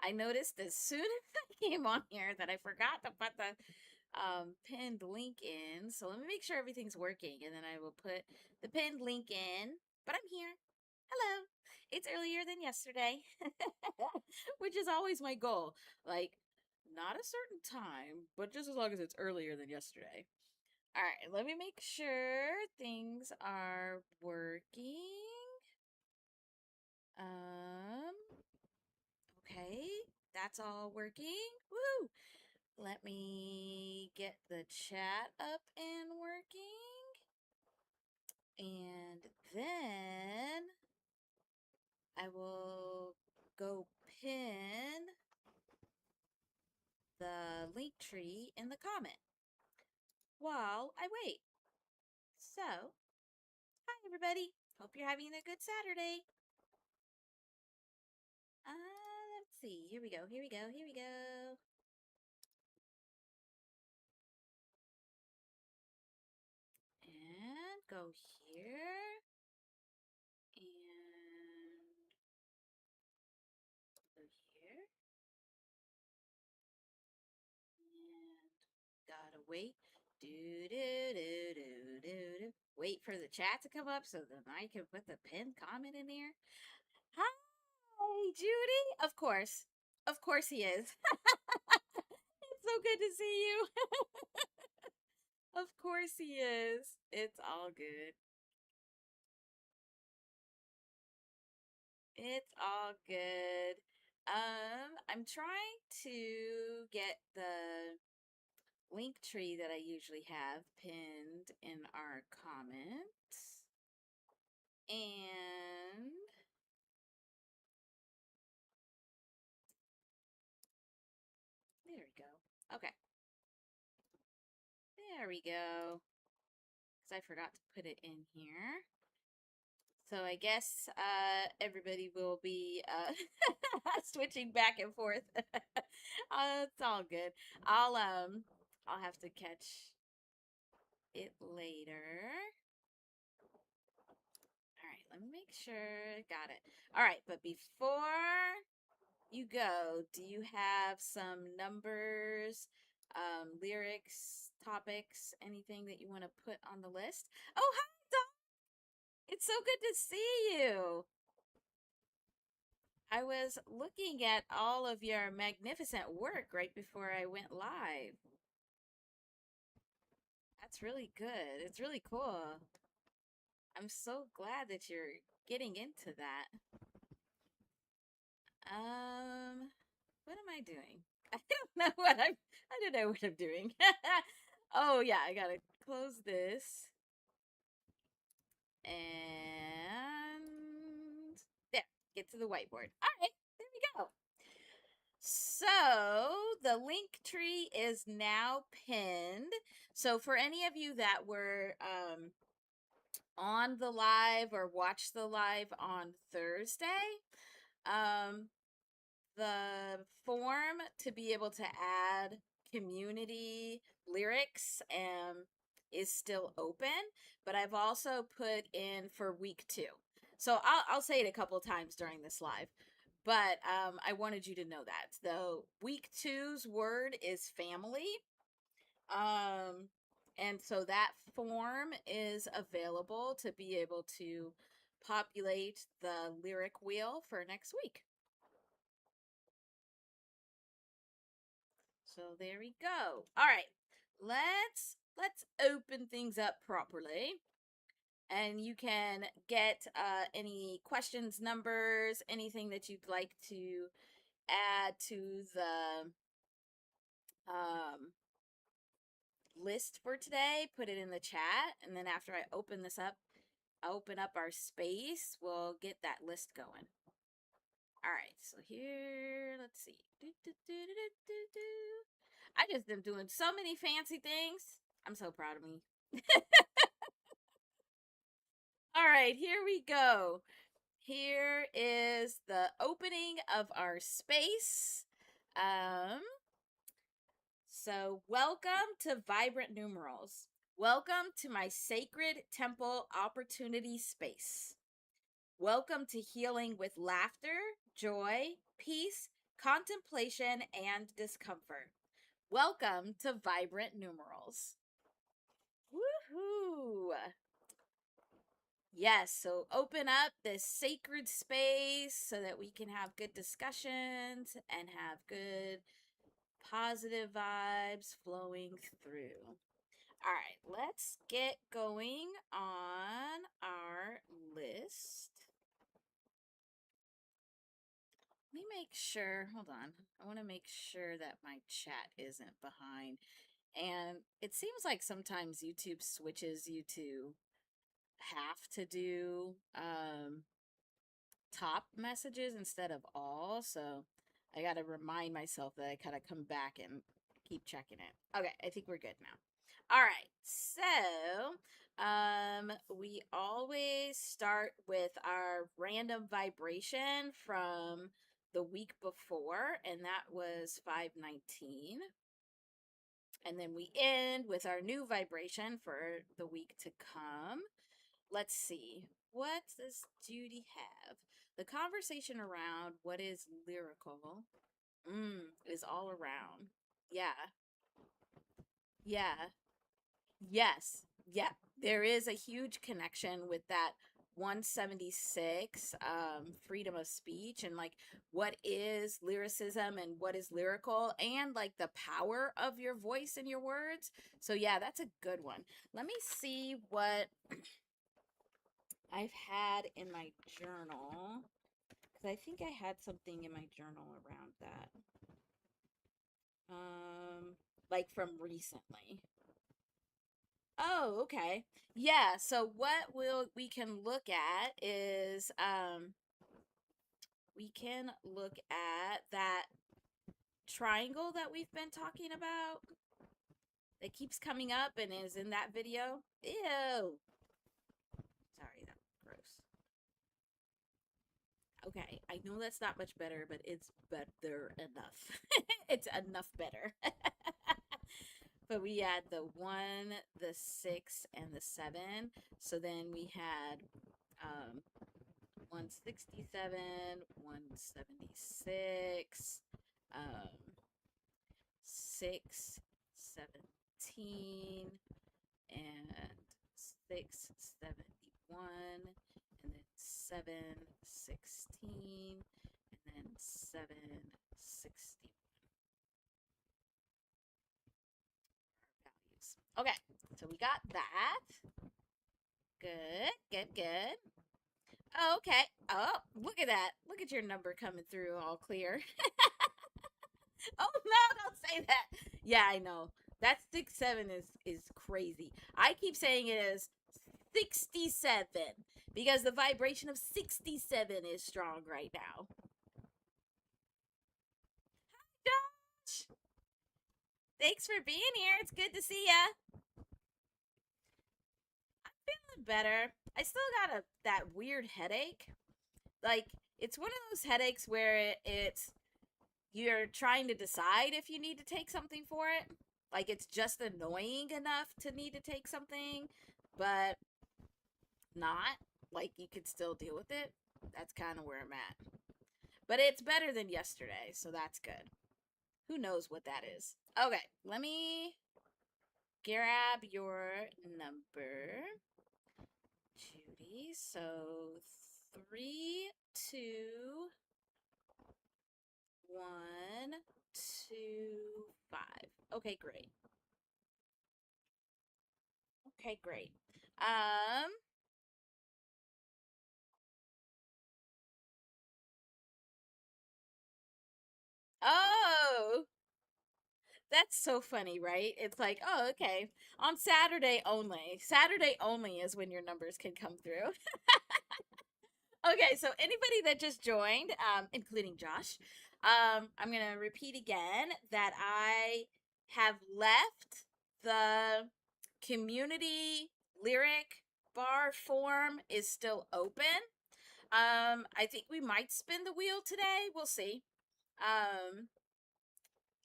I noticed as soon as I came on here that I forgot to put the pinned link in. So let me make sure everything's working, and then I will put the pinned link in. But I'm here. Hello. It's earlier than yesterday, which is always my goal. Like, not a certain time, but just as long as it's earlier than yesterday. All right, let me make sure things are working. Okay, that's all working. Woo! Let me get the chat up and working. And then I will go pin the link tree in the comment while I wait. So, hi everybody. Hope you're having a good Saturday. Let's see. Here we go. Here we go. Here we go. And go here. And go here. And gotta wait. Do do do do do do. Wait for the chat to come up so then I can put the pinned comment in there. Hi, Judy. Of course. Of course he is. It's so good to see you. Of course he is. It's all good. It's all good. I'm trying to get the link tree that I usually have pinned in our comments. And there we go. Okay. There we go. Because I forgot to put it in here. So I guess everybody will be switching back and forth. It's all good. I'll have to catch it later. All right, let me make sure. Got it. All right, but before you go, do you have some numbers, lyrics, topics, anything that you want to put on the list? Oh, hi, Doc. It's so good to see you. I was looking at all of your magnificent work right before I went live. That's really good. It's really cool. I'm so glad that you're getting into that. What am I doing? I don't know I don't know what I'm doing. Oh yeah, I gotta close this. And there, get to the whiteboard. All right, there we go. So the link tree is now pinned. So for any of you that were on the live or watched the live on Thursday, the form to be able to add community lyrics is still open, but I've also put in for week 2. So I'll say it a couple times during this live, but I wanted you to know that. The week 2's word is family. And so that form is available to be able to populate the lyric wheel for next week. So there we go. All right, let's open things up properly, and you can get any questions, numbers, anything that you'd like to add to the list for today. Put it in the chat, and then after I open this up, open up our space, we'll get that list going. All right, so here, let's see. I just am doing so many fancy things. I'm so proud of me. All right, here we go. Here is the opening of our space. So welcome to Vibrant Numerals. Welcome to my sacred temple opportunity space. Welcome to healing with laughter, joy, peace, contemplation, and discomfort. Welcome to Vibrant Numerals. Woohoo! Yes, so open up this sacred space so that we can have good discussions and have good positive vibes flowing through. All right, let's get going on our list. Let me make sure, hold on. I want to make sure that my chat isn't behind. And it seems like sometimes YouTube switches you to have to do top messages instead of all. So I got to remind myself that I kind of come back and keep checking it. Okay, I think we're good now. All right, so we always start with our random vibration from the week before, and that was 519. And then we end with our new vibration for the week to come. Let's see. What does Judy have? The conversation around what is lyrical is all around. Yeah. Yeah. Yes. Yeah. There is a huge connection with that 176 freedom of speech and like what is lyricism and what is lyrical and like the power of your voice and your words. So yeah, that's a good one. Let me see what I've had in my journal, because I think I had something in my journal around that. Like from recently. Oh, okay. Yeah, so what we can look at is we can look at that triangle that we've been talking about that keeps coming up and is in that video. Ew. Sorry, that was gross. Okay, I know that's not much better, but it's better enough. It's enough better. But we had the 1, the 6, and the 7. So then we had 167, 176, 6, 17, and 671, and then 716, and then 760. Values. Okay, so we got that. Good, good, good. Oh, okay. Oh, look at that. Look at your number coming through all clear. Oh no, don't say that. Yeah, I know. That 6-7 is crazy. I keep saying it is 67 because the vibration of 67 is strong right now. Josh, thanks for being here. It's good to see ya. I'm feeling better. I still got that weird headache. Like it's one of those headaches where it's you're trying to decide if you need to take something for it. Like it's just annoying enough to need to take something, but not. Like you could still deal with it. That's kind of where I'm at. But it's better than yesterday, so that's good. Who knows what that is? Okay, let me grab your number, Judy. So 3, 2, 1, 2, 5. Okay, great. Okay, great. Oh, that's so funny, right? It's like, oh, okay. On Saturday only. Saturday only is when your numbers can come through. Okay, so anybody that just joined, including Josh, I'm going to repeat again that I have left the community lyric bar form is still open. I think we might spin the wheel today. We'll see.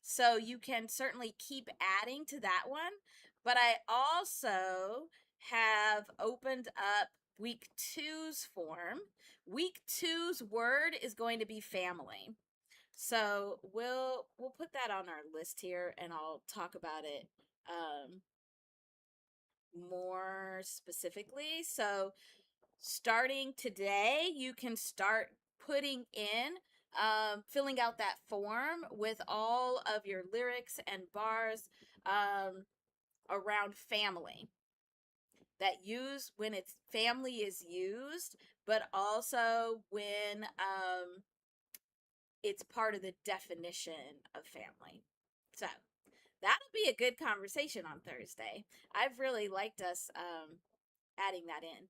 So you can certainly keep adding to that one. But I also have opened up week two's form. Week two's word is going to be family. So we'll put that on our list here, and I'll talk about it more specifically. So starting today, you can start putting in, filling out that form with all of your lyrics and bars around family that use when it's family is used, but also when it's part of the definition of family. So that'll be a good conversation on Thursday. I've really liked us adding that in.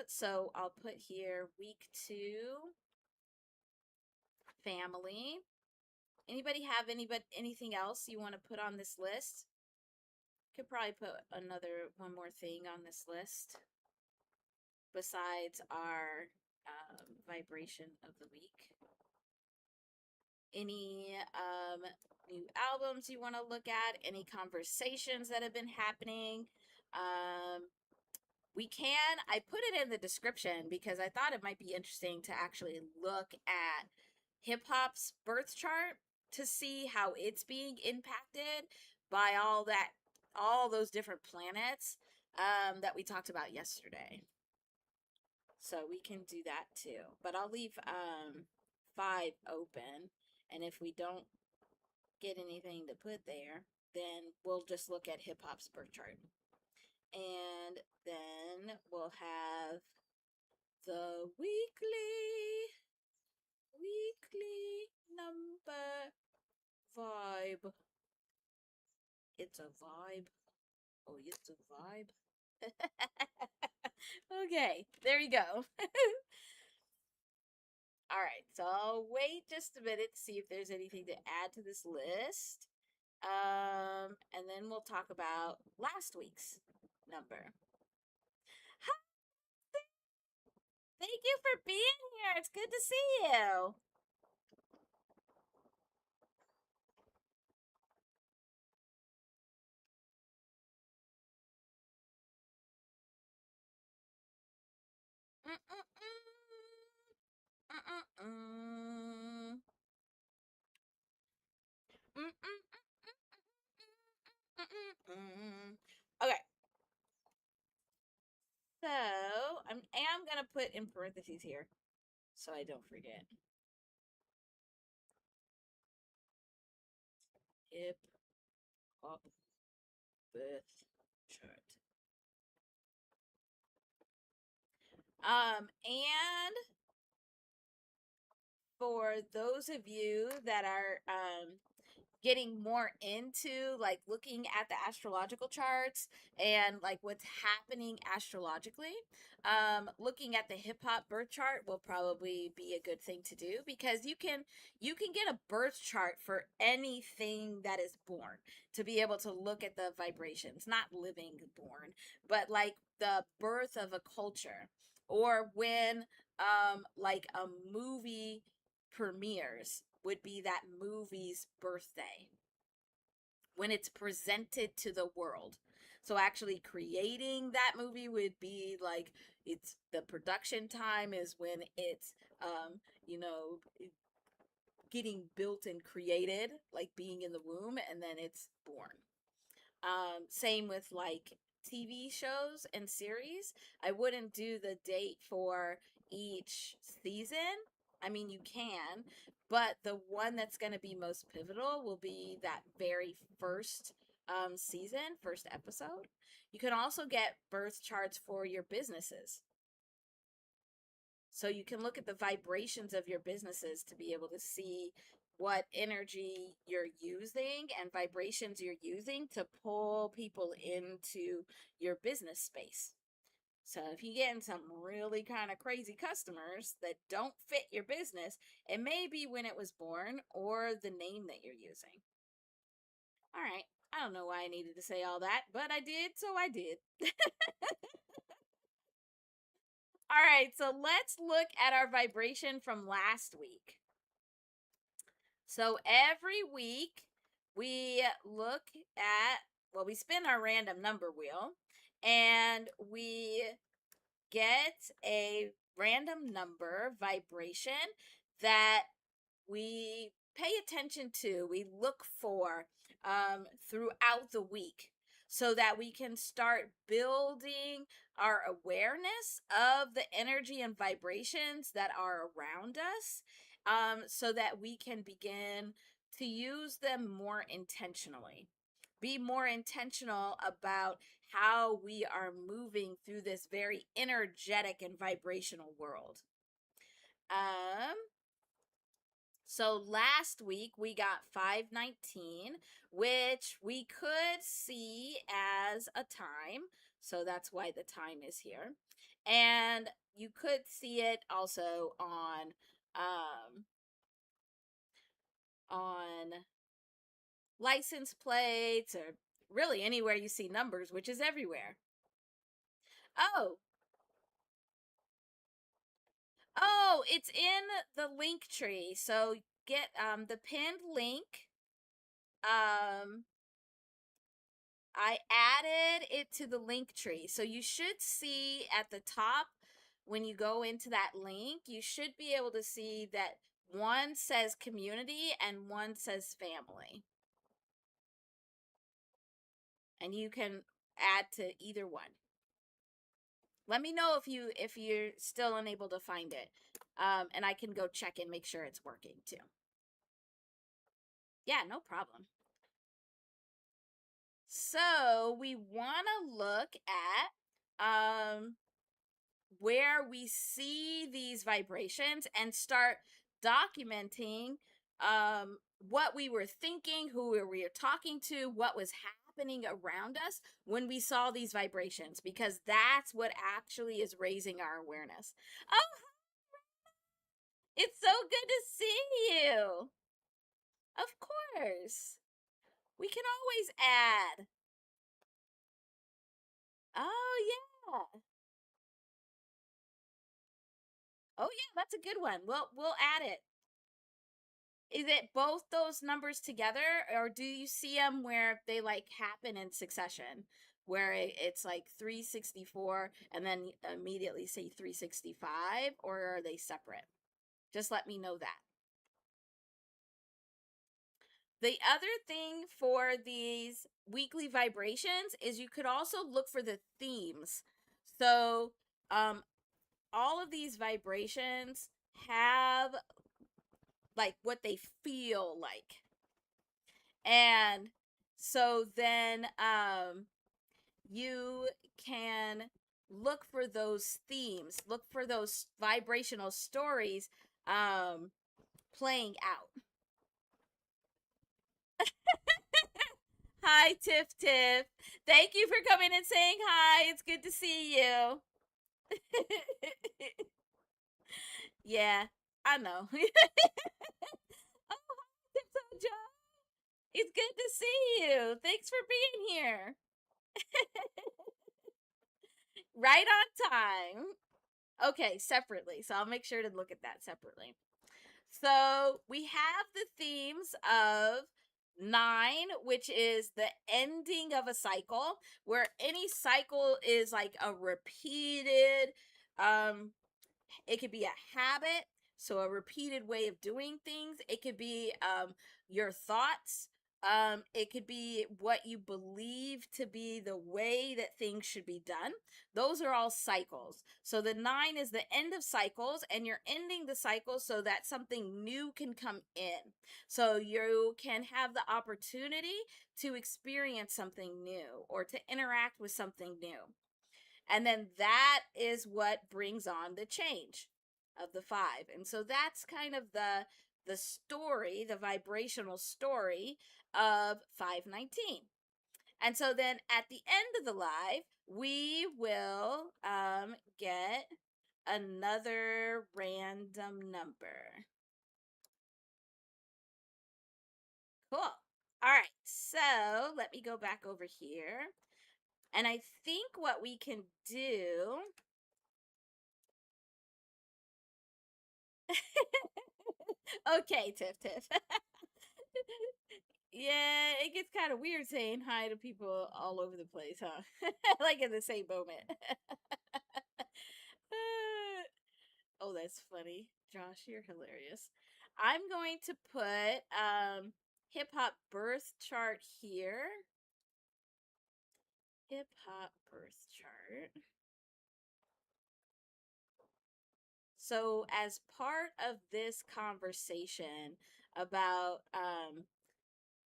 So I'll put here week 2, family. Anybody have anything else you want to put on this list? Could probably put one more thing on this list besides our vibration of the week. Any new albums you want to look at? Any conversations that have been happening? I put it in the description because I thought it might be interesting to actually look at hip hop's birth chart to see how it's being impacted by all those different planets that we talked about yesterday. So we can do that too. But I'll leave 5 open, and if we don't get anything to put there, then we'll just look at hip hop's birth chart. And then we'll have the weekly number vibe. It's a vibe. Oh, it's a vibe. Okay, there you go. All right, so I'll wait just a minute to see if there's anything to add to this list. And then we'll talk about last week's number. Thank you for being here. It's good to see you. Okay, so I am gonna put in parentheses here so I don't forget. Hip hop birth chart. And for those of you that are getting more into like looking at the astrological charts and like what's happening astrologically, looking at the hip hop birth chart will probably be a good thing to do, because you can get a birth chart for anything that is born, to be able to look at the vibrations, not living born, but like the birth of a culture, or when like a movie premieres would be that movie's birthday when it's presented to the world. So actually creating that movie would be like, it's the production time is when it's you know getting built and created, like being in the womb, and then it's born. Same with like TV shows and series. I wouldn't do the date for each season. I mean, you can, but the one that's going to be most pivotal will be that very first season, first episode. You can also get birth charts for your businesses. So you can look at the vibrations of your businesses to be able to see what energy you're using and vibrations you're using to pull people into your business space. So if you get in some really kind of crazy customers that don't fit your business, it may be when it was born or the name that you're using. All right. I don't know why I needed to say all that, but I did, so I did. All right, so let's look at our vibration from last week. So every week we look at, well, we spin our random number wheel and we get a random number vibration that we pay attention to, we look for throughout the week so that we can start building our awareness of the energy and vibrations that are around us, so that we can begin to use them more intentionally. Be more intentional about how we are moving through this very energetic and vibrational world. Um, so last week we got 519, which we could see as a time. So that's why the time is here. And you could see it also on license plates, or really anywhere you see numbers, which is everywhere. Oh, it's in the link tree. So get the pinned link. Um I added it to the link tree. So you should see at the top, when you go into that link, you should be able to see that one says community and one says family. And you can add to either one. Let me know if you're still unable to find it. And I can go check and make sure it's working too. Yeah, no problem. So we want to look at where we see these vibrations and start documenting what we were thinking, who we were talking to, what was happening around us when we saw these vibrations, because that's what actually is raising our awareness. Oh, it's so good to see you. Of course. We can always add. Oh, yeah. Oh, yeah, that's a good one. We'll add it. Is it both those numbers together, or do you see them where they like happen in succession, where it's like 364 and then immediately say 365, or are they separate? Just let me know that. The other thing for these weekly vibrations is you could also look for the themes. So, all of these vibrations have like what they feel like. And so then you can look for those themes, look for those vibrational stories playing out. Hi, Tiff Tiff. Thank you for coming and saying hi. It's good to see you. Yeah, I know. Oh, Tiff John. It's good to see you. Thanks for being here. Right on time. Okay, separately. So I'll make sure to look at that separately. So we have the themes of 9, which is the ending of a cycle, where any cycle is like a repeated, um, it could be a habit, so a repeated way of doing things. It could be your thoughts. It could be what you believe to be the way that things should be done. Those are all cycles. So the 9 is the end of cycles, and you're ending the cycle so that something new can come in. So you can have the opportunity to experience something new or to interact with something new. And then that is what brings on the change of the 5. And so that's kind of the story, the vibrational story of 519. And so then at the end of the live, we will get another random number. Cool. All right. So let me go back over here. And I think what we can do. Okay, Tiff Tiff. Yeah, it gets kind of weird saying hi to people all over the place, huh? Like in the same moment. Oh, that's funny. Josh, you're hilarious. I'm going to put hip hop birth chart here. Hip hop birth chart. So, as part of this conversation about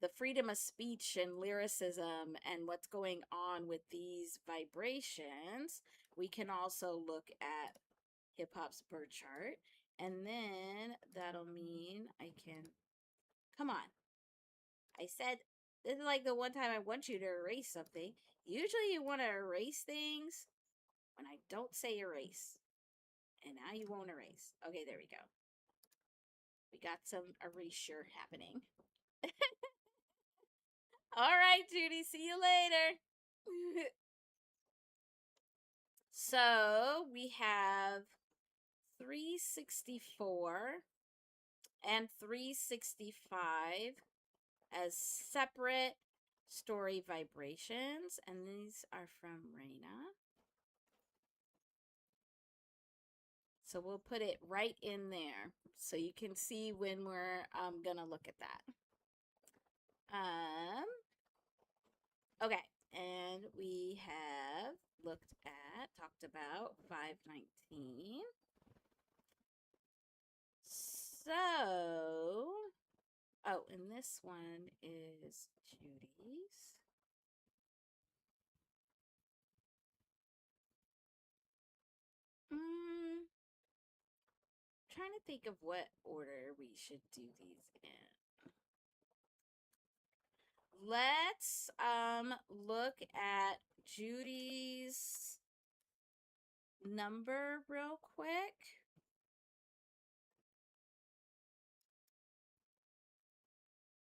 the freedom of speech and lyricism and what's going on with these vibrations, we can also look at hip hop's birth chart. And then that'll mean I can. Come on. I said, this is like the one time I want you to erase something. Usually you want to erase things when I don't say erase. And now you won't erase. Okay, there we go. We got some erasure happening. All right, Judy. See you later. So we have 364 and 365 as separate story vibrations, and these are from Reina. So we'll put it right in there so you can see when we're gonna look at that. Okay, and we have talked about 519. So, oh, and this one is Judy's. Trying to think of what order we should do these in. Let's look at Judy's number real quick.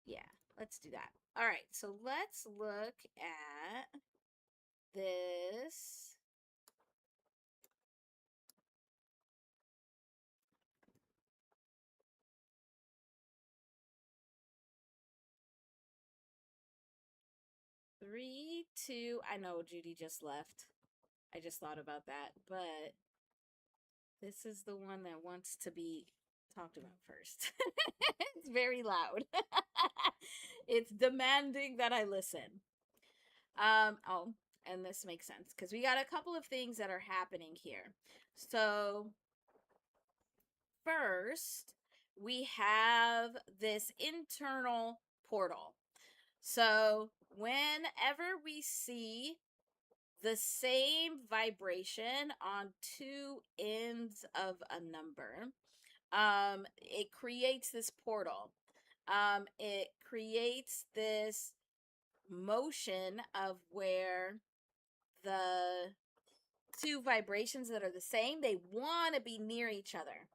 Yeah, let's do that. All right, so let's look at this. Three, two. I know Judy just left. I just thought about that, but this is the one that wants to be talked about first. It's very loud. It's demanding that I listen. Oh, and this makes sense because we got a couple of things that are happening here. So, first, we have this internal portal. So, whenever we see the same vibration on two ends of a number, it creates this portal. It creates this motion of where the two vibrations that are the same, they want to be near each other.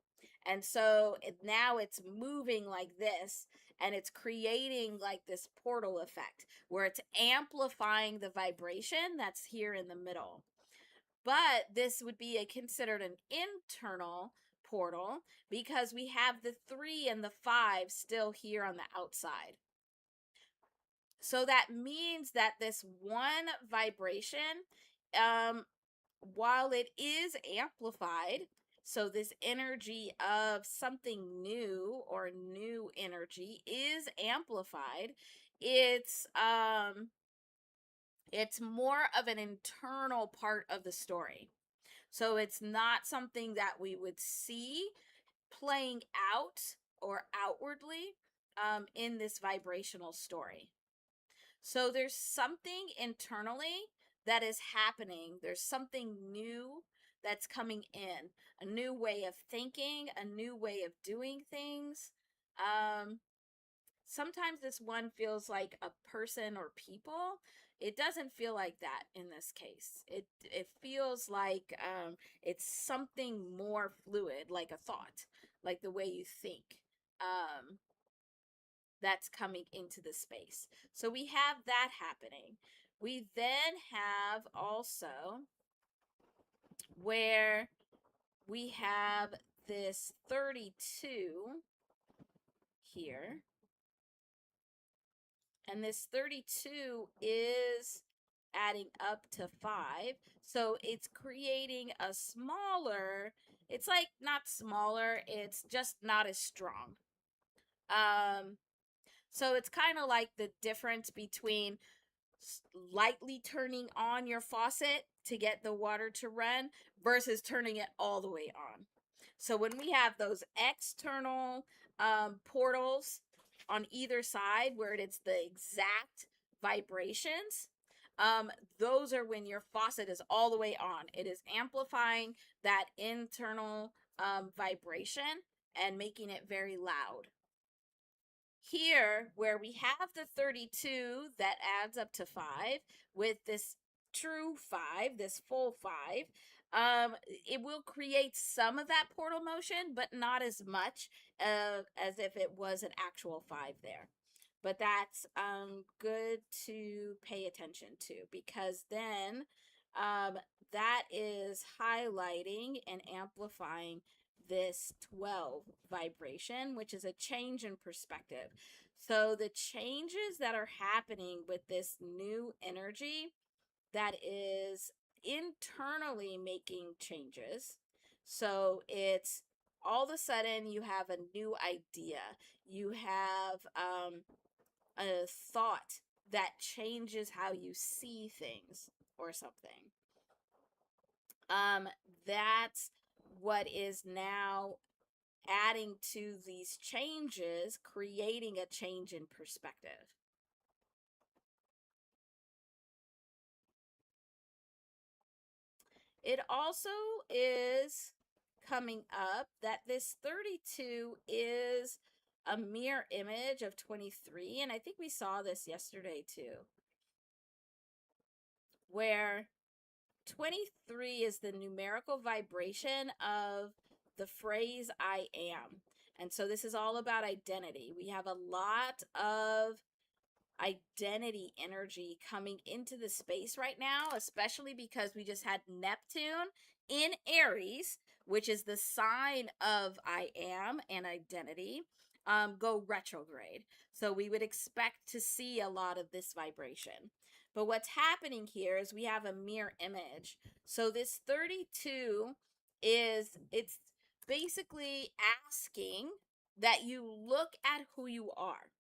And so now it's moving like this, and it's creating like this portal effect where it's amplifying the vibration that's here in the middle. But this would be considered an internal portal because we have the 3 and the 5 still here on the outside. So that means that this one vibration, while it is amplified, so this energy of something new or new energy is amplified, it's more of an internal part of the story. So it's not something that we would see playing out or outwardly in this vibrational story. So there's something internally that is happening. There's something new that's coming in, a new way of thinking, a new way of doing things. Sometimes this one feels like a person or people. It doesn't feel like that in this case. It feels like it's something more fluid, like a thought, like the way you think. That's coming into the space. So we have that happening. We then have also where we have this 32 here. And this 32 is adding up to 5. So it's creating a smaller, it's like not smaller, it's just not as strong. So it's kind of like the difference between lightly turning on your faucet to get the water to run versus turning it all the way on. So when we have those external portals on either side where it's the exact vibrations, um, those are when your faucet is all the way on. It is amplifying that internal vibration and making it very loud. Here, where we have the 32 that adds up to 5 with this true 5, this full 5, it will create some of that portal motion, but not as much as if it was an actual 5 there. But that's good to pay attention to, because then that is highlighting and amplifying this 12 vibration, which is a change in perspective. So the changes that are happening with this new energy that is internally making changes. So it's all of a sudden you have a new idea. You have a thought that changes how you see things or something. Um, that's what is now adding to these changes, creating a change in perspective. It also is coming up that this 32 is a mirror image of 23. And I think we saw this yesterday too, where 23 is the numerical vibration of the phrase I am. And so this is all about identity. We have a lot of identity energy coming into the space right now, especially because we just had Neptune in Aries, which is the sign of I am and identity, go retrograde. So we would expect to see a lot of this vibration. But what's happening here is we have a mirror image. So this 32 it's basically asking that you look at who you are.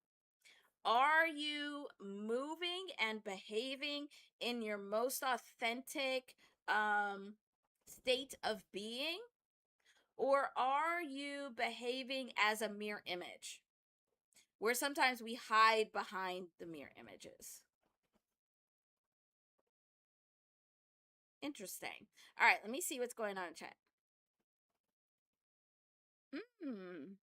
Are you moving and behaving in your most authentic state of being? Or are you behaving as a mirror image? Where sometimes we hide behind the mirror images. Interesting. All right, let me see what's going on in chat. Hmm.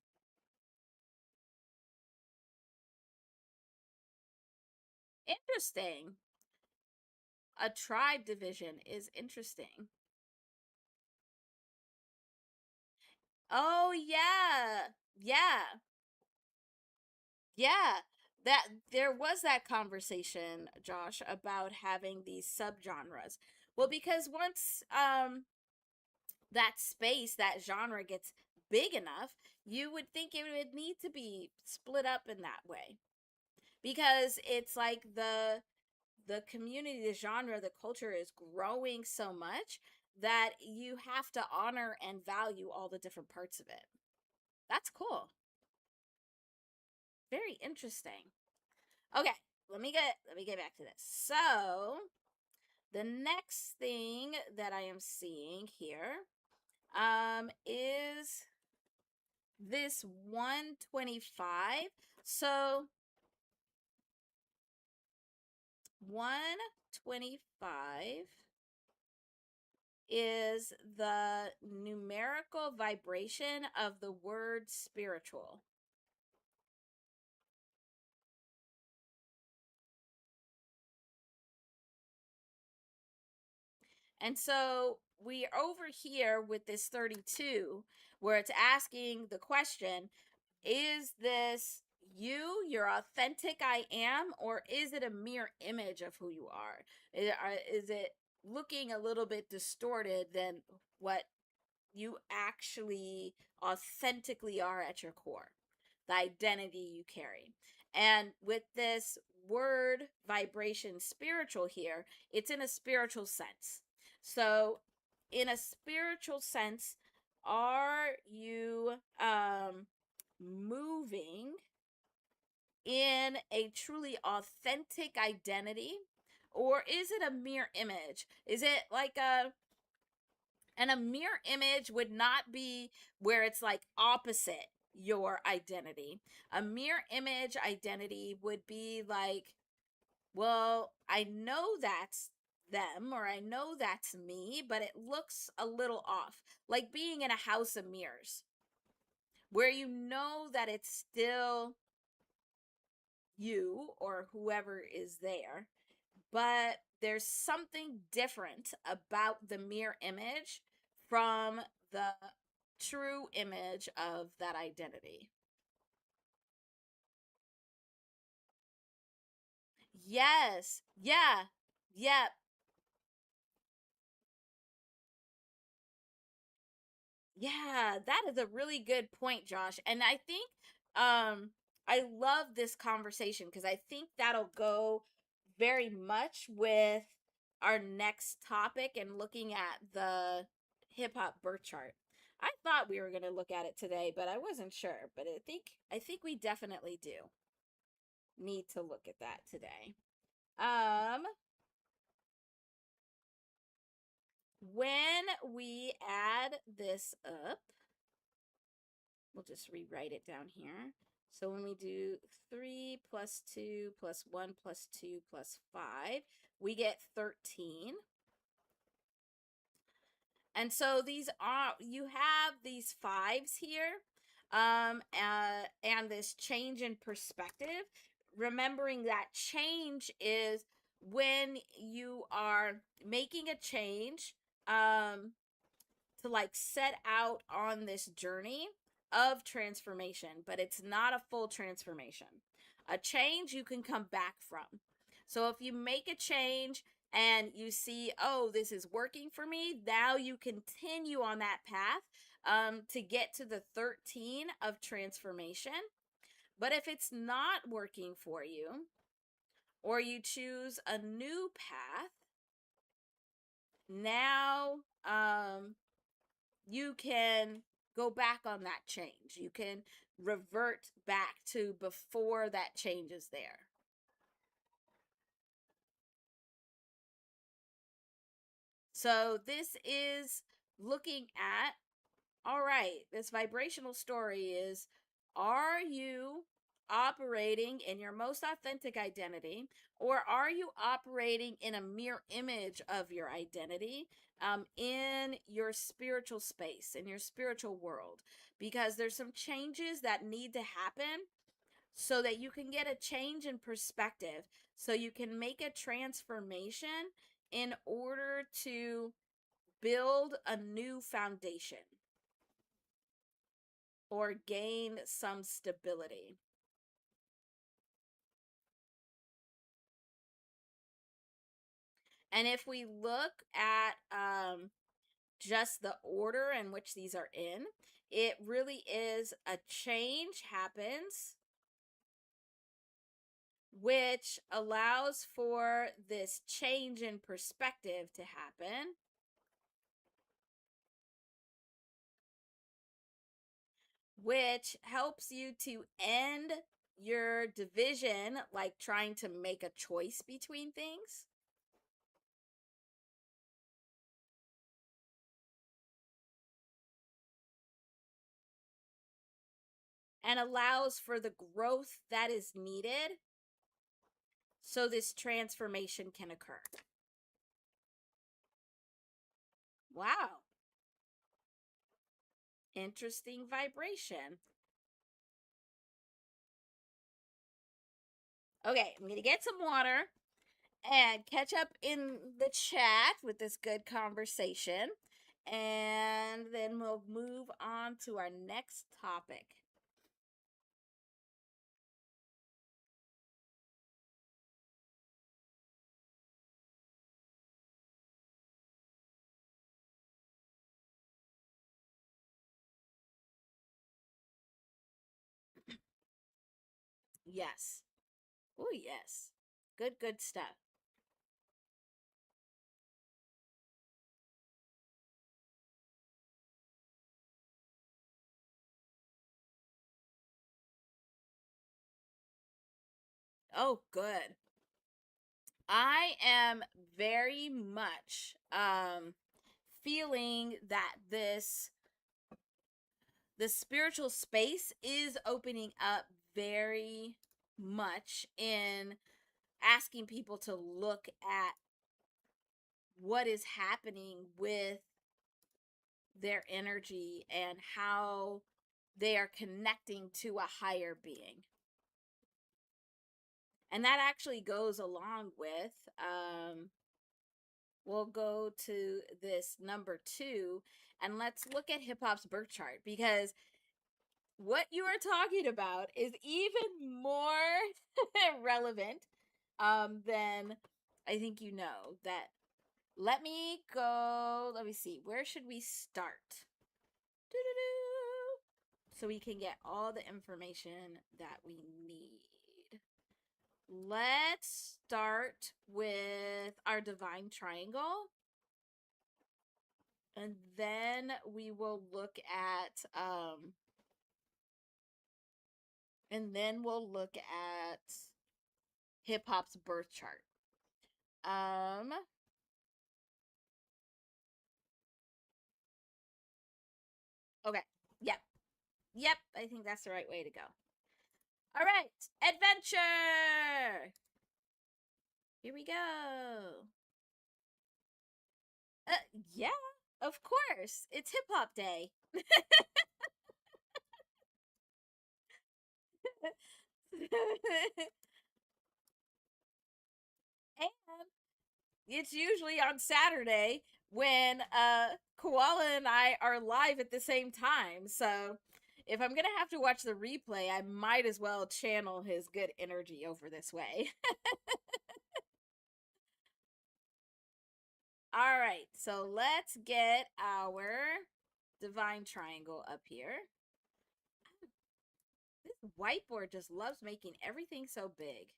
Interesting. A tribe division is interesting. Oh, yeah. Yeah. Yeah, that there was that conversation, Josh, about having these subgenres. Well, because once that space, that genre gets big enough, you would think it would need to be split up in that way. Because it's like the community, the genre, the culture is growing so much that you have to honor and value all the different parts of it. That's cool. Very interesting. Okay, let me get back to this. So the next thing that I am seeing here is this 125. So 125 is the numerical vibration of the word spiritual. And so we are over here with this 32, where it's asking the question, is this you, your authentic I am, or is it a mere image of who you are? Is it looking a little bit distorted than what you actually authentically are at your core, the identity you carry? And with this word vibration spiritual here, it's in a spiritual sense. So, in a spiritual sense, are you moving in a truly authentic identity, or is it a mirror image? Is it like and a mirror image would not be where it's like opposite your identity. A mirror image identity would be like, well, I know that's them, or I know that's me, but it looks a little off. Like being in a house of mirrors where you know that it's still you or whoever is there, but there's something different about the mirror image from the true image of that identity. Yes. Yeah. Yep. Yeah, that is a really good point, Josh. And I think I love this conversation because I think that'll go very much with our next topic and looking at the hip hop birth chart. I thought we were going to look at it today, but I wasn't sure, but I think we definitely do need to look at that today. Um when we add this up, we'll just rewrite it down here. So when we do 3 plus 2 plus 1 plus 2 plus 5, we get 13. And so these are, you have these fives here, and this change in perspective. Remembering that change is when you are making a change, to like set out on this journey of transformation, but it's not a full transformation. A change you can come back from. So if you make a change and you see, oh, this is working for me, now you continue on that path, to get to the 13 of transformation. But if it's not working for you, or you choose a new path, now you can go back on that change. You can revert back to before that change is there. So this is looking at, all right, this vibrational story is, are you operating in your most authentic identity, or are you operating in a mirror image of your identity, in your spiritual space, in your spiritual world? Because there's some changes that need to happen so that you can get a change in perspective, so you can make a transformation in order to build a new foundation or gain some stability. And if we look at just the order in which these are in, it really is a change happens, which allows for this change in perspective to happen, which helps you to end your division, like trying to make a choice between things. And allows for the growth that is needed so this transformation can occur. Wow. Interesting vibration. Okay, I'm going to get some water and catch up in the chat with this good conversation. And then we'll move on to our next topic. Yes. Oh, yes. Good, good stuff. Oh, good. I am very much feeling that this spiritual space is opening up very much in asking people to look at what is happening with their energy and how they are connecting to a higher being. And that actually goes along with, we'll go to this number 2 and let's look at hip hop's birth chart, because what you are talking about is even more relevant than I think you know that. Let me go. Let me see. Where should we start? So we can get all the information that we need. Let's start with our divine triangle. And then we will look at hip hop's birth chart. Okay. Yep. Yep, I think that's the right way to go. All right, adventure. Here we go. Yeah, of course. It's hip hop day. And it's usually on Saturday when Koala and I are live at the same time. So if I'm gonna have to watch the replay, I might as well channel his good energy over this way. All right, so let's get our divine triangle up here. This whiteboard just loves making everything so big.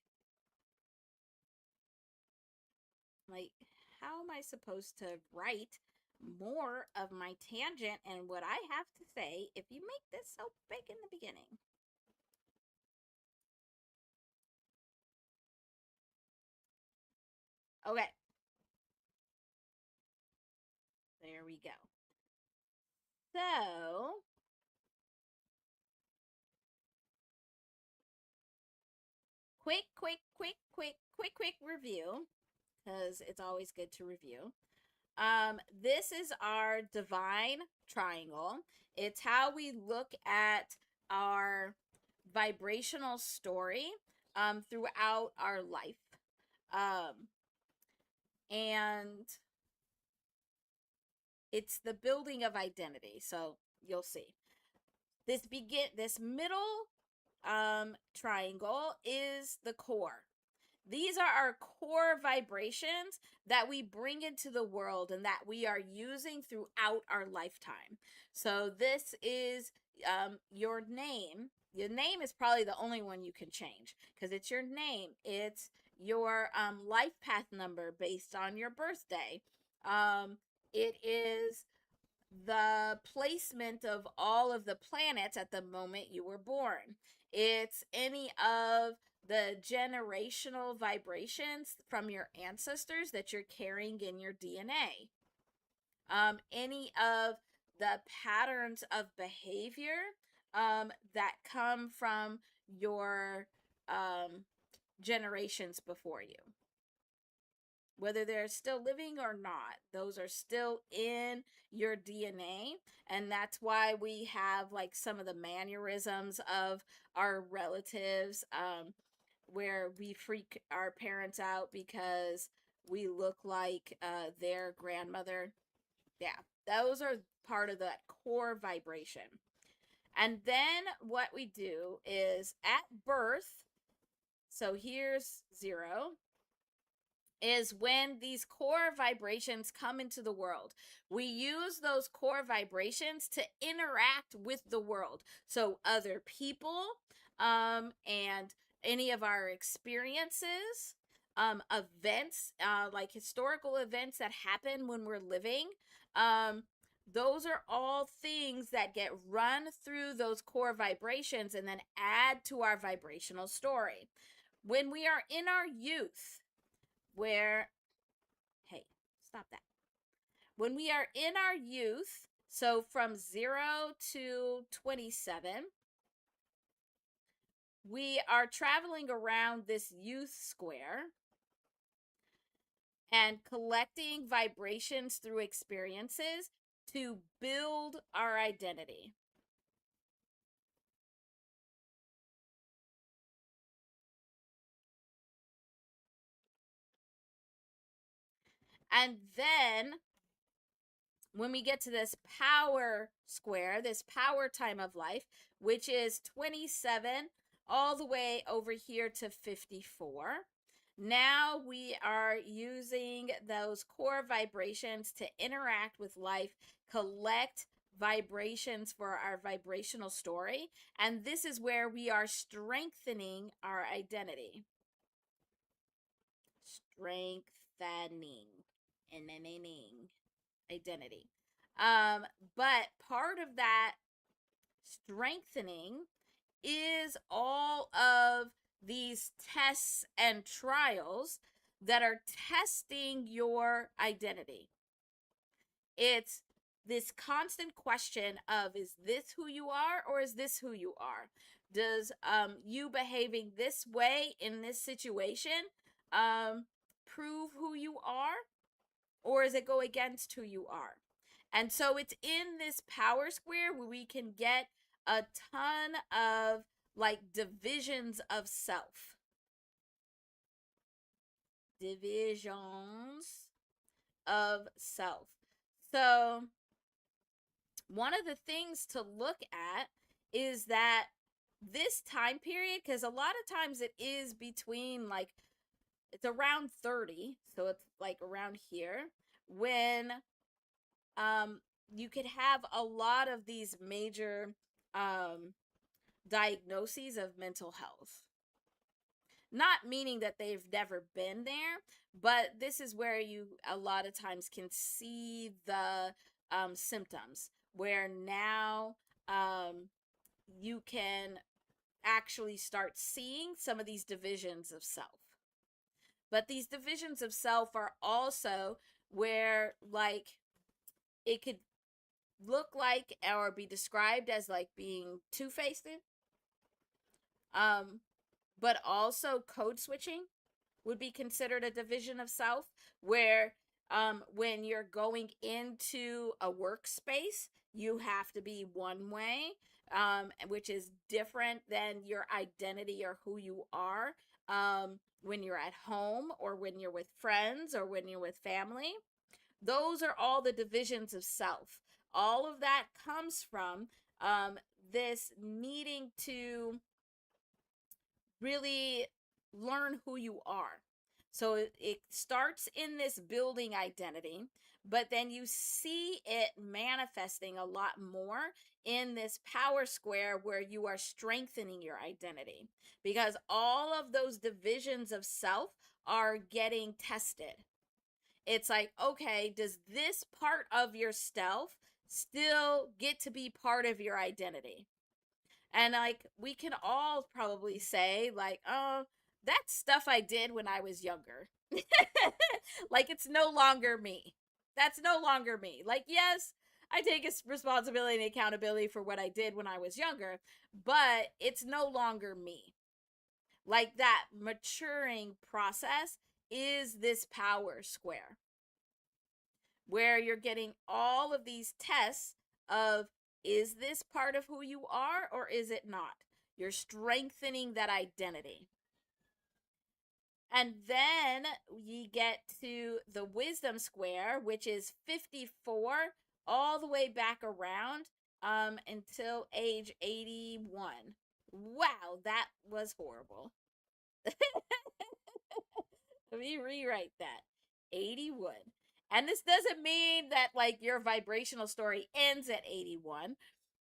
Like, how am I supposed to write more of my tangent and what I have to say if you make this so big in the beginning? Okay. There we go. So, quick review, because it's always good to review. This is our divine triangle. It's how we look at our vibrational story throughout our life. And it's the building of identity. So you'll see. This middle triangle is the core. These are our core vibrations that we bring into the world and that we are using throughout our lifetime. So this is your name. Your name is probably the only one you can change because it's your name. It's your life path number based on your birthday. It is the placement of all of the planets at the moment you were born. It's any of the generational vibrations from your ancestors that you're carrying in your DNA. Any of the patterns of behavior that come from your generations before you. Whether they're still living or not, those are still in your DNA. And that's why we have like some of the mannerisms of our relatives, where we freak our parents out because we look like their grandmother. Yeah, those are part of that core vibration. And then what we do is at birth, so here's 0, is when these core vibrations come into the world. We use those core vibrations to interact with the world. So other people, and any of our experiences, events, like historical events that happen when we're living, those are all things that get run through those core vibrations and then add to our vibrational story. when we are in our youth, where, hey, stop that. When we are in our youth, so from 0 to 27, we are traveling around this youth square and collecting vibrations through experiences to build our identity. And then when we get to this power square, this power time of life, which is 27 all the way over here to 54. Now we are using those core vibrations to interact with life, collect vibrations for our vibrational story. And this is where we are strengthening our identity. Strengthening. Identity. But part of that strengthening is all of these tests and trials that are testing your identity. It's this constant question of, is this who you are or is this who you are? Does you behaving this way in this situation prove who you are, or does it go against who you are? And so it's in this power square where we can get a ton of like divisions of self. Divisions of self. So one of the things to look at is that this time period, because a lot of times it is between like, it's around 30, so it's like around here, when you could have a lot of these major diagnoses of mental health. Not meaning that they've never been there, but this is where you a lot of times can see the symptoms, where now you can actually start seeing some of these divisions of self. But these divisions of self are also where, like, it could look like or be described as like being two-faced, but also code switching would be considered a division of self, where when you're going into a workspace, you have to be one way, which is different than your identity or who you are when you're at home or when you're with friends or when you're with family. Those are all the divisions of self. All of that comes from this needing to really learn who you are. So it starts in this building identity, but then you see it manifesting a lot more in this power square where you are strengthening your identity, because all of those divisions of self are getting tested. It's like, okay, does this part of yourself still get to be part of your identity? And like, we can all probably say, like, oh, that's stuff I did when I was younger. Like, it's no longer me. That's no longer me. Like, yes, I take responsibility and accountability for what I did when I was younger, but it's no longer me. Like, that maturing process is this power square, where you're getting all of these tests of, is this part of who you are or is it not? You're strengthening that identity. And then you get to the wisdom square, which is 54 all the way back around until age 81. Wow, that was horrible. Let me rewrite that. 81. And this doesn't mean that like your vibrational story ends at 81.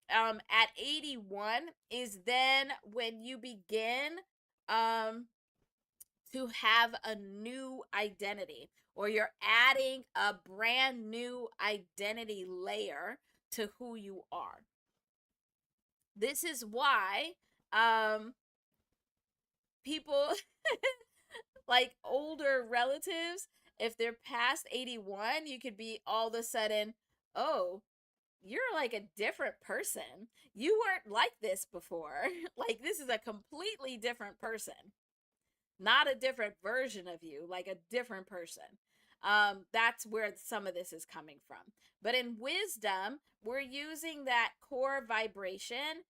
At 81 is then when you begin to have a new identity, or you're adding a brand new identity layer to who you are. This is why people like older relatives, if they're past 81, you could be all of a sudden, oh, you're like a different person. You weren't like this before. Like, this is a completely different person, not a different version of you, like a different person. That's where some of this is coming from. But in wisdom, we're using that core vibration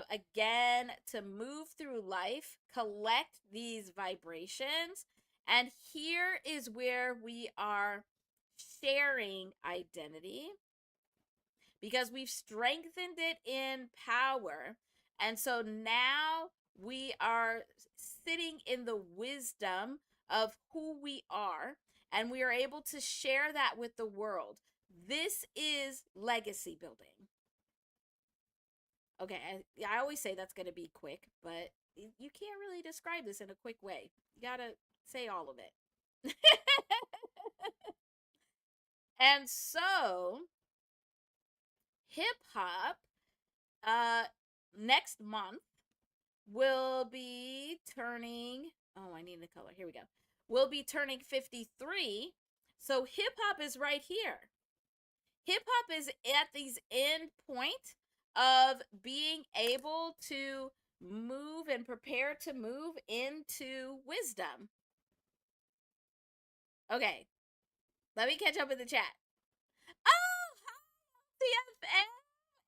again to move through life, collect these vibrations. And here is where we are sharing identity, because we've strengthened it in power. And so now we are sitting in the wisdom of who we are, and we are able to share that with the world. This is legacy building. Okay, I always say that's going to be quick, but you can't really describe this in a quick way. You got to say all of it. And so, hip hop next month will be turning, oh, I need the color. Here we go. We'll be turning 53. So hip hop is right here. Hip hop is at these end point of being able to move and prepare to move into wisdom. Okay, let me catch up in the chat. Oh, hi, CFM.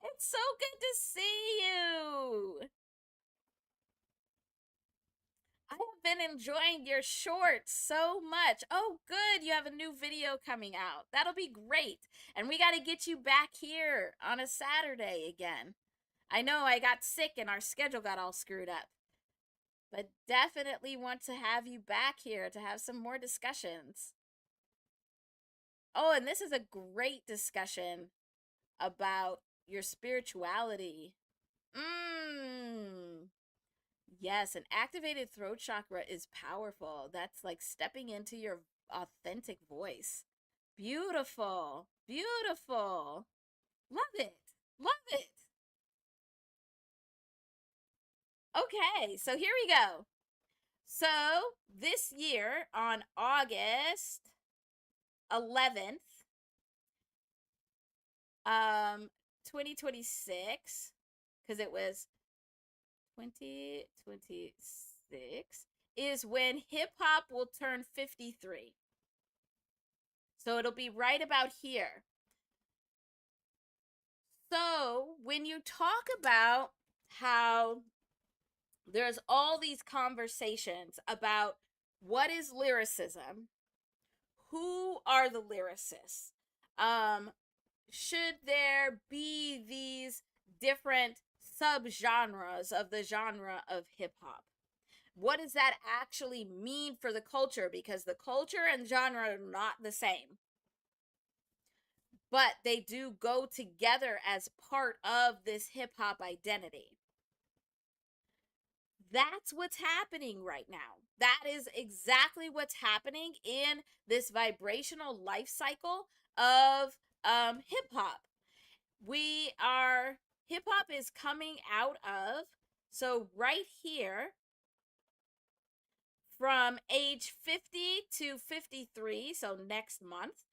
It's so good to see you. I have been enjoying your shorts so much. Oh, good. You have a new video coming out. That'll be great. And we got to get you back here on a Saturday again. I know I got sick and our schedule got all screwed up. But definitely want to have you back here to have some more discussions. Oh, and this is a great discussion about your spirituality. Yes, an activated throat chakra is powerful. That's like stepping into your authentic voice. Beautiful. Beautiful. Love it. Love it. Okay, so here we go. So this year on August 11th, 2026, because it was 2026, is when hip hop will turn 53. So it'll be right about here. So when you talk about how there's all these conversations about what is lyricism, who are the lyricists, should there be these different subgenres of the genre of hip hop? What does that actually mean for the culture? Because the culture and genre are not the same, but they do go together as part of this hip hop identity. That's what's happening right now. That is exactly what's happening in this vibrational life cycle of hip hop. Hip hop is coming out of, so right here, from age 50 to 53, so next month.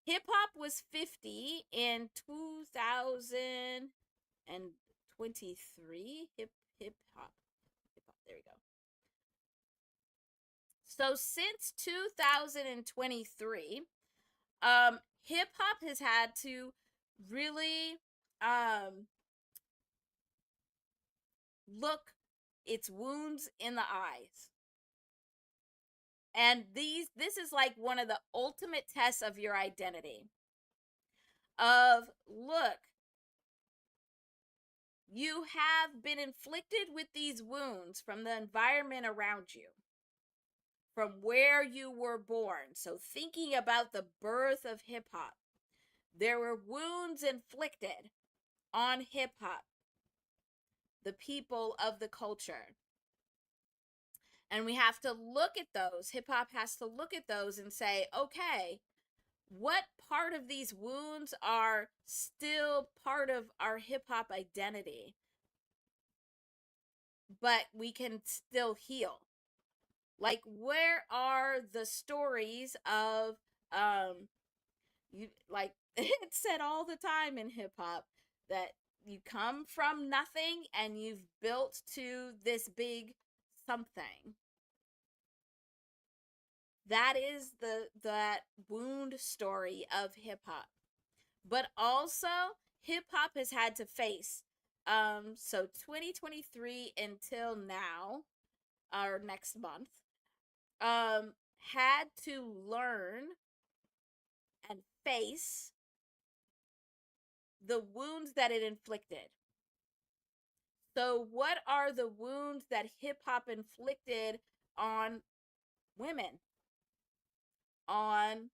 Hip hop was 50 in 2023. Hip hop. There we go. So since 2023, hip hop has had to really look its wounds in the eyes. And this is like one of the ultimate tests of your identity. Of, look, you have been inflicted with these wounds from the environment around you, from where you were born. So thinking about the birth of hip hop, there were wounds inflicted on hip hop, the people of the culture. And we have to look at those. Hip hop has to look at those and say, okay, what part of these wounds are still part of our hip hop identity? but we can still heal. Like, where are the stories of you, like it's said all the time in hip hop that you come from nothing and you've built to this big something. That is that wound story of hip hop. But also hip hop has had to face so 2023 until now, or next month, had to learn and face the wounds that it inflicted. So, what are the wounds that hip hop inflicted on women, on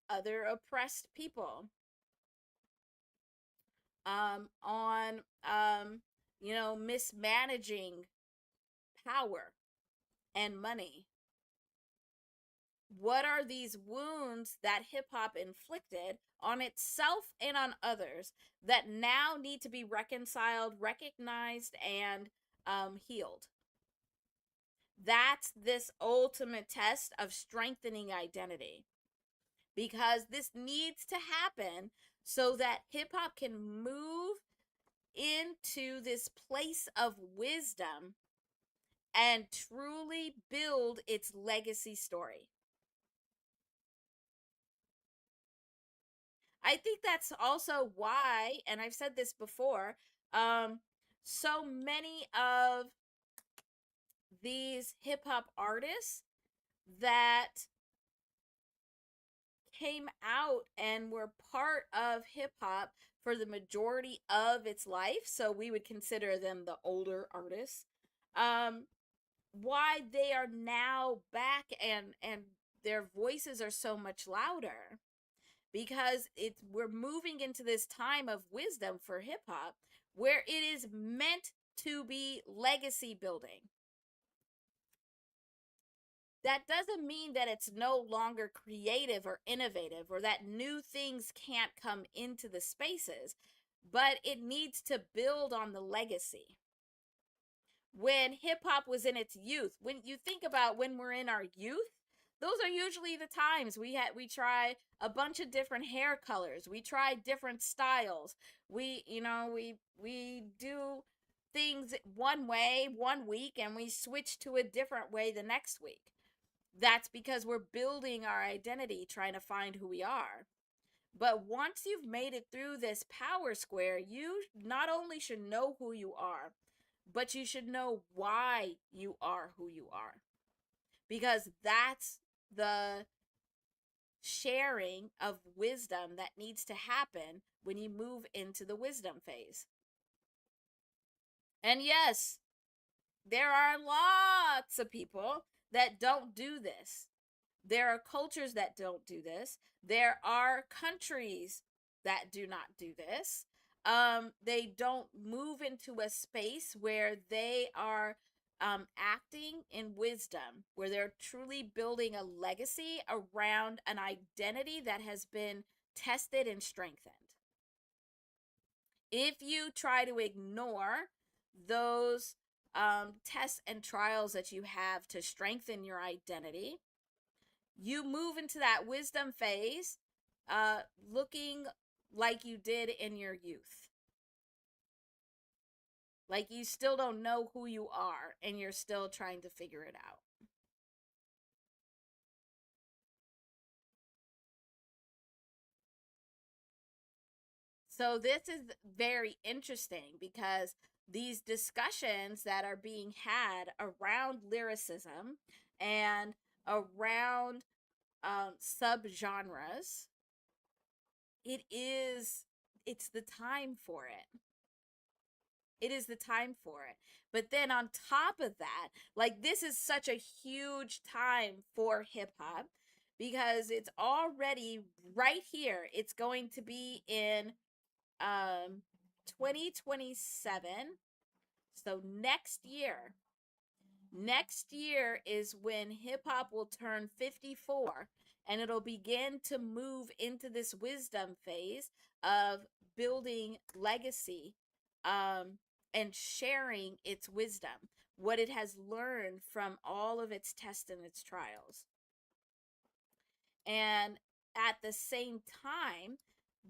other oppressed people, on mismanaging power and money? What are these wounds that hip hop inflicted on itself and on others that now need to be reconciled, recognized, and healed? That's this ultimate test of strengthening identity, because this needs to happen so that hip hop can move into this place of wisdom and truly build its legacy story. I think that's also why, and I've said this before, so many of these hip hop artists that came out and were part of hip hop for the majority of its life, so we would consider them the older artists, why they are now back and their voices are so much louder, because we're moving into this time of wisdom for hip hop where it is meant to be legacy building. That doesn't mean that it's no longer creative or innovative or that new things can't come into the spaces, but it needs to build on the legacy. When hip hop was in its youth, when you think about when we're in our youth, those are usually the times we try a bunch of different hair colors, we try different styles, we do things one way one week and we switch to a different way the next week. That's because we're building our identity, trying to find who we are. But once you've made it through this power square, you not only should know who you are, but you should know why you are who you are. Because that's the sharing of wisdom that needs to happen when you move into the wisdom phase. And yes, there are lots of people that don't do this. There are cultures that don't do this. There are countries that do not do this. They don't move into a space where they are acting in wisdom, where they're truly building a legacy around an identity that has been tested and strengthened. If you try to ignore those tests and trials that you have to strengthen your identity, you move into that wisdom phase looking like you did in your youth. Like you still don't know who you are and you're still trying to figure it out. So this is very interesting because these discussions that are being had around lyricism and around subgenres, it's the time for it. It is the time for it. But then on top of that, like this is such a huge time for hip hop because it's already right here. It's going to be in 2027. So next year. Next year is when hip hop will turn 54 and it'll begin to move into this wisdom phase of building legacy and sharing its wisdom. what it has learned from all of its tests and its trials. And at the same time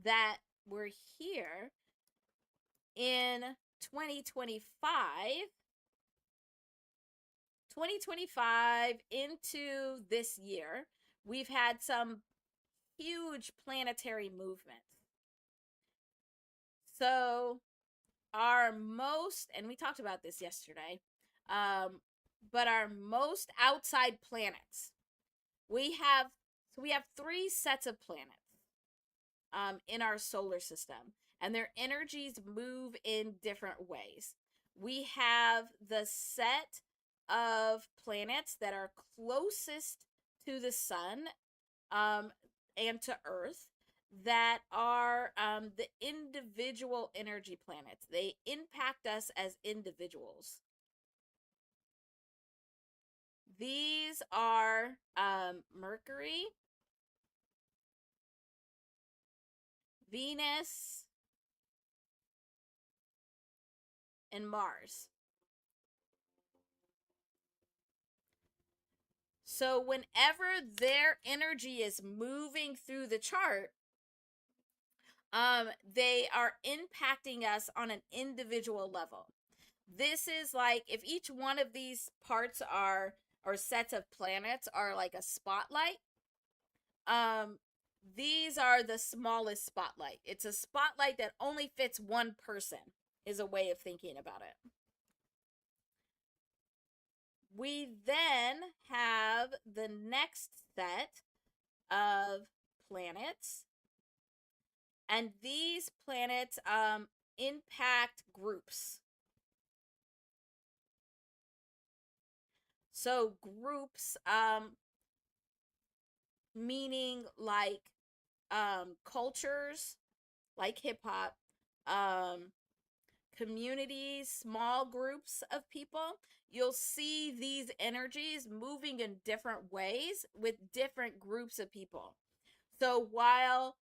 that we're here in 2025 into this year, we've had some huge planetary movements. So our most, and we talked about this yesterday, but our most outside planets, we have 3 sets of planets in our solar system, and their energies move in different ways. We have the set of planets that are closest to the sun and to Earth, that are the individual energy planets. They impact us as individuals. These are Mercury, Venus, and Mars. So whenever their energy is moving through the chart, they are impacting us on an individual level. This is like if each one of these parts are, or sets of planets are like a spotlight. These are the smallest spotlight. It's a spotlight that only fits one person, is a way of thinking about it. We then have the next set of planets, and these planets impact groups. So groups, meaning like cultures, like hip hop, communities, small groups of people. You'll see these energies moving in different ways with different groups of people. So while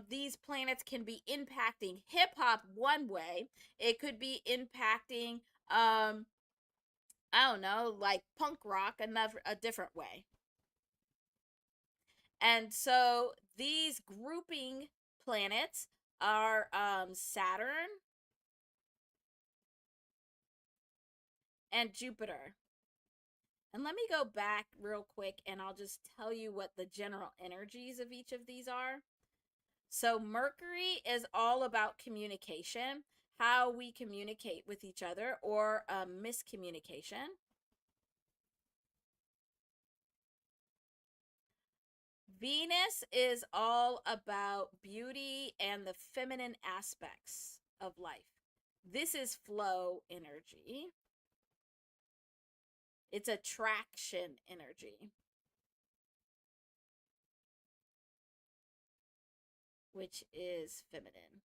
these planets can be impacting hip hop one way, it could be impacting I don't know, like punk rock a different way. And so these grouping planets are Saturn and Jupiter. And let me go back real quick and I'll just tell you what the general energies of each of these are. So Mercury is all about communication, how we communicate with each other, or miscommunication. Venus is all about beauty and the feminine aspects of life. This is flow energy. It's attraction energy, which is feminine.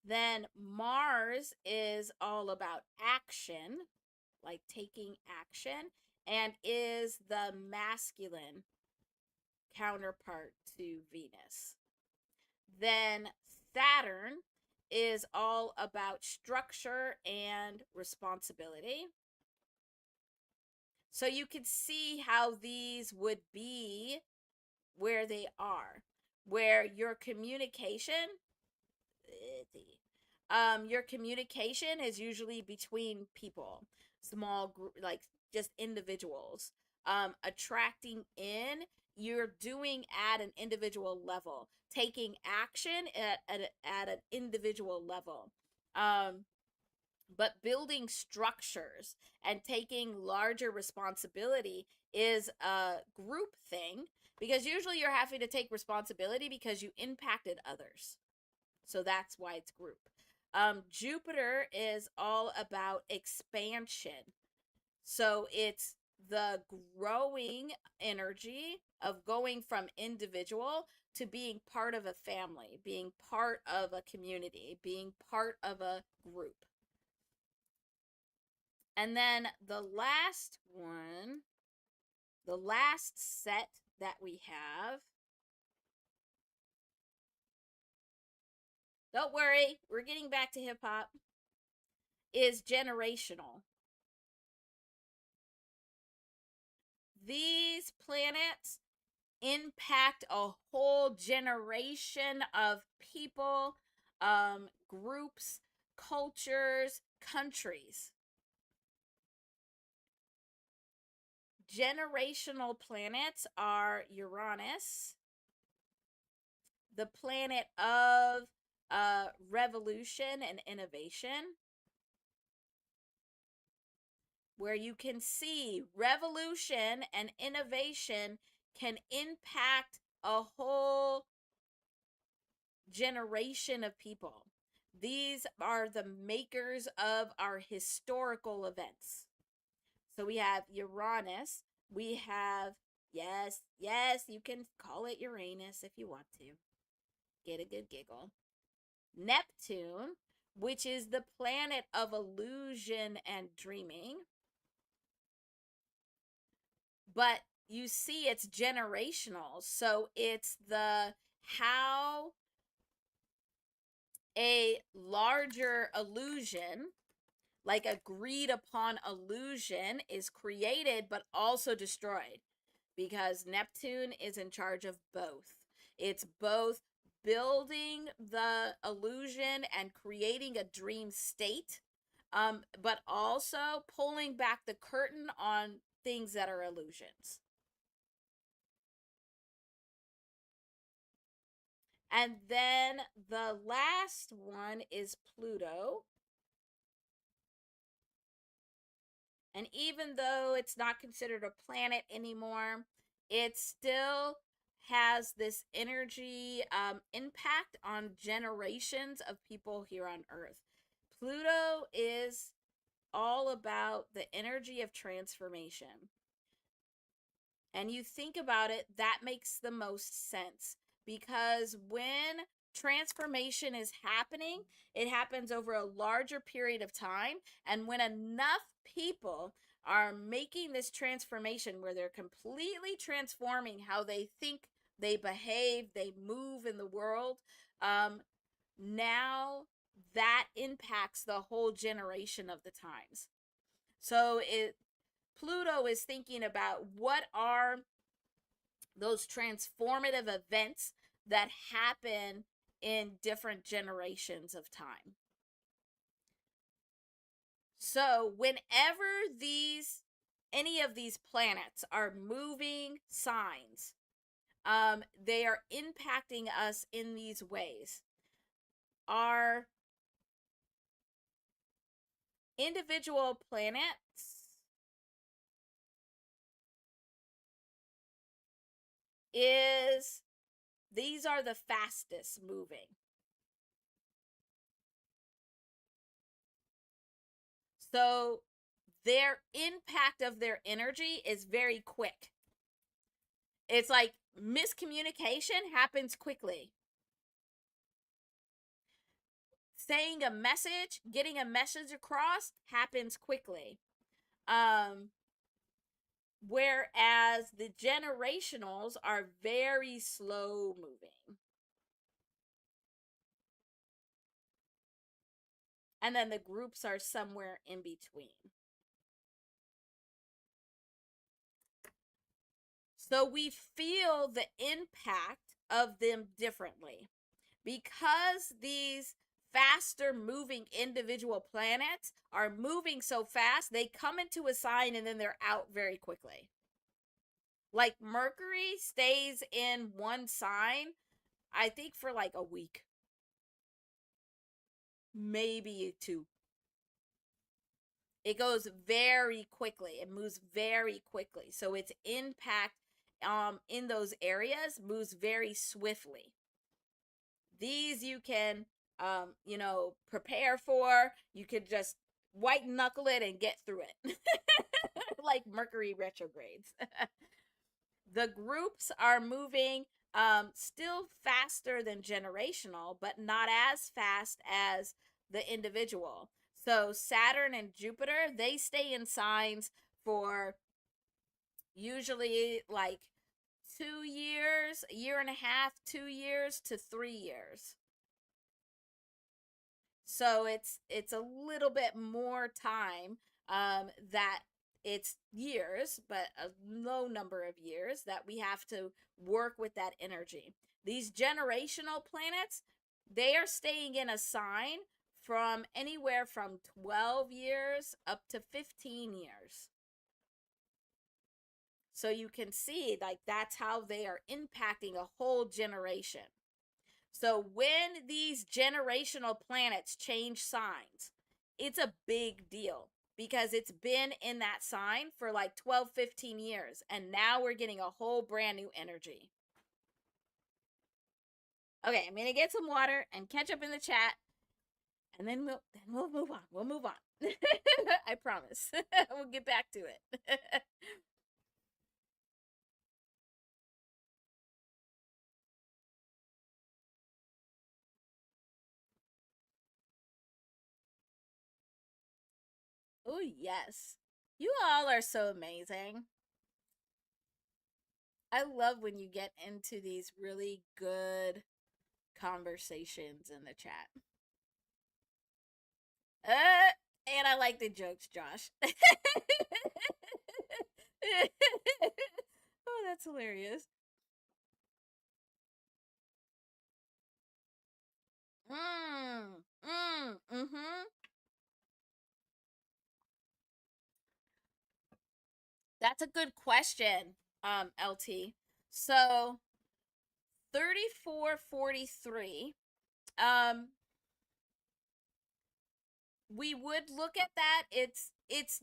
Then Mars is all about action, like taking action, and is the masculine counterpart to Venus. Then Saturn is all about structure and responsibility. So you can see how these would be where they are, where your communication is usually between people, small group, like just individuals. Attracting in, you're doing at an individual level, taking action at an individual level. But building structures and taking larger responsibility is a group thing, because usually you're having to take responsibility because you impacted others. So that's why it's group. Jupiter is all about expansion. So it's the growing energy of going from individual to being part of a family, being part of a community, being part of a group. And then the last one, the last set that we have, don't worry, we're getting back to hip hop. is generational. These planets impact a whole generation of people, groups, cultures, countries. Generational planets are Uranus, the planet of revolution and innovation, where you can see revolution and innovation can impact a whole generation of people. These are the makers of our historical events. So we have Uranus. We have, yes, you can call it Uranus if you want to. Get a good giggle. Neptune, which is the planet of illusion and dreaming. But you see, it's generational. So it's the how a larger illusion, like agreed upon illusion, is created but also destroyed, because Neptune is in charge of both. It's both building the illusion and creating a dream state, but also pulling back the curtain on things that are illusions. And then the last one is Pluto. And even though it's not considered a planet anymore, it still has this energy impact on generations of people here on Earth. Pluto is all about the energy of transformation. And you think about it, that makes the most sense, because when transformation is happening, it happens over a larger period of time. And when enough people are making this transformation where they're completely transforming how they think, they behave, they move in the world, now that impacts the whole generation of the times. So Pluto is thinking about what are those transformative events that happen in different generations of time. So whenever any of these planets are moving signs, they are impacting us in these ways. Our individual planets these are the fastest moving. So their impact of their energy is very quick. It's like miscommunication happens quickly. Saying a message, getting a message across happens quickly. Whereas the generationals are very slow moving. And then the groups are somewhere in between. So we feel the impact of them differently. Because these faster moving individual planets are moving so fast, they come into a sign and then they're out very quickly. Like Mercury stays in one sign, I think, for like a week. Maybe two. It goes very quickly. It moves very quickly. So its impact in those areas moves very swiftly. These you can prepare for. You could just white knuckle it and get through it. Like Mercury retrogrades. The groups are moving still faster than generational, but not as fast as the individual. So Saturn and Jupiter, they stay in signs for usually like 2 years, a year and a half, 2 years to 3 years. So it's a little bit more time that it's years, but a low number of years that we have to work with that energy. These generational planets, they are staying in a sign from anywhere from 12 years up to 15 years. So you can see, like, that's how they are impacting a whole generation. So when these generational planets change signs, it's a big deal because it's been in that sign for like 12, 15 years. And now we're getting a whole brand new energy. Okay, I'm going to get some water and catch up in the chat. And then we'll move on. We'll move on. I promise. We'll get back to it. Oh, yes. You all are so amazing. I love when you get into these really good conversations in the chat. And I like the jokes, Josh. Oh, that's hilarious. Mm-hmm. That's a good question, LT. So 3443. We would look at that. It's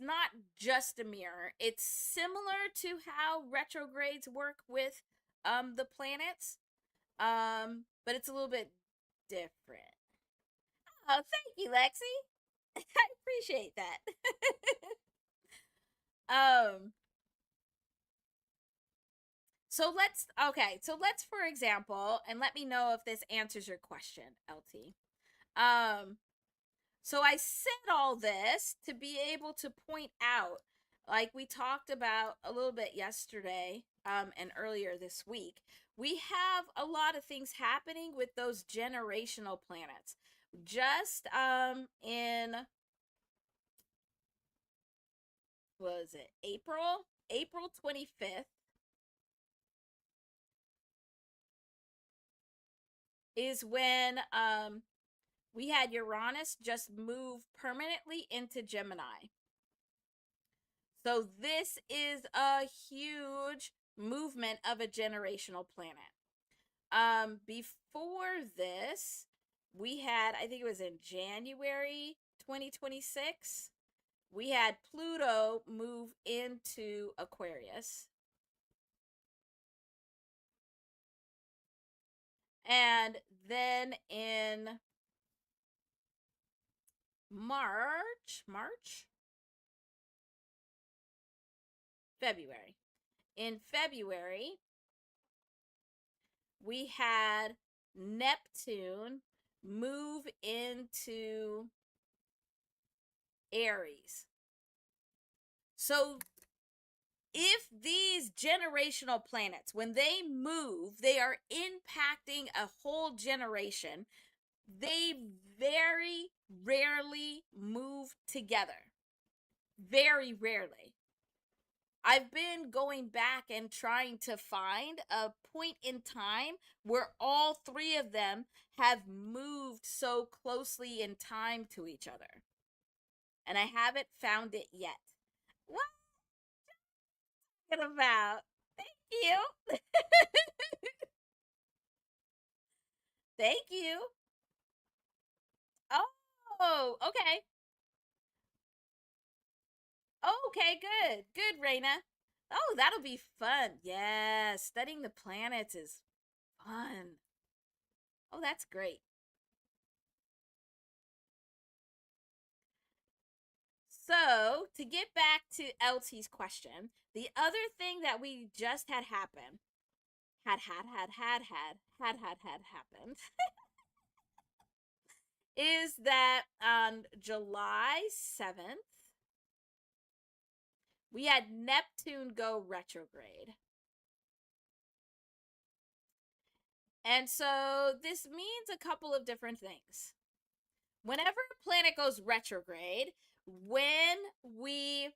not just a mirror. It's similar to how retrogrades work with the planets. But it's a little bit different. Oh, thank you, Lexi. I appreciate that. um so let's for example, and let me know if this answers your question, LT. Um So I said all this to be able to point out, like we talked about a little bit yesterday and earlier this week, we have a lot of things happening with those generational planets. Just in, was it April 25th is when we had Uranus just move permanently into Gemini. So this is a huge movement of a generational planet. Before this, we had, I think it was in January 2026, we had Pluto move into Aquarius. And then in February. In February, we had Neptune move into Aries. So if these generational planets, when they move, they are impacting a whole generation, they very rarely move together. Very rarely. I've been going back and trying to find a point in time where all three of them have moved so closely in time to each other. And I haven't found it yet. What are you talking about? Thank you. Thank you. Oh, okay. Okay, good. Good, Raina. Oh, that'll be fun. Yeah, studying the planets is fun. Oh, that's great. So, to get back to LT's question, the other thing that we just had happen, had happened, is that on July 7th, we had Neptune go retrograde. And so this means a couple of different things. whenever a planet goes retrograde, when we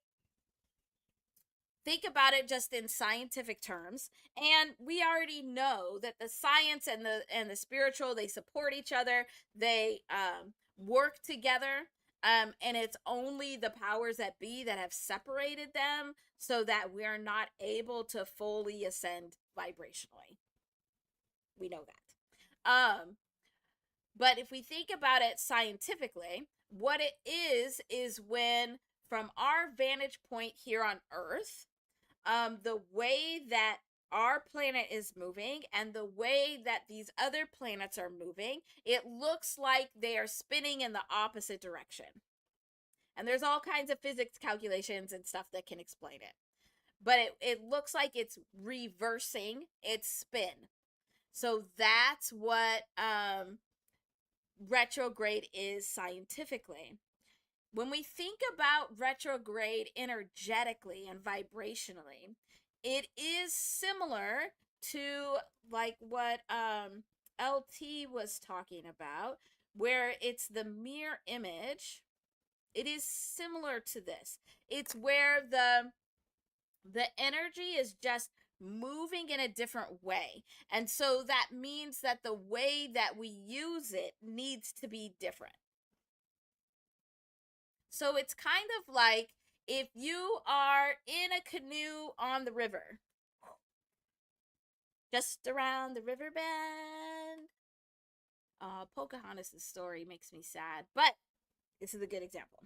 think about it just in scientific terms, and we already know that the science and the spiritual, they support each other, they work together, and it's only the powers that be that have separated them so that we're not able to fully ascend vibrationally. We know that. But if we think about it scientifically, what it is when, from our vantage point here on Earth, the way that our planet is moving and the way that these other planets are moving, it looks like they are spinning in the opposite direction. And there's all kinds of physics calculations and stuff that can explain it. But it looks like it's reversing its spin. So that's what retrograde is scientifically. When we think about retrograde energetically and vibrationally, it is similar to like what LT was talking about, where it's the mirror image. It is similar to this. It's where the energy is just moving in a different way. And so that means that the way that we use it needs to be different. So it's kind of like if you are in a canoe on the river, just around the river bend. Pocahontas' story makes me sad, but this is a good example.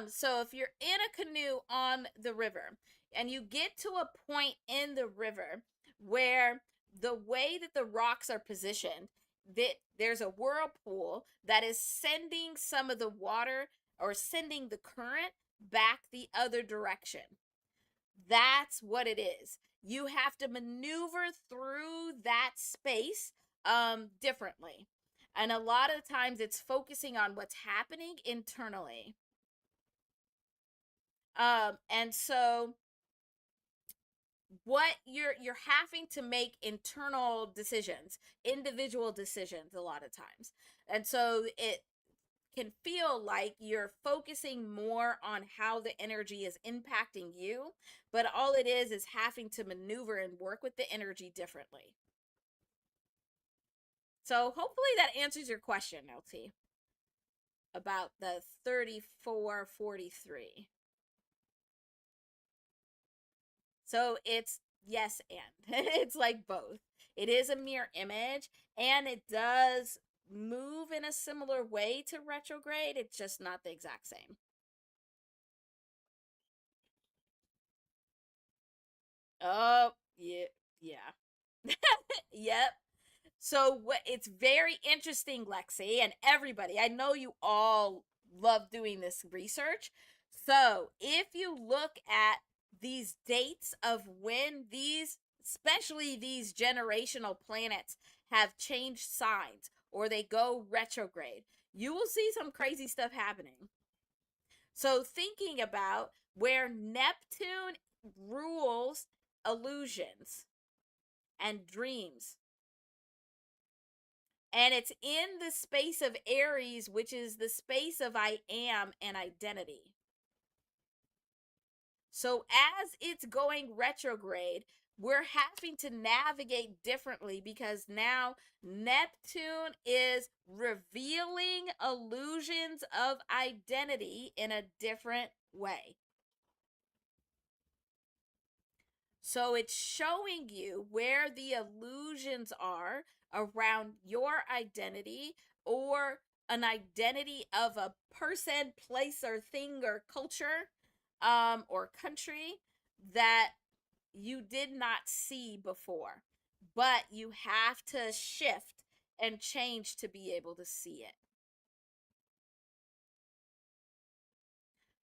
So if you're in a canoe on the river and you get to a point in the river where the way that the rocks are positioned, that there's a whirlpool that is sending some of the water or sending the current back the other direction. That's what it is. You have to maneuver through that space differently. And a lot of times it's focusing on what's happening internally. And so what you're having to make internal decisions, individual decisions a lot of times. And so it can feel like you're focusing more on how the energy is impacting you, but all it is having to maneuver and work with the energy differently. So hopefully that answers your question, LT, about the 3443. So it's yes and. It's like both. It is a mirror image and it does move in a similar way to retrograde. It's just not the exact same. Oh, yeah. Yeah. Yep. So it's very interesting, Lexi, and everybody. I know you all love doing this research. So if you look at these dates of when these, especially these generational planets, have changed signs or they go retrograde, you will see some crazy stuff happening. So thinking about where Neptune rules illusions and dreams, and it's in the space of Aries, which is the space of I am and identity. So as it's going retrograde, we're having to navigate differently because now Neptune is revealing illusions of identity in a different way. So it's showing you where the illusions are around your identity or an identity of a person, place, or thing, or culture, or country that you did not see before. But you have to shift and change to be able to see it.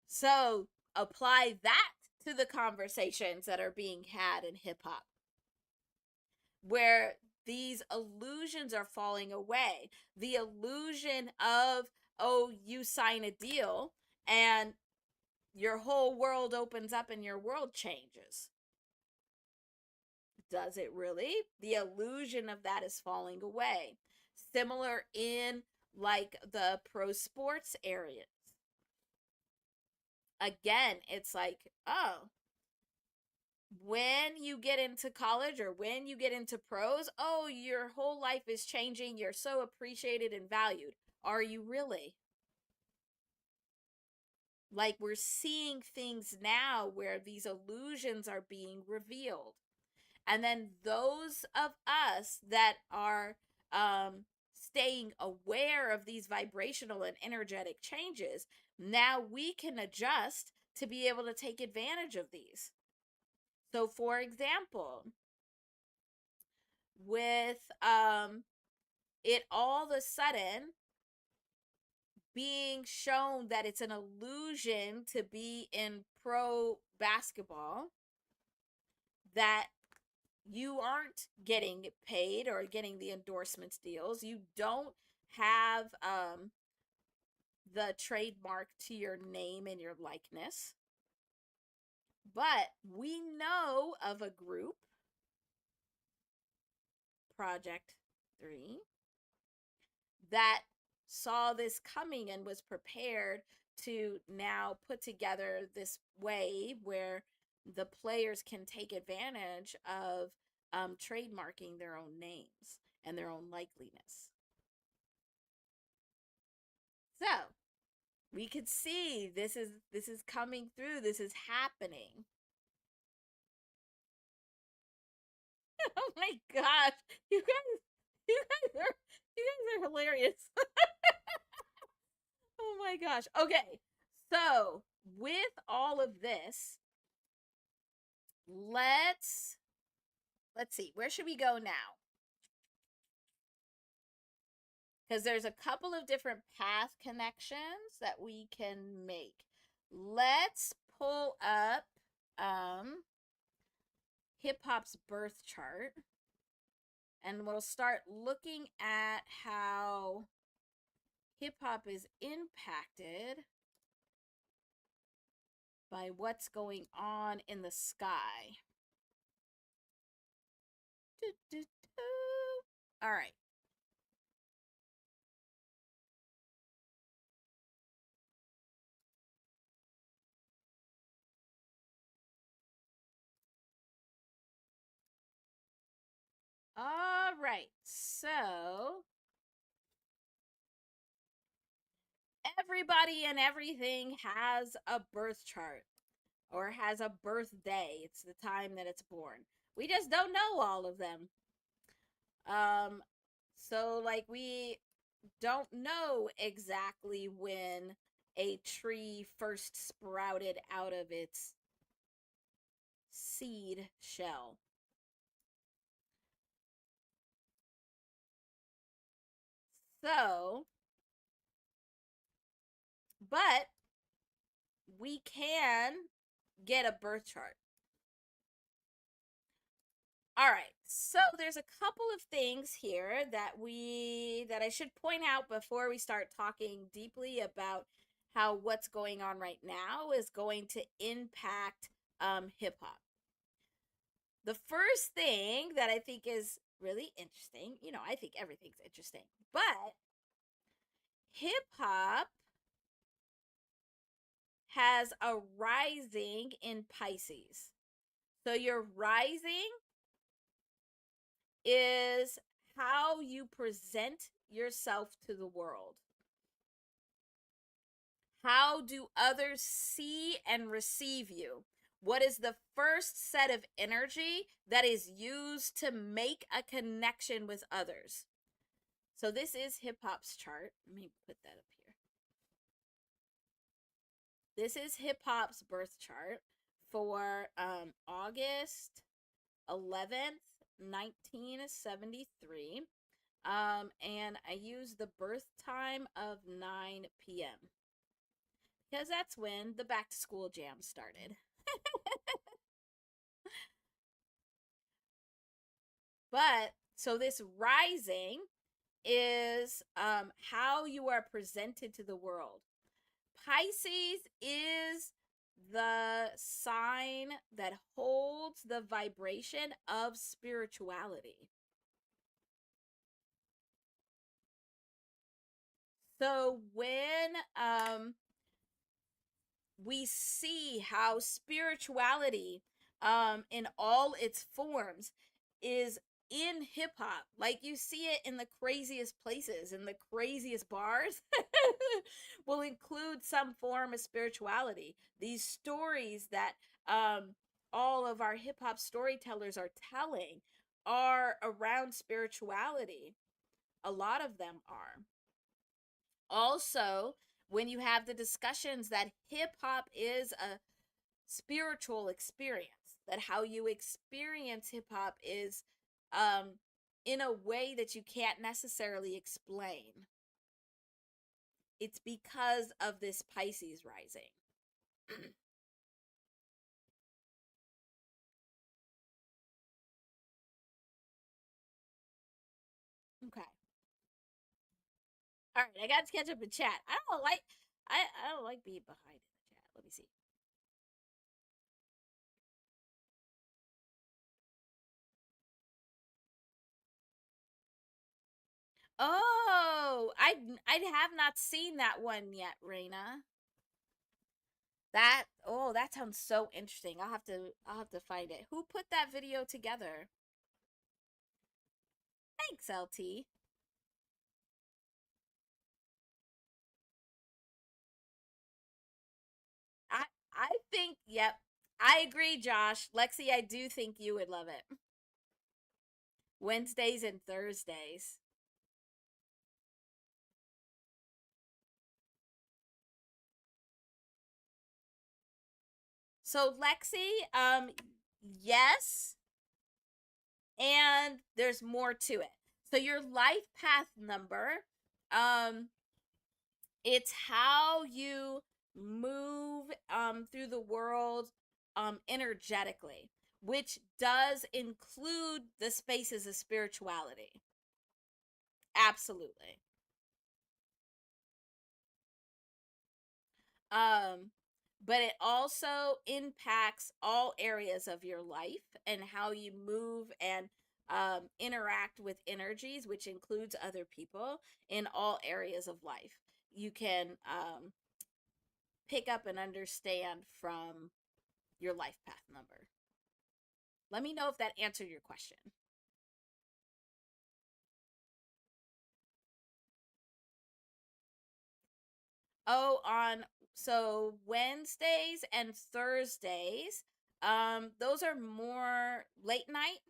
So apply that to the conversations that are being had in hip hop, where these illusions are falling away. The illusion of, oh, you sign a deal and your whole world opens up and your world changes. Does it really? The illusion of that is falling away. Similar in like the pro sports areas. Again, it's like, oh, when you get into college or when you get into pros, oh, your whole life is changing. You're so appreciated and valued. Are you really? Like, we're seeing things now where these illusions are being revealed. And then those of us that are staying aware of these vibrational and energetic changes, now we can adjust to be able to take advantage of these. So, for example, with it all of a sudden being shown that it's an illusion to be in pro basketball, that you aren't getting paid or getting the endorsements deals, you don't have the trademark to your name and your likeness. But we know of a group, Project 3, that saw this coming and was prepared to now put together this way where the players can take advantage of trademarking their own names and their own likeliness. So we could see this is coming through. This is happening. Oh my gosh, you guys are hilarious. Oh my gosh. Okay, so with all of this, let's see, where should we go now? Because there's a couple of different path connections that we can make. Let's pull up hip hop's birth chart, and we'll start looking at how hip hop is impacted by what's going on in the sky. All right. All right. So everybody and everything has a birth chart or has a birthday. It's the time that it's born. We just don't know all of them. So like we don't know exactly when a tree first sprouted out of its seed shell. So, but we can get a birth chart. All right. So there's a couple of things here that I should point out before we start talking deeply about how what's going on right now is going to impact hip hop. The first thing that I think is really interesting, I think everything's interesting, but hip hop has a rising in Pisces. So your rising is how you present yourself to the world. How do others see and receive you? What is the first set of energy that is used to make a connection with others? So this is hip hop's chart. Let me put that up here. This is hip hop's birth chart for August 11th, 1973. And I use the birth time of 9 p.m. because that's when the back to school jam started. But so this rising is how you are presented to the world. Pisces is the sign that holds the vibration of spirituality. So when we see how spirituality in all its forms is in hip hop. Like you see it in the craziest places, in the craziest bars, will include some form of spirituality. These stories that all of our hip hop storytellers are telling are around spirituality. A lot of them are. Also, when you have the discussions that hip hop is a spiritual experience, that how you experience hip hop is in a way that you can't necessarily explain. It's because of this Pisces rising. Okay. All right, I got to catch up in chat. I don't like being behind in the chat. Let me see. Oh, I have not seen that one yet, Reina. That sounds so interesting. I'll have to find it. Who put that video together? Thanks, LT. I I think yep. I agree, Josh. Lexi, I do think you would love it. Wednesdays and Thursdays. So Lexi, yes, and there's more to it. So your life path number, um, it's how you move through the world energetically, which does include the spaces of spirituality. Absolutely. Um, but it also impacts all areas of your life and how you move and interact with energies, which includes other people in all areas of life. You can pick up and understand from your life path number. Let me know if that answered your question. Oh, on so Wednesdays and Thursdays, those are more late night.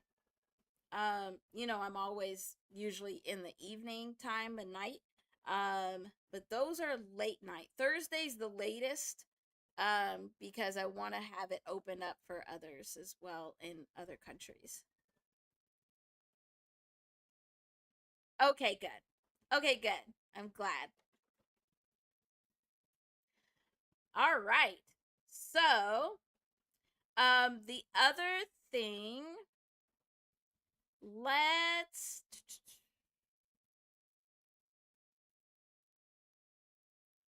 I'm always usually in the evening time and night. But those are late night. Thursday's the latest, because I want to have it open up for others as well in other countries. Okay, good. Okay, good. I'm glad. All right. So, the other thing, let's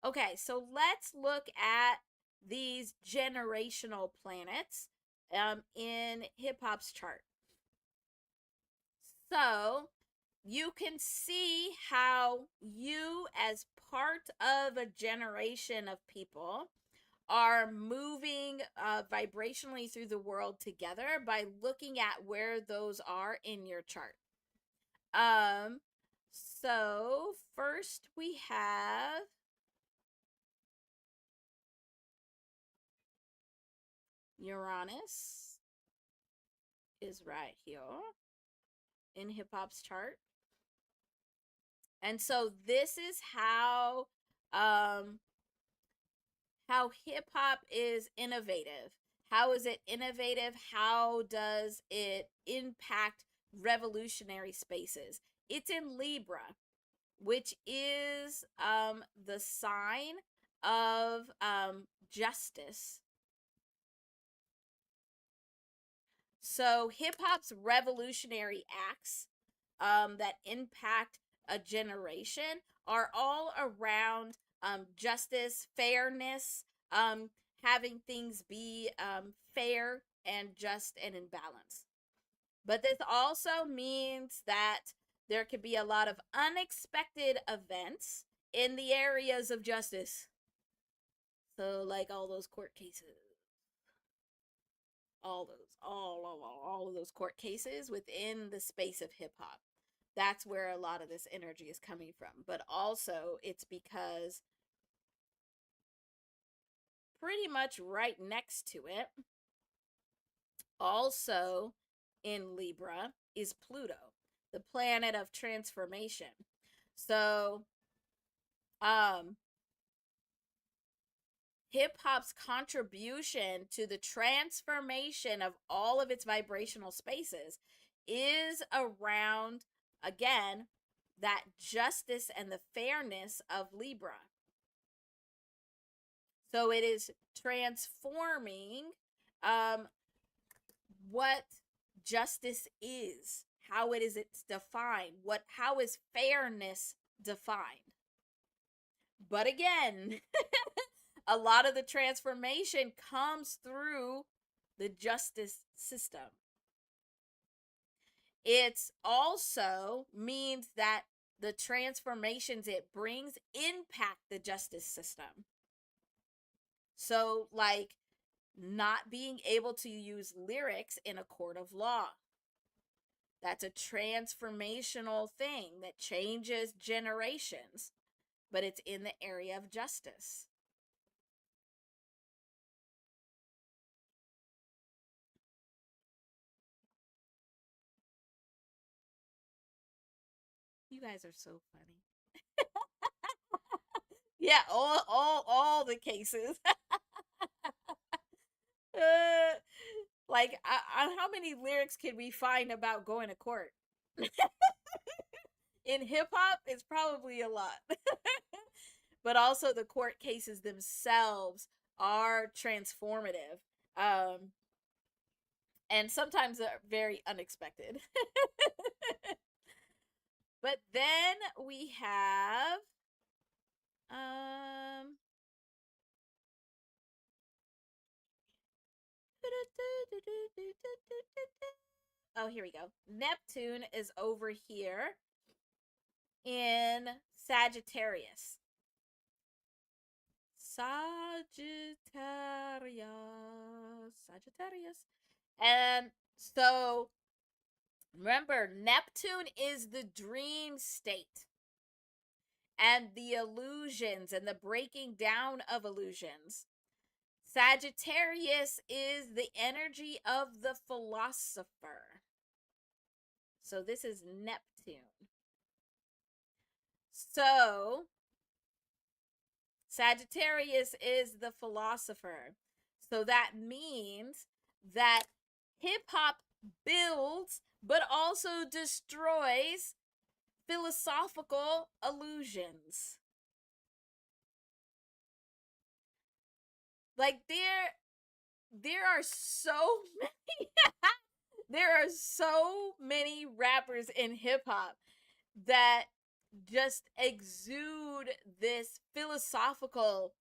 okay, so let's look at these generational planets in hip hop's chart. So you can see how you, as part of a generation of people, are moving vibrationally through the world together by looking at where those are in your chart. Um, so first we have Uranus is right here in hip hop's chart. And so this is um how hip hop is innovative. How is it innovative? How does it impact revolutionary spaces? It's in Libra, which is the sign of justice. So hip hop's revolutionary acts that impact a generation are all around justice, fairness, having things be fair and just and in balance. But this also means that there could be a lot of unexpected events in the areas of justice. So like all those court cases, all of those court cases within the space of hip hop. That's where a lot of this energy is coming from. But also it's because pretty much right next to it, also in Libra, is Pluto, the planet of transformation. So, hip hop's contribution to the transformation of all of its vibrational spaces is around, again, that justice and the fairness of Libra. So it is transforming what justice is, how it's defined, how is fairness defined. But again, a lot of the transformation comes through the justice system. It also means that the transformations it brings impact the justice system. So, like, not being able to use lyrics in a court of law. That's a transformational thing that changes generations, but it's in the area of justice. You guys are so funny. Yeah, all the cases. Like, how many lyrics can we find about going to court? In hip hop, it's probably a lot. But also, the court cases themselves are transformative, and sometimes they're very unexpected. But then we have oh, here we go. Neptune is over here in Sagittarius. Sagittarius. And so remember, Neptune is the dream state and the illusions and the breaking down of illusions. Sagittarius is the energy of the philosopher. So this is Neptune. So Sagittarius is the philosopher. So that means that hip hop builds but also destroys philosophical illusions. Like there are so many there are so many rappers in hip hop that just exude this philosophical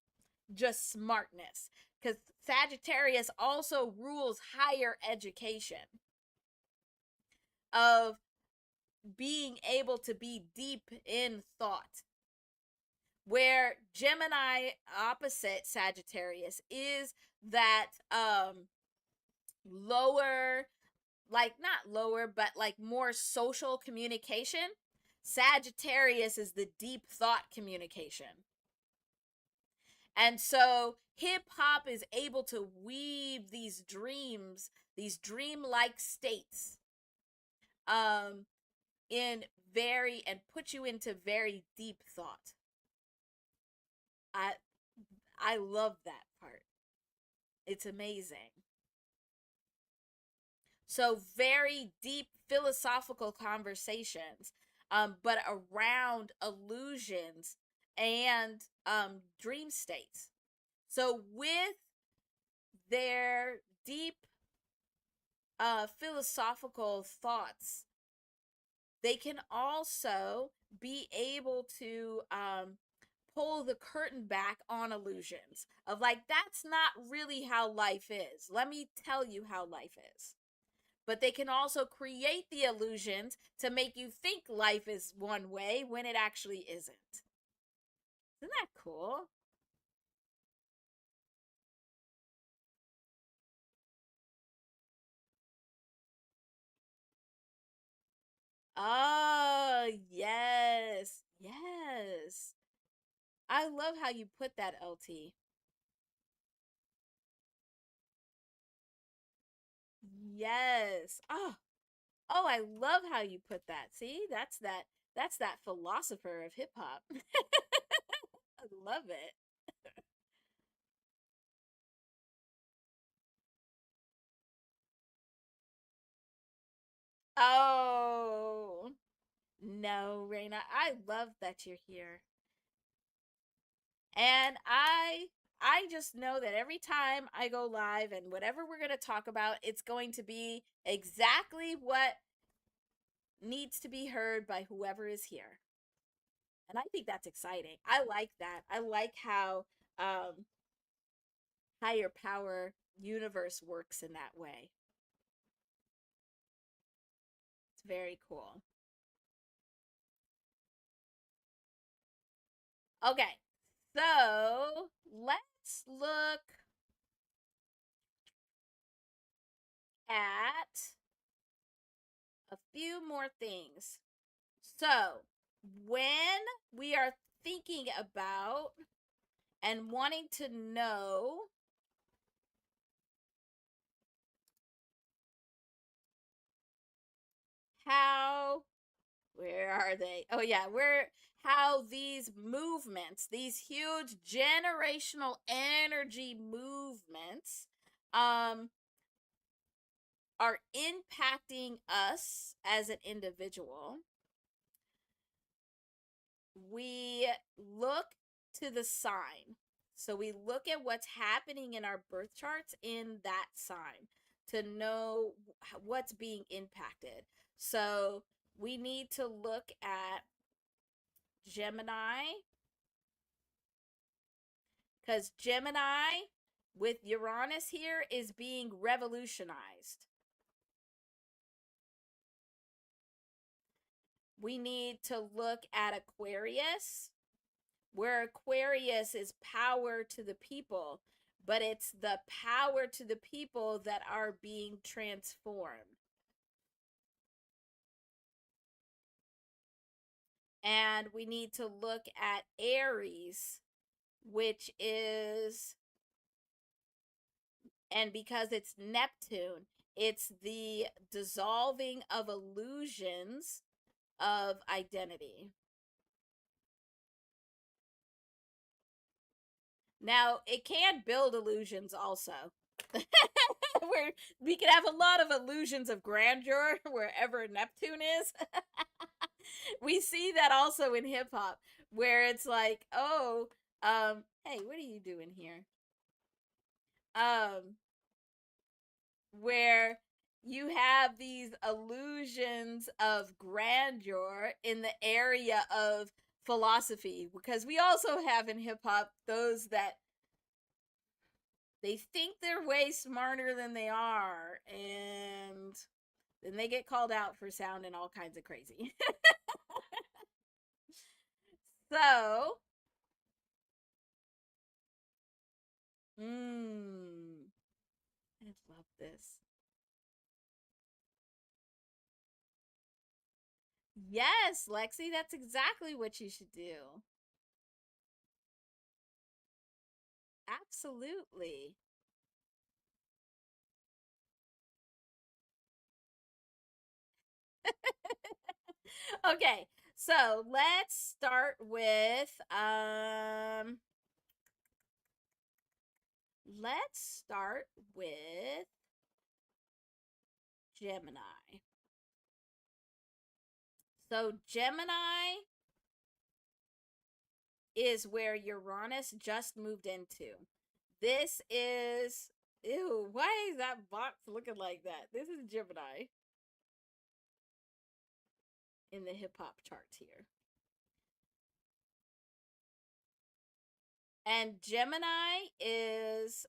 just smartness, because Sagittarius also rules higher education, of being able to be deep in thought, where Gemini opposite Sagittarius is that lower, like not lower, but like more social communication. Sagittarius is the deep thought communication. And so hip hop is able to weave these dreams, these dreamlike states, in very, and put you into very deep thought. I love that part. It's amazing. So very deep philosophical conversations, but around illusions and dream states. So with their deep philosophical thoughts, they can also be able to pull the curtain back on illusions of like, that's not really how life is. Let me tell you how life is. But they can also create the illusions to make you think life is one way when it actually isn't. Isn't that cool? Oh, yes. Yes. I love how you put that, LT. Yes. Oh, I love how you put that. See, that's that philosopher of hip hop. I love it. Oh, no, Reina. I love that you're here. And I just know that every time I go live and whatever we're going to talk about, it's going to be exactly what needs to be heard by whoever is here. And I think that's exciting. I like that. I like how um higher power universe works in that way. It's very cool. Okay. So, let's look at a few more things. So, when we are thinking about and wanting to know how, where are they? Oh, yeah, where, how these movements, these huge generational energy movements, um, are impacting us as an individual, we look to the sign. So we look at what's happening in our birth charts in that sign to know what's being impacted. So we need to look at Gemini, because Gemini with Uranus here is being revolutionized. We need to look at Aquarius, where Aquarius is power to the people, but it's the power to the people that are being transformed. And we need to look at Aries, which is, and because it's Neptune, it's the dissolving of illusions of identity. Now, it can build illusions also. Where we can have a lot of illusions of grandeur wherever Neptune is. We see that also in hip hop, where it's like, oh, hey, what are you doing here? Um, where you have these illusions of grandeur in the area of philosophy, because we also have in hip hop those that they think they're way smarter than they are, and then they get called out for sounding all kinds of crazy. So, I love this. Yes, Lexi, that's exactly what you should do. Absolutely. Okay, so let's start with let's start with Gemini. So Gemini is where Uranus just moved into. This is, ew, why is that box looking like that? This is Gemini in the hip hop charts here. And Gemini is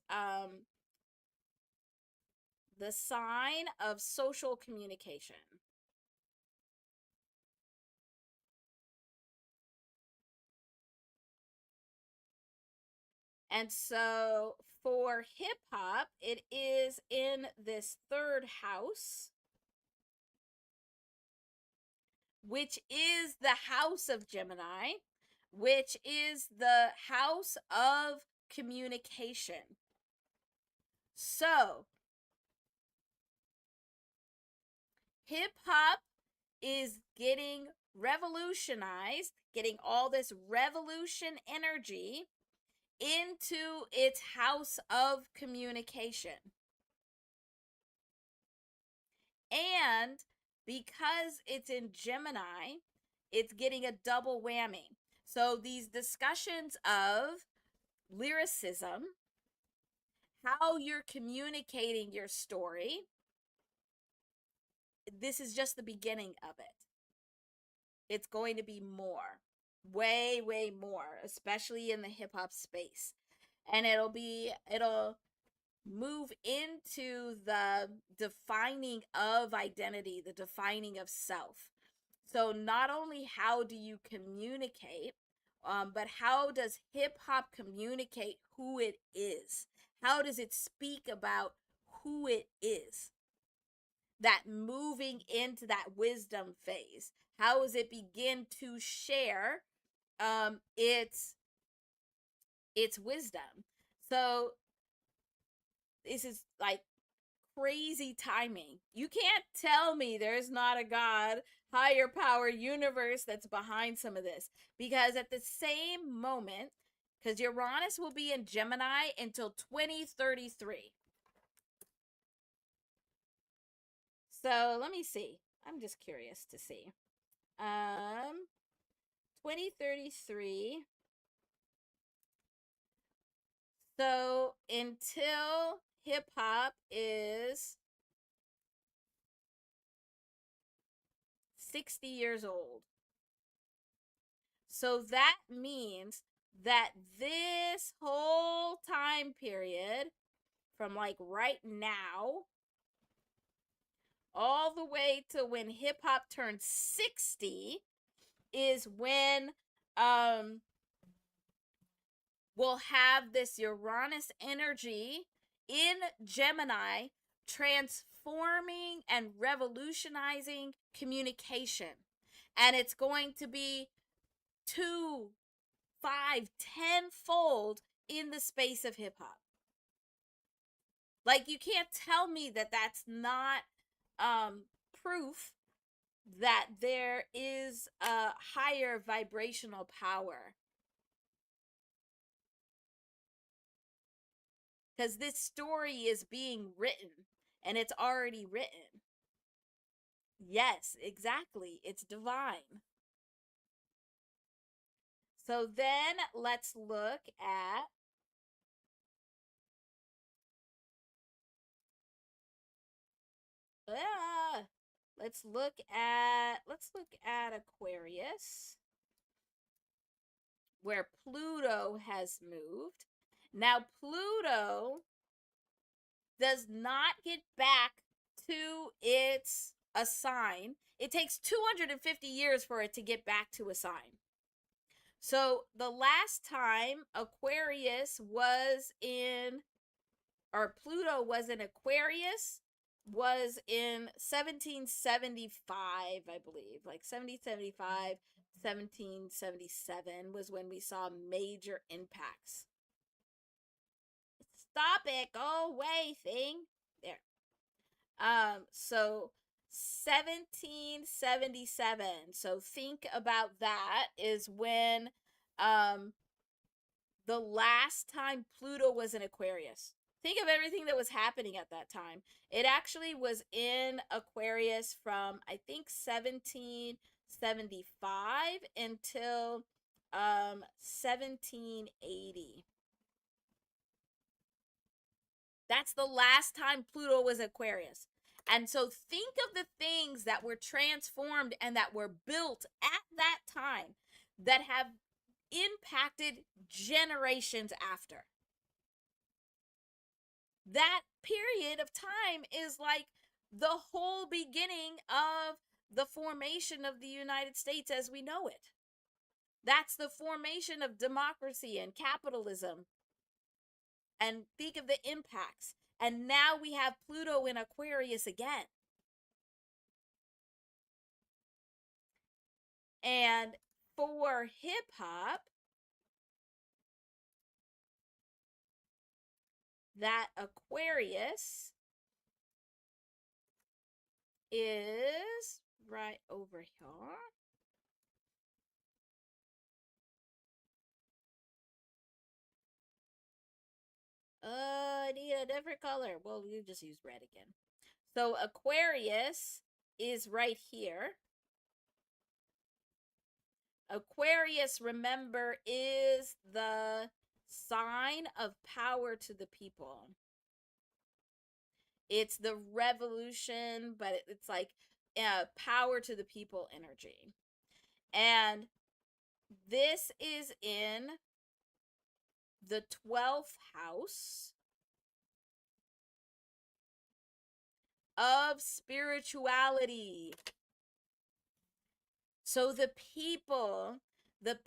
the sign of social communication. And so for hip hop, it is in this third house, which is the house of Gemini, which is the house of communication. So, hip hop is getting revolutionized, getting all this revolution energy into its house of communication. And because it's in Gemini, it's getting a double whammy. So these discussions of lyricism, how you're communicating your story, this is just the beginning of it. It's going to be more, way, way more, especially in the hip hop space. And it'll move into the defining of identity, the defining of self. So not only how do you communicate, but how does hip hop communicate who it is? How does it speak about who it is? That moving into that wisdom phase. How does it begin to share its wisdom? So this is like crazy timing. You can't tell me there's not a God, higher power, universe that's behind some of this. Because at the same moment, because Uranus will be in Gemini until 2033. So let me see. I'm just curious to see. 2033. So until hip hop is 60 years old. So that means that this whole time period, from like right now, all the way to when hip hop turns 60, is when we'll have this Uranus energy in Gemini transforming and revolutionizing communication. And it's going to be 2, 5, 10-fold in the space of hip hop. Like, you can't tell me that that's not proof that there is a higher vibrational power. Because this story is being written, and it's already written. Yes, exactly. It's divine. So then let's look at let's look at Aquarius, where Pluto has moved. Now Pluto does not get back to its a sign. It takes 250 years for it to get back to a sign. So the last time Aquarius was in, or Pluto was in Aquarius, was in 1775, I believe. Like 1775, 1777 was when we saw major impacts. Stop it, go away, thing. There. So 1777. So think about that, is when the last time Pluto was in Aquarius. Think of everything that was happening at that time. It actually was in Aquarius from, I think, 1775 until 1780. That's the last time Pluto was Aquarius. And so think of the things that were transformed and that were built at that time that have impacted generations after. That period of time is like the whole beginning of the formation of the United States as we know it. That's the formation of democracy and capitalism. and think of the impacts. And now we have Pluto in Aquarius again. And for hip hop, that Aquarius is right over here. I need a different color. Well, you just use red again. So Aquarius is right here. Aquarius, remember, is the sign of power to the people. It's the revolution, but it's like power to the people energy. And this is in the 12th house of spirituality. So the people, the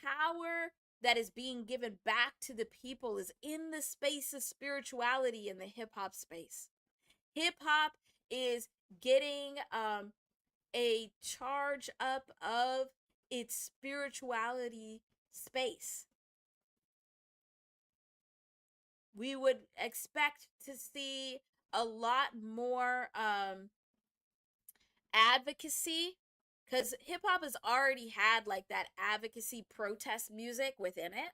power that is being given back to the people is in the space of spirituality in the hip hop space. Hip hop is getting a charge up of its spirituality space. We would expect to see a lot more advocacy, because hip hop has already had like that advocacy protest music within it,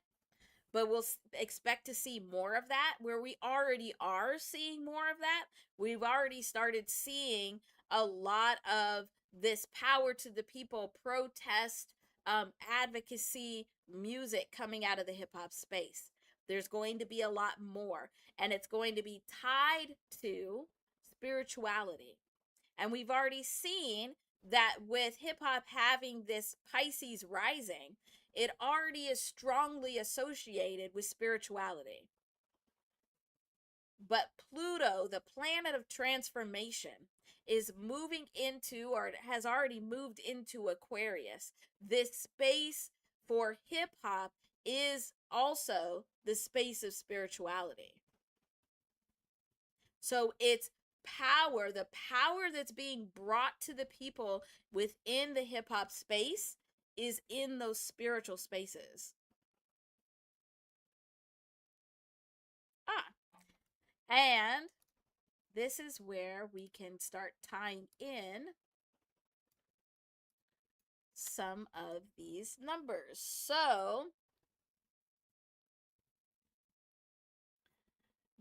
but we'll expect to see more of that, where we already are seeing more of that. We've already started seeing a lot of this power to the people protest advocacy music coming out of the hip hop space. There's going to be a lot more, and it's going to be tied to spirituality. And we've already seen that with hip hop having this Pisces rising, it already is strongly associated with spirituality. But Pluto, the planet of transformation, is moving into, or has already moved into Aquarius. This space for hip hop is also the space of spirituality. So it's power, the power that's being brought to the people within the hip hop space is in those spiritual spaces. And this is where we can start tying in some of these numbers. So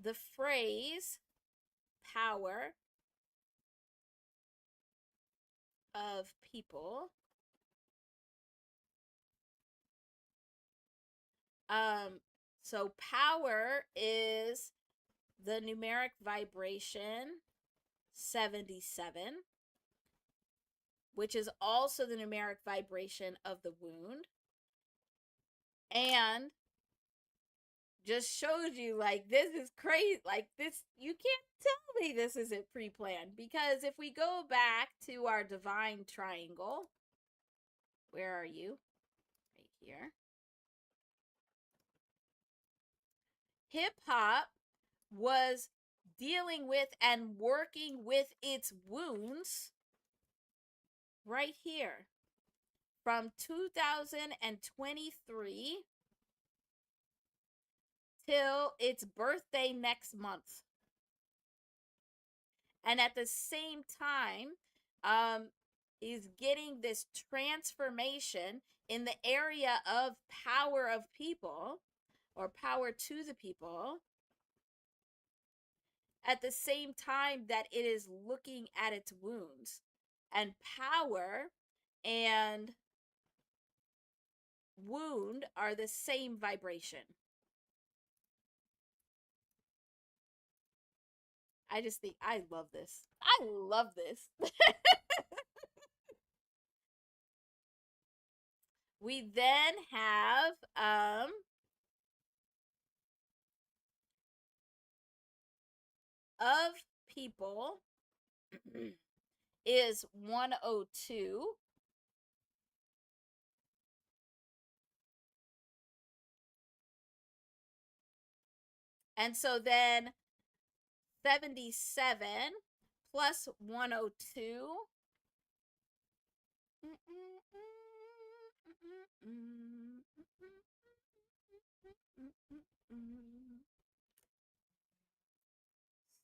the phrase power of people, so power is the numeric vibration 77, which is also the numeric vibration of the wound. And just showed you, like, this is crazy. Like, this, you can't tell me this isn't pre-planned, because if we go back to our divine triangle, where are you? Right here. Hip hop was dealing with and working with its wounds right here from 2023 till its birthday next month. And at the same time, is getting this transformation in the area of power of people, or power to the people, at the same time that it is looking at its wounds. And power and wound are the same vibration. I just think, I love this. I love this. We then have of people is 102. And so then 77 plus 102.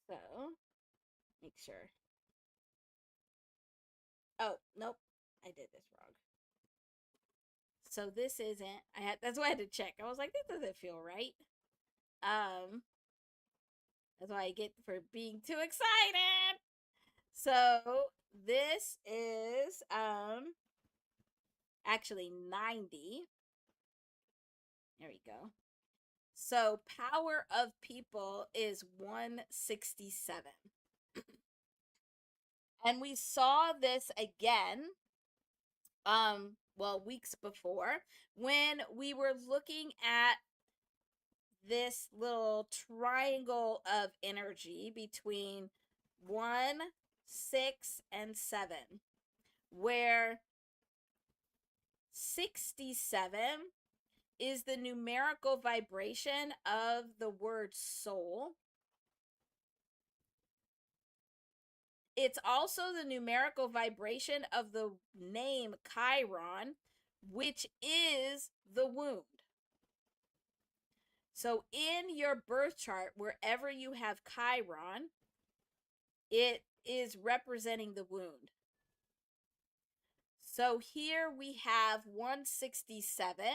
So, make sure. Oh, nope. I did this wrong. So this isn't. That's why I had to check. I was like, this doesn't feel right. That's why I get for being too excited. So this is actually 90. There we go. So power of people is 167. And we saw this again weeks before when we were looking at this little triangle of energy between 1, 6, and 7, where 67 is the numerical vibration of the word soul. It's also the numerical vibration of the name Chiron, which is the wound. So in your birth chart, wherever you have Chiron, it is representing the wound. So here we have 167,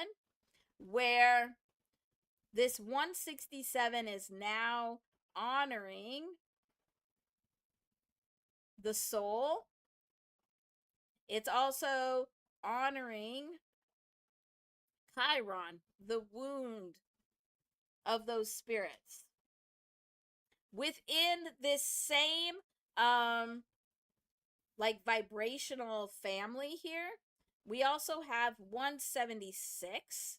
where this 167 is now honoring the soul. It's also honoring Chiron, the wound of those spirits. Within this same vibrational family here, we also have 176.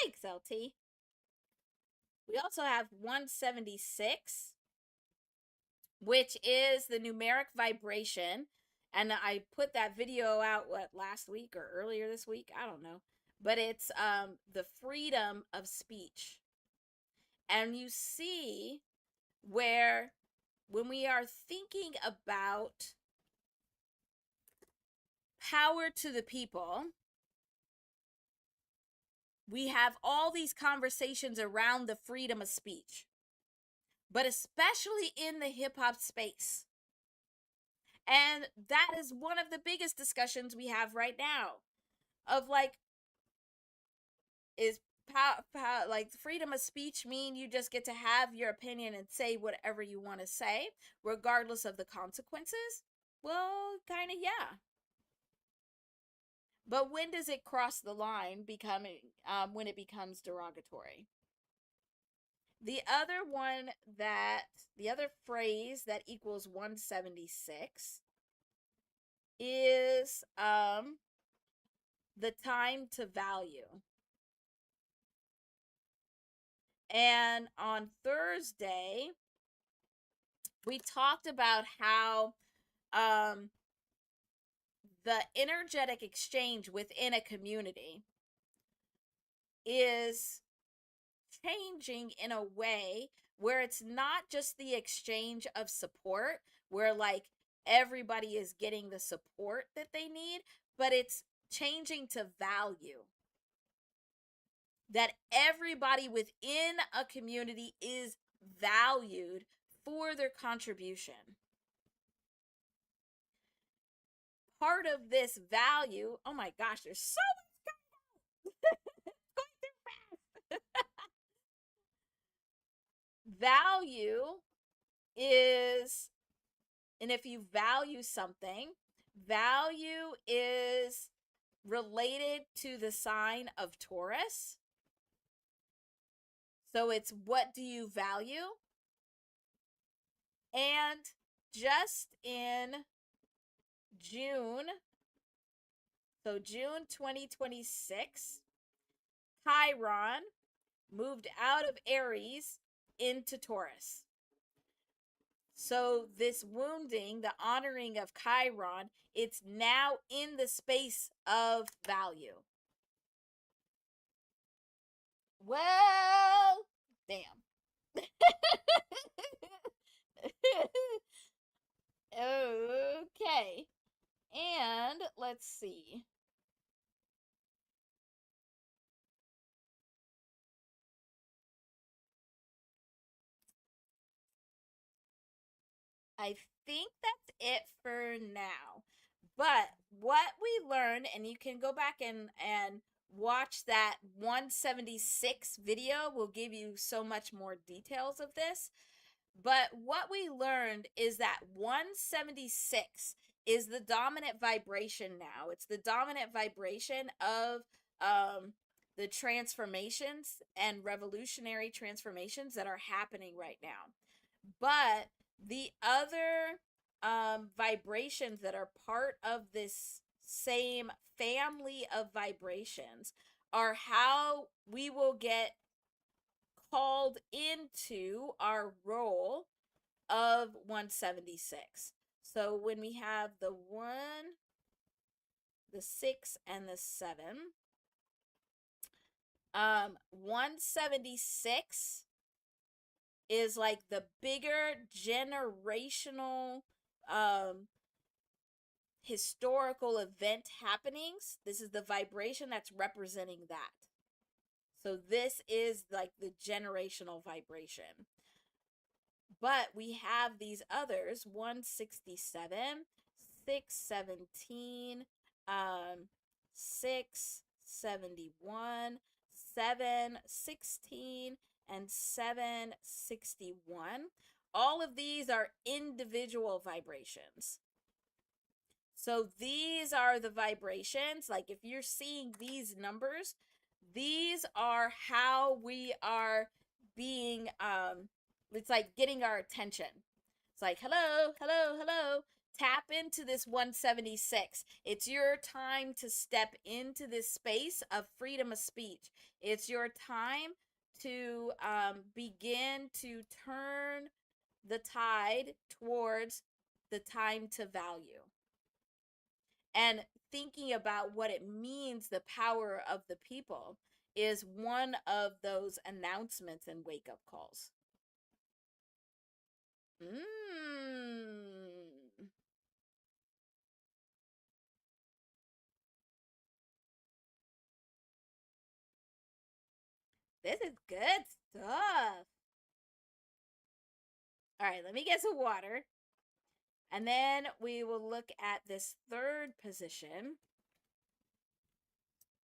Thanks, LT. We also have 176, which is the numeric vibration. And I put that video out, last week or earlier this week? I don't know. But it's the freedom of speech. And you see where when we are thinking about power to the people, we have all these conversations around the freedom of speech, but especially in the hip hop space. And that is one of the biggest discussions we have right now of is freedom of speech mean you just get to have your opinion and say whatever you want to say, regardless of the consequences? Well, kind of, yeah. But when does it cross the line when it becomes derogatory? The other phrase that equals 176 is the time to value. And on Thursday, we talked about how the energetic exchange within a community is changing in a way where it's not just the exchange of support, where everybody is getting the support that they need, but it's changing to value. That everybody within a community is valued for their contribution. Part of this value, oh my gosh, there's so much going too fast. Value is, and if you value something, value is related to the sign of Taurus. So it's what do you value? And just in June, so June 2026, Chiron moved out of Aries into Taurus. So this wounding, the honoring of Chiron, it's now in the space of value. Well, damn. Okay. And let's see. I think that's it for now. But what we learned, and you can go back and watch that 176 video, will give you so much more details of this. But what we learned is that 176 is the dominant vibration now. It's the dominant vibration of the transformations and revolutionary transformations that are happening right now. But the other vibrations that are part of this same family of vibrations are how we will get called into our role of 176. So when we have the 1, the 6, and the 7, 176 is like the bigger generational historical event happenings. This is the vibration that's representing that. So this is like the generational vibration. But we have these others, 167, 617, 671, 716, and 761. All of these are individual vibrations. So these are the vibrations. Like if you're seeing these numbers, these are how we are being it's like getting our attention. It's like, hello, hello, hello. Tap into this 176. It's your time to step into this space of freedom of speech. It's your time to begin to turn the tide towards the time to value. And thinking about what it means, the power of the people, is one of those announcements and wake up calls. This is good stuff. All right, let me get some water. And then we will look at this third position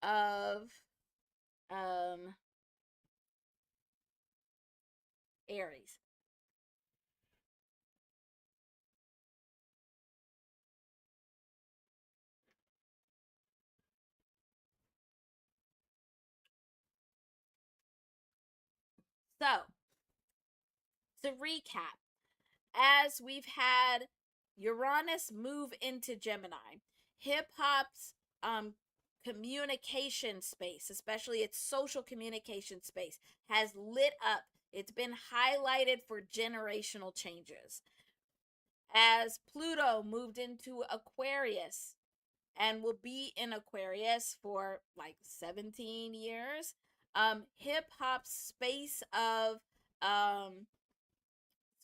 of Aries. So, to recap, as we've had Uranus move into Gemini, hip hop's communication space, especially its social communication space, has lit up. It's been highlighted for generational changes. As Pluto moved into Aquarius and will be in Aquarius for like 17 years, hip hop's space of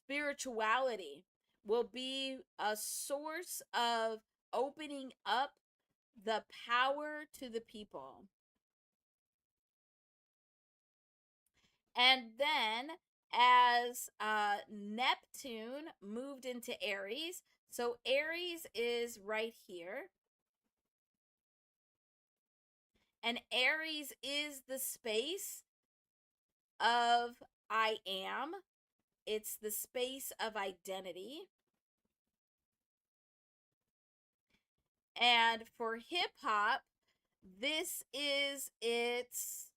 spirituality will be a source of opening up the power to the people. And then as Neptune moved into Aries, so Aries is right here. And Aries is the space of I am. It's the space of identity. And for hip hop, this is its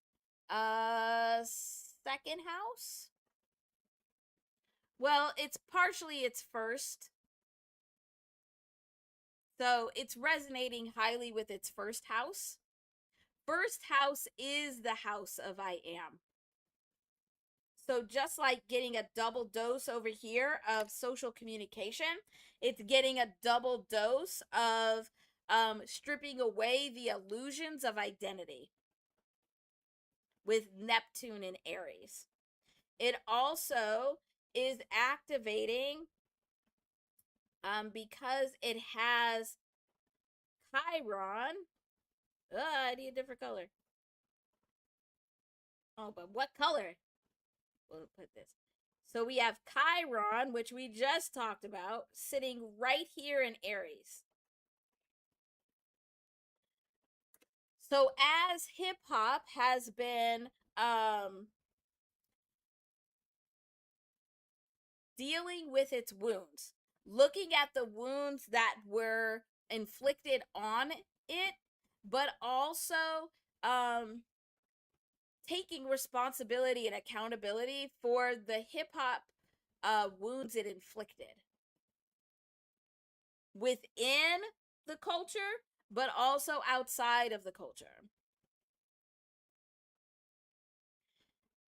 second house. Well, it's partially its first. So it's resonating highly with its first house. First house is the house of I am. So just like getting a double dose over here of social communication, it's getting a double dose of stripping away the illusions of identity with Neptune in Aries. It also is activating because it has Chiron. I need a different color. Oh, but what color? We'll put this. So we have Chiron, which we just talked about, sitting right here in Aries. So as hip hop has been dealing with its wounds, looking at the wounds that were inflicted on it, but also taking responsibility and accountability for the hip hop wounds it inflicted within the culture, but also outside of the culture.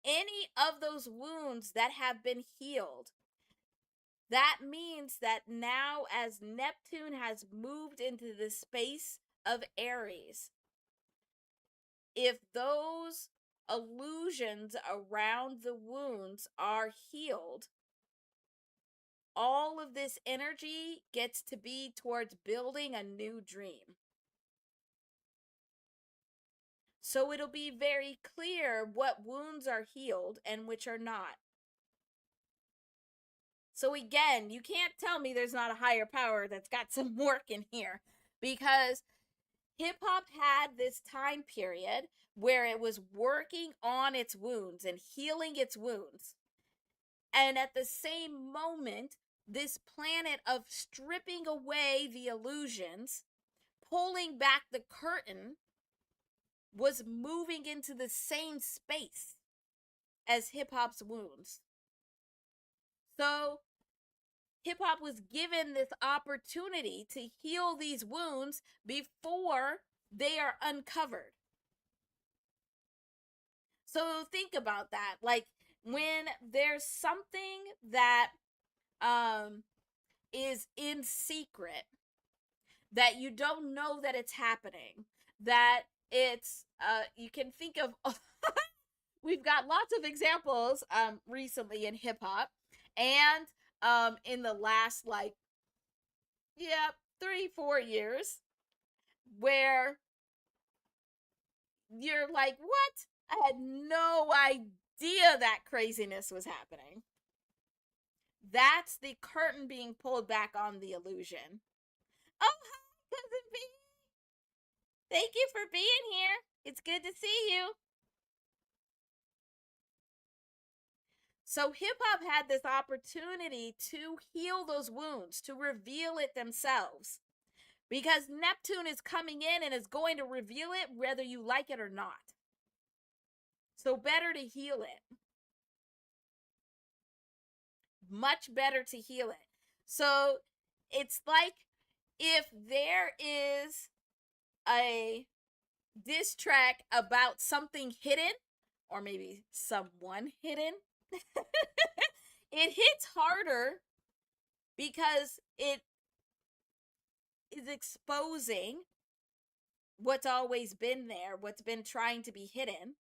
Any of those wounds that have been healed, that means that now, as Neptune has moved into the space of Aries, if those illusions around the wounds are healed, all of this energy gets to be towards building a new dream. So it'll be very clear what wounds are healed and which are not. So again, you can't tell me there's not a higher power that's got some work in here, because hip hop had this time period where it was working on its wounds and healing its wounds. And at the same moment, this planet of stripping away the illusions, pulling back the curtain, was moving into the same space as hip hop's wounds. So hip hop was given this opportunity to heal these wounds before they are uncovered. So think about that. Like, when there's something that is in secret, that you don't know that it's happening, that it's you can think of we've got lots of examples recently in hip hop, and in the last, like, 3-4 years, where you're like, what? I had no idea that craziness was happening. That's the curtain being pulled back on the illusion. Oh, hi, Cousin B. Thank you for being here. It's good to see you. So hip hop had this opportunity to heal those wounds, to reveal it themselves, because Neptune is coming in and is going to reveal it whether you like it or not. So better to heal it. Much better to heal it. So it's like if there is a diss track about something hidden, or maybe someone hidden, it hits harder because it is exposing what's always been there, what's been trying to be hidden,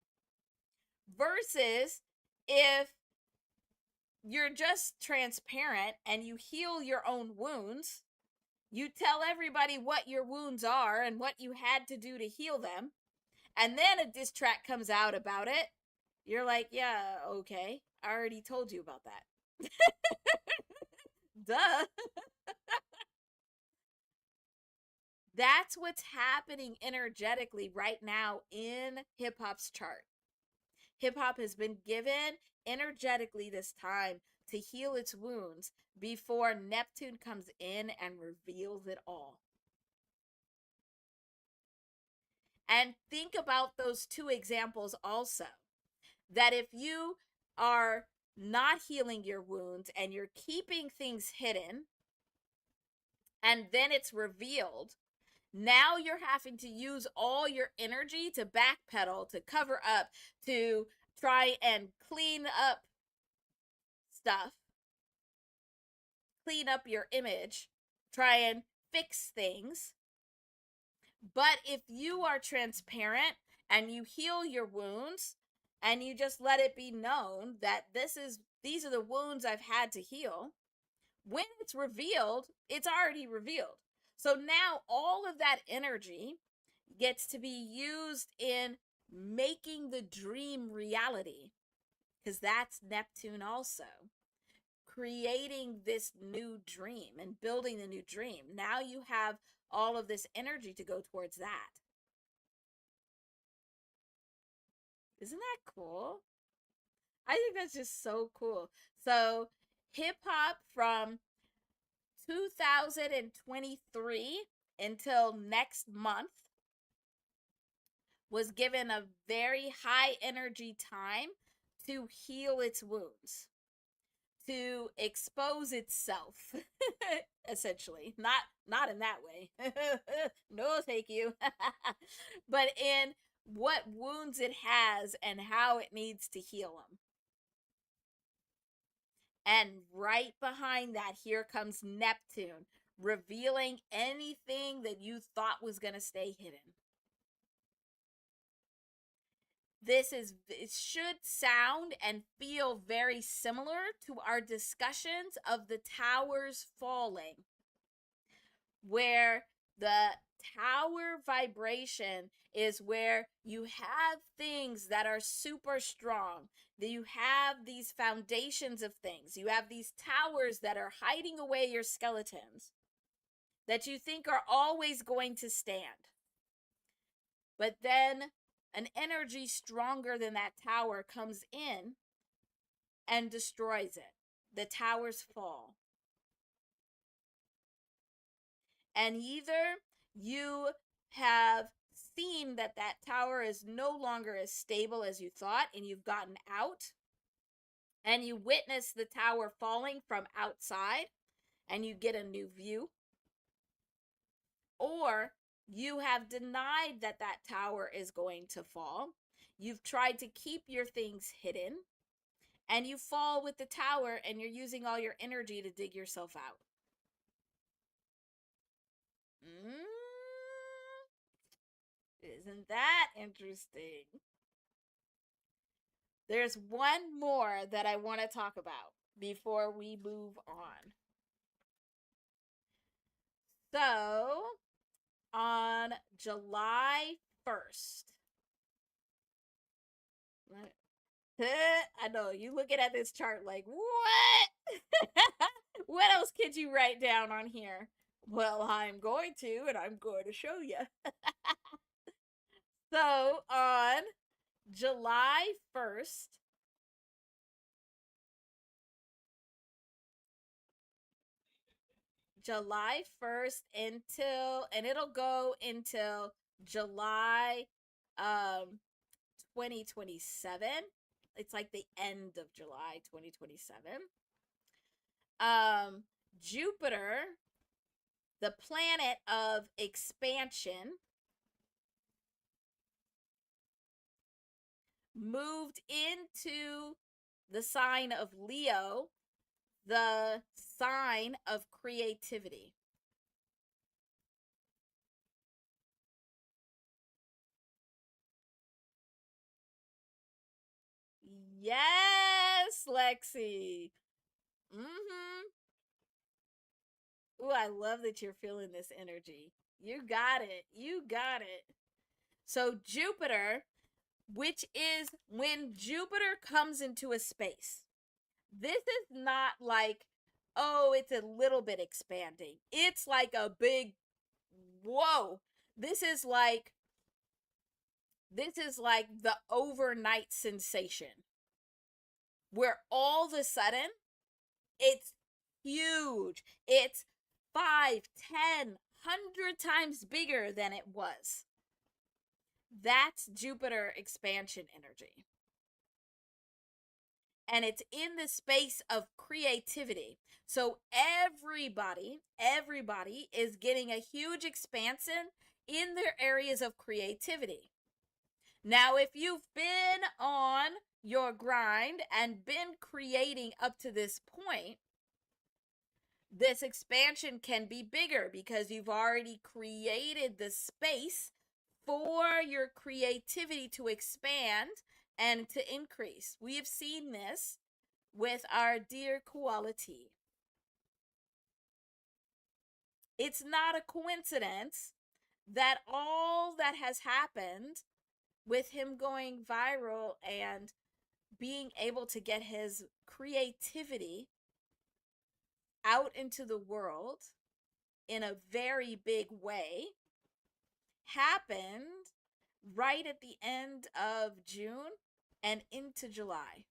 versus if you're just transparent and you heal your own wounds, you tell everybody what your wounds are and what you had to do to heal them, and then a diss track comes out about it, you're like, yeah, okay, I already told you about that. Duh. That's what's happening energetically right now in hip hop's chart. Hip hop has been given energetically this time to heal its wounds before Neptune comes in and reveals it all. And think about those two examples also. That if you are not healing your wounds and you're keeping things hidden, and then it's revealed, now you're having to use all your energy to backpedal, to cover up, to try and clean up stuff, clean up your image, try and fix things. But if you are transparent and you heal your wounds and you just let it be known that these are the wounds I've had to heal, when it's revealed, it's already revealed. So now all of that energy gets to be used in making the dream reality, because that's Neptune also. Creating this new dream and building the new dream. Now you have all of this energy to go towards that. Isn't that cool? I think that's just so cool. So, hip hop from 2023 until next month was given a very high energy time to heal its wounds, to expose itself, essentially. Not in that way. No, thank you. But in what wounds it has and how it needs to heal them. And right behind that, here comes Neptune, revealing anything that you thought was going to stay hidden. It should sound and feel very similar to our discussions of the towers falling, where the tower vibration is where you have things that are super strong, that you have these foundations of things, you have these towers that are hiding away your skeletons that you think are always going to stand. But then an energy stronger than that tower comes in and destroys it. The towers fall. And either you have seen that that tower is no longer as stable as you thought and you've gotten out, and you witness the tower falling from outside and you get a new view, or you have denied that that tower is going to fall. You've tried to keep your things hidden, and you fall with the tower, and you're using all your energy to dig yourself out. Isn't that interesting? There's one more that I want to talk about before we move on. So, on July 1st, I know, you looking at this chart like, what? What else could you write down on here? Well, I'm going to, and I'm going to show you. So, on July 1st, and it'll go until July 2027. It's like the end of July 2027. Jupiter, the planet of expansion, moved into the sign of Leo, the sign of creativity. Yes, Lexi. Ooh, I love that you're feeling this energy. You got it. You got it. So Jupiter, which is when Jupiter comes into a space, this is not like, oh, it's a little bit expanding. It's like a big, whoa. This is like the overnight sensation where all of a sudden it's huge. It's 5, 10, 100 times bigger than it was. That's Jupiter expansion energy. And it's in the space of creativity. So everybody is getting a huge expansion in their areas of creativity. Now, if you've been on your grind and been creating up to this point, this expansion can be bigger because you've already created the space for your creativity to expand and to increase. We have seen this with our dear Quality. It's not a coincidence that all that has happened with him going viral and being able to get his creativity out into the world in a very big way happened right at the end of June and into July.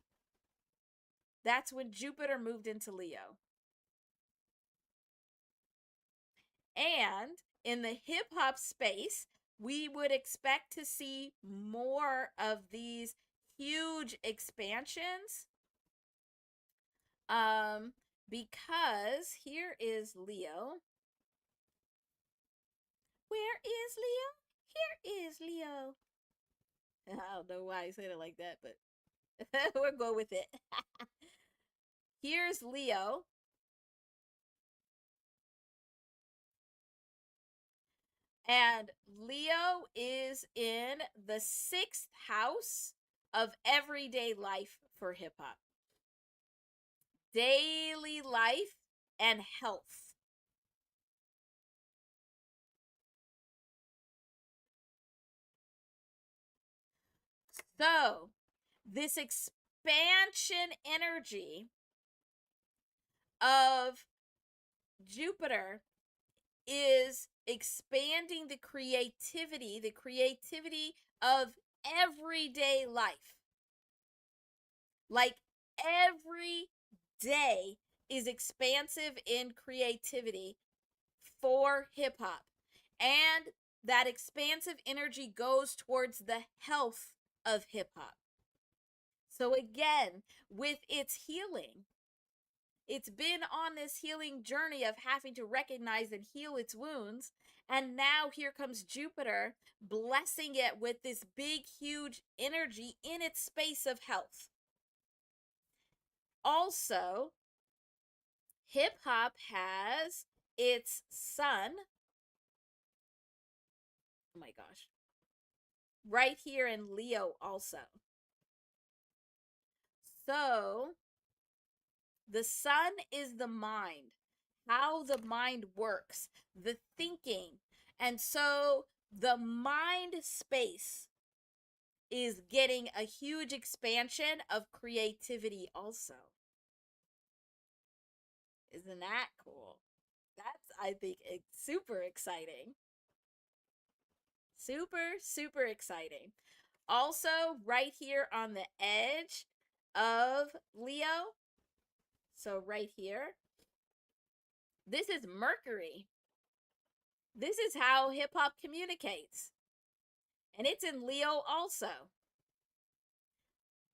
That's when Jupiter moved into Leo. And in the hip hop space, we would expect to see more of these huge expansions. Because here is Leo. Where is Leo? Here is Leo. I don't know why I said it like that, but we'll go with it. Here's Leo. And Leo is in the 6th house of everyday life for hip hop. Daily life and health. So, this expansion energy of Jupiter is expanding the creativity of everyday life. Like every day is expansive in creativity for hip hop. And that expansive energy goes towards the health of hip hop. So again, with its healing, it's been on this healing journey of having to recognize and heal its wounds. And now here comes Jupiter blessing it with this big, huge energy in its space of health. Also, hip hop has its sun. Oh my gosh. Right here in Leo also. So, the sun is the mind, how the mind works, the thinking. And so the mind space is getting a huge expansion of creativity also. Isn't that cool? That's, I think, super exciting. Super, super exciting. Also, right here on the edge of Leo, so right here, this is Mercury. This is how hip hop communicates. And it's in Leo also.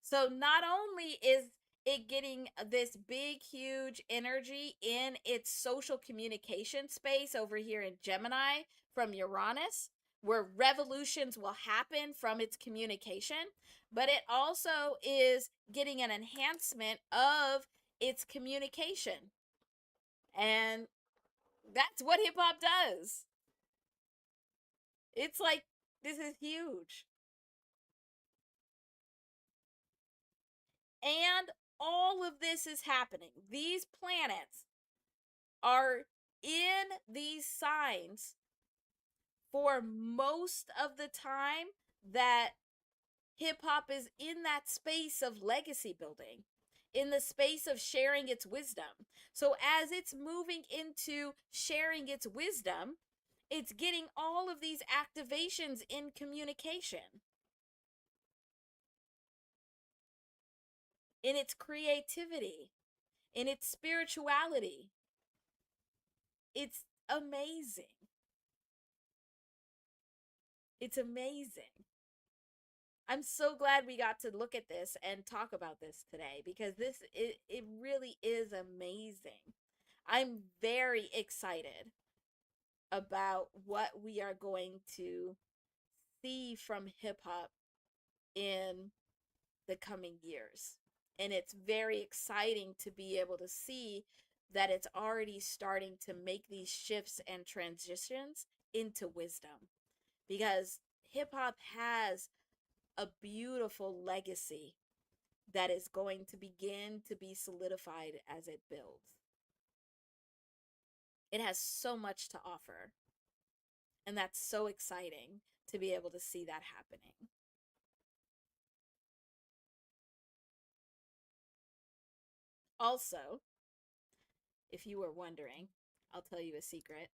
So not only is it getting this big, huge energy in its social communication space over here in Gemini from Uranus, where revolutions will happen from its communication, but it also is getting an enhancement of its communication. And that's what hip hop does. It's like, this is huge. And all of this is happening. These planets are in these signs for most of the time that hip hop is in that space of legacy building, in the space of sharing its wisdom. So as it's moving into sharing its wisdom, it's getting all of these activations in communication, in its creativity, in its spirituality. It's amazing. It's amazing. I'm so glad we got to look at this and talk about this today, because it really is amazing. I'm very excited about what we are going to see from hip hop in the coming years. And it's very exciting to be able to see that it's already starting to make these shifts and transitions into wisdom, because hip hop has a beautiful legacy that is going to begin to be solidified as it builds. It has so much to offer, and that's so exciting to be able to see that happening. Also, if you were wondering, I'll tell you a secret.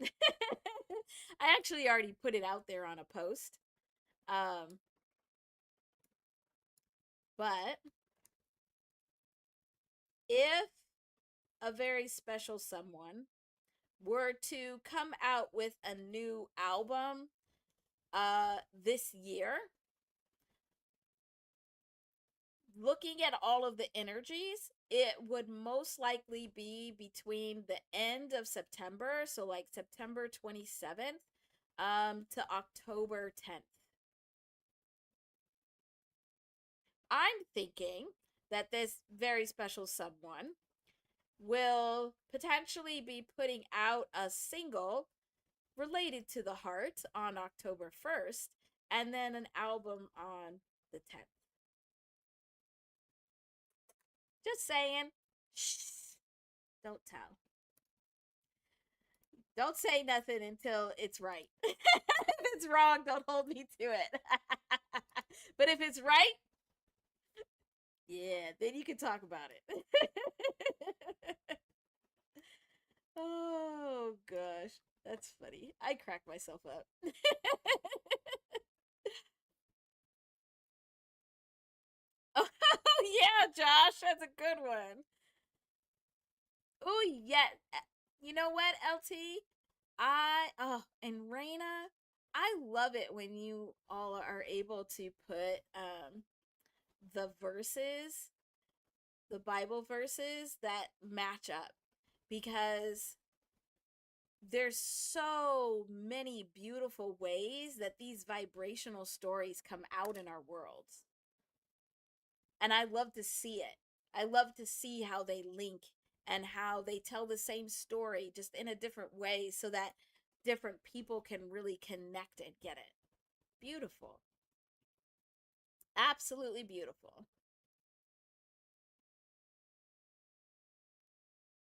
I actually already put it out there on a post. Um, but if a very special someone were to come out with a new album this year, looking at all of the energies, it would most likely be between the end of September, so like September 27th, to October 10th. I'm thinking that this very special someone will potentially be putting out a single related to the heart on October 1st, and then an album on the 10th. Just saying. Shh. Don't tell. Don't say nothing until it's right. If it's wrong, don't hold me to it. But if it's right, yeah, then you can talk about it. Oh gosh, that's funny. I crack myself up. Oh yeah, Josh, that's a good one. Oh yeah, you know what, LT? And Raina, I love it when you all are able to put the verses, the Bible verses that match up, because there's so many beautiful ways that these vibrational stories come out in our worlds. And I love to see it. I love to see how they link and how they tell the same story just in a different way so that different people can really connect and get it. Beautiful. Absolutely beautiful.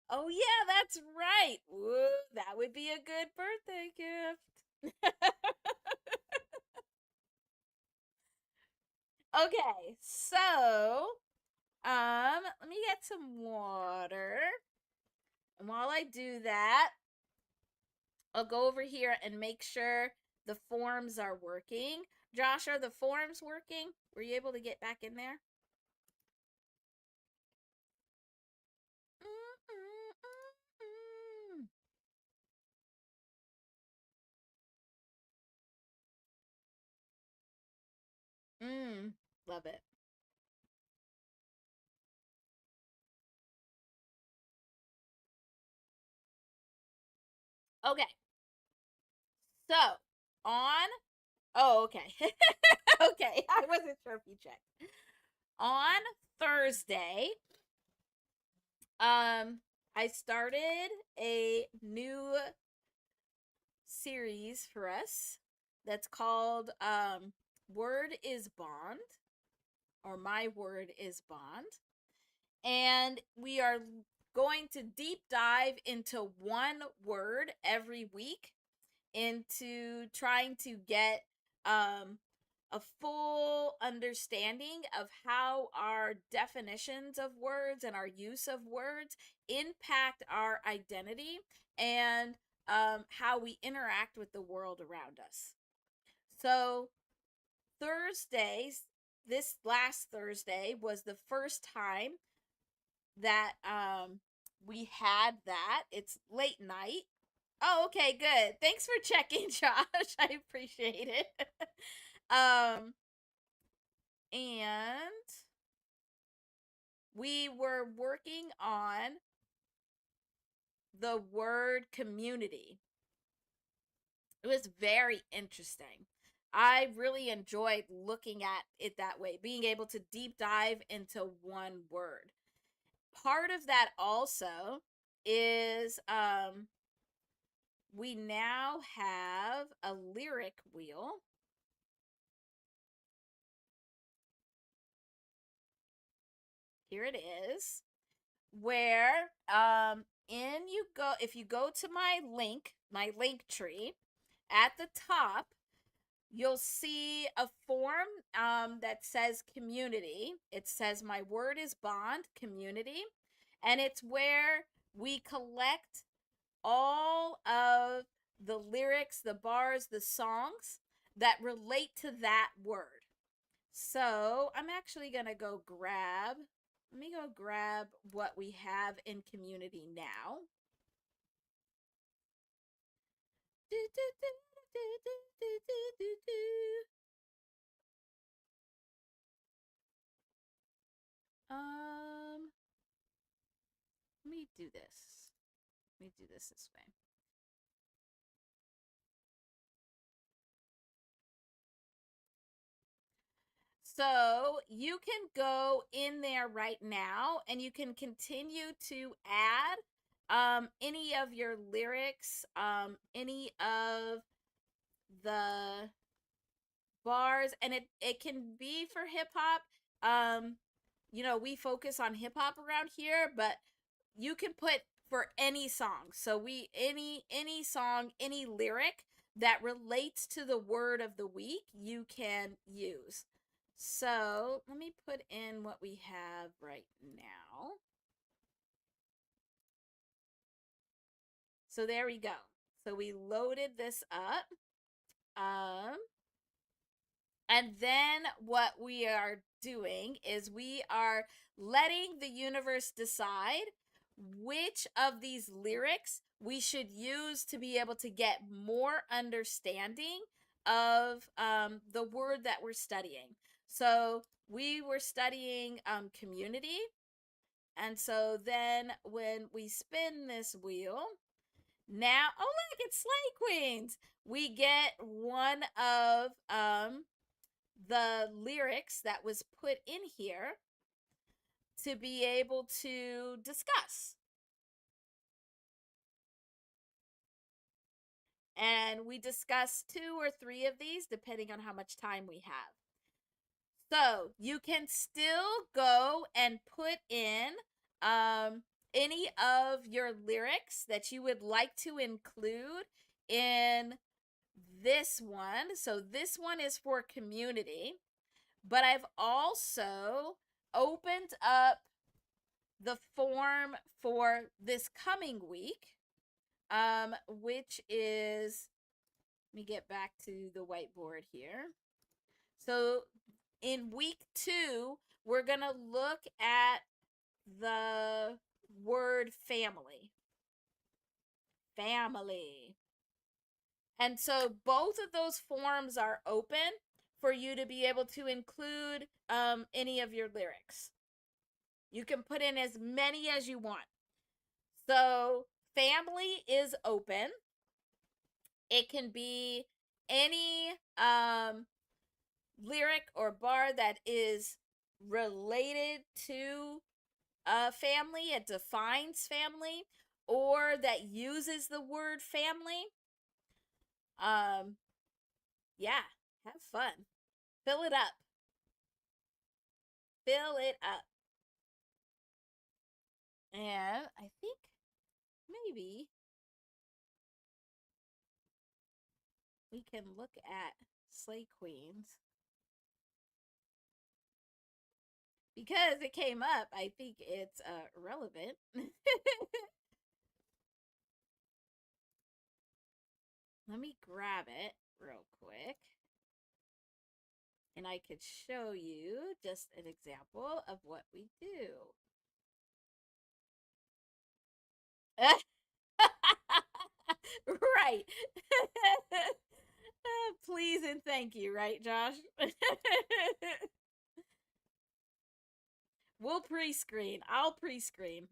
Oh, yeah, that's right. Woo, that would be a good birthday gift. Okay, so let me get some water. And while I do that, I'll go over here and make sure the forms are working. Josh, are the forms working? Were you able to get back in there? Mm, love it. Okay, so on. Oh, okay. Okay, I wasn't sure if you checked. On Thursday, I started a new series for us that's called Word is Bond, or My Word is Bond. And we are going to deep dive into one word every week, into trying to get a full understanding of how our definitions of words and our use of words impact our identity, and how we interact with the world around us. So, Thursdays, this last Thursday was the first time that we had that. It's late night. Oh, okay, good. Thanks for checking, Josh. I appreciate it. um and we were working on the word community. It was very interesting. I really enjoyed looking at it that way, being able to deep dive into one word. Part of that also is we now have a lyric wheel. Here it is, where if you go to my link tree, at the top you'll see a form that says community. It says my word is bond community, and it's where we collect all of the lyrics, the bars, the songs that relate to that word. So I'm actually gonna let me go grab what we have in community now. Let me do this. Let me do this way. So you can go in there right now and you can continue to add any of your lyrics, any of the bars, and it can be for hip hop. We focus on hip hop around here, but you can put for any song. So any song, any lyric that relates to the word of the week, you can use. So let me put in what we have right now. So there we go. So we loaded this up. And then what we are doing is we are letting the universe decide which of these lyrics we should use to be able to get more understanding of the word that we're studying. So we were studying community. And so then when we spin this wheel, now, oh, look, it's Slay Queens. We get one of the lyrics that was put in here to be able to discuss. And we discuss 2 or 3 of these depending on how much time we have. So you can still go and put in any of your lyrics that you would like to include in this one. So this one is for community. But I've also opened up the form for this coming week, which is, let me get back to the whiteboard here. So in week 2, we're going to look at the word family. Family. And so both of those forms are open for you to be able to include any of your lyrics. You can put in as many as you want. So family is open. It can be any lyric or bar that is related to a family, it defines family, or that uses the word family. Yeah, have fun. Fill it up. Fill it up. And I think maybe we can look at Slay Queens. Because it came up, I think it's relevant. Let me grab it real quick. And I could show you just an example of what we do. Right. Please and thank you, right, Josh? We'll pre-screen. I'll pre-screen.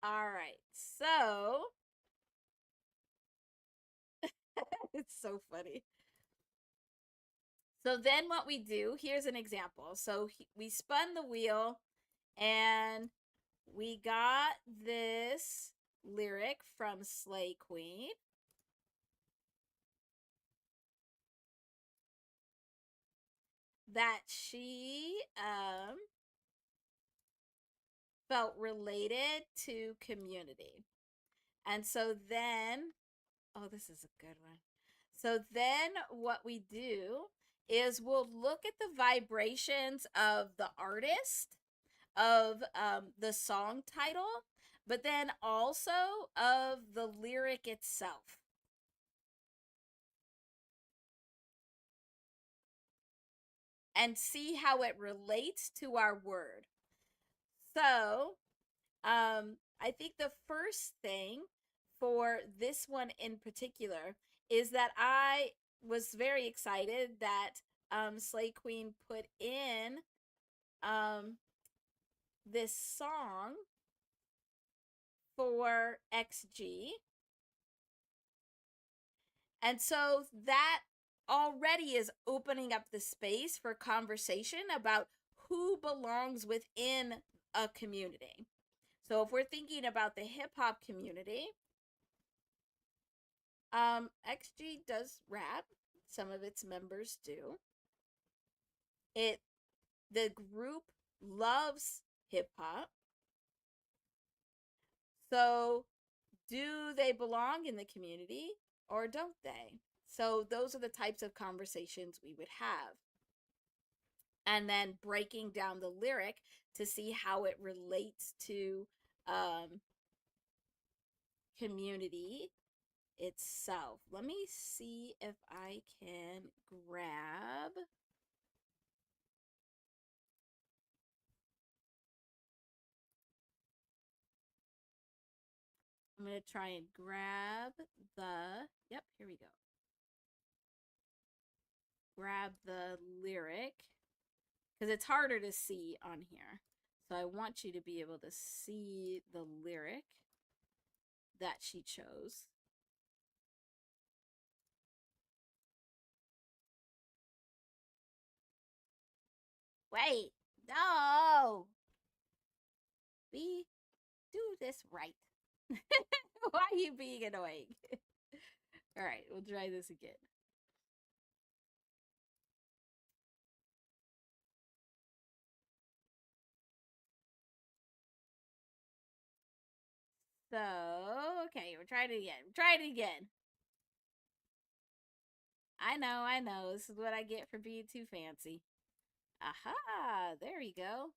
All right. So It's so funny. So then what we do, here's an example. So we spun the wheel and we got this lyric from Slay Queen. That she felt related to community. And so then, oh, this is a good one. So then what we do is we'll look at the vibrations of the artist, of the song title, but then also of the lyric itself. And see how it relates to our word. So, I think the first thing for this one in particular is that I was very excited that Slay Queen put in this song for XG. And so that already is opening up the space for conversation about who belongs within a community. So if we're thinking about the hip hop community, XG does rap. Some of its members do. The group loves hip hop. So do they belong in the community or don't they? So those are the types of conversations we would have. And then breaking down the lyric to see how it relates to community itself. Let me see if I can grab. I'm going to try and grab the, yep, here we go. Grab the lyric because it's harder to see on here. So I want you to be able to see the lyric that she chose. Wait, no. Do this right. Why are you being annoying? All right, we'll try this again. So, okay, we'll try it again. Try it again. I know. This is what I get for being too fancy. Aha, there we go.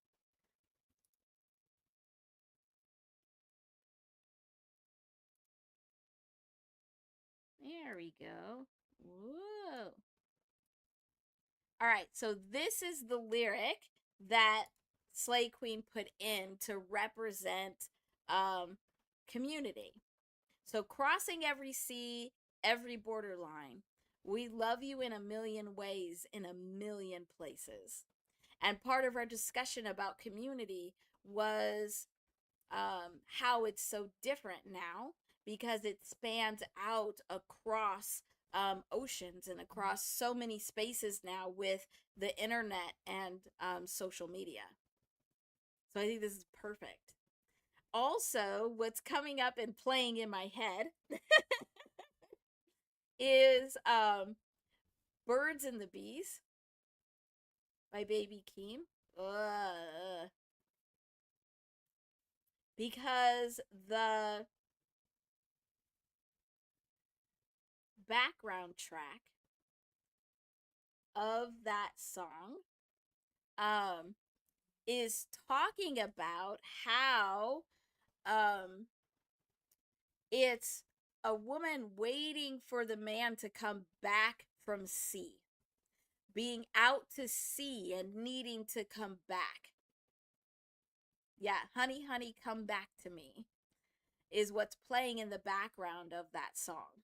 There we go. Whoa. All right, so this is the lyric that Slay Queen put in to represent community. So crossing every sea, every borderline. We love you in a million ways, in a million places. And part of our discussion about community was how it's so different now because it spans out across oceans and across so many spaces now with the internet and social media. So I think this is perfect. Also, what's coming up and playing in my head is Birds and the Bees by Baby Keem. Because the background track of that song is talking about how it's a woman waiting for the man to come back from sea, being out to sea and needing to come back. Yeah, honey, honey, come back to me is what's playing in the background of that song.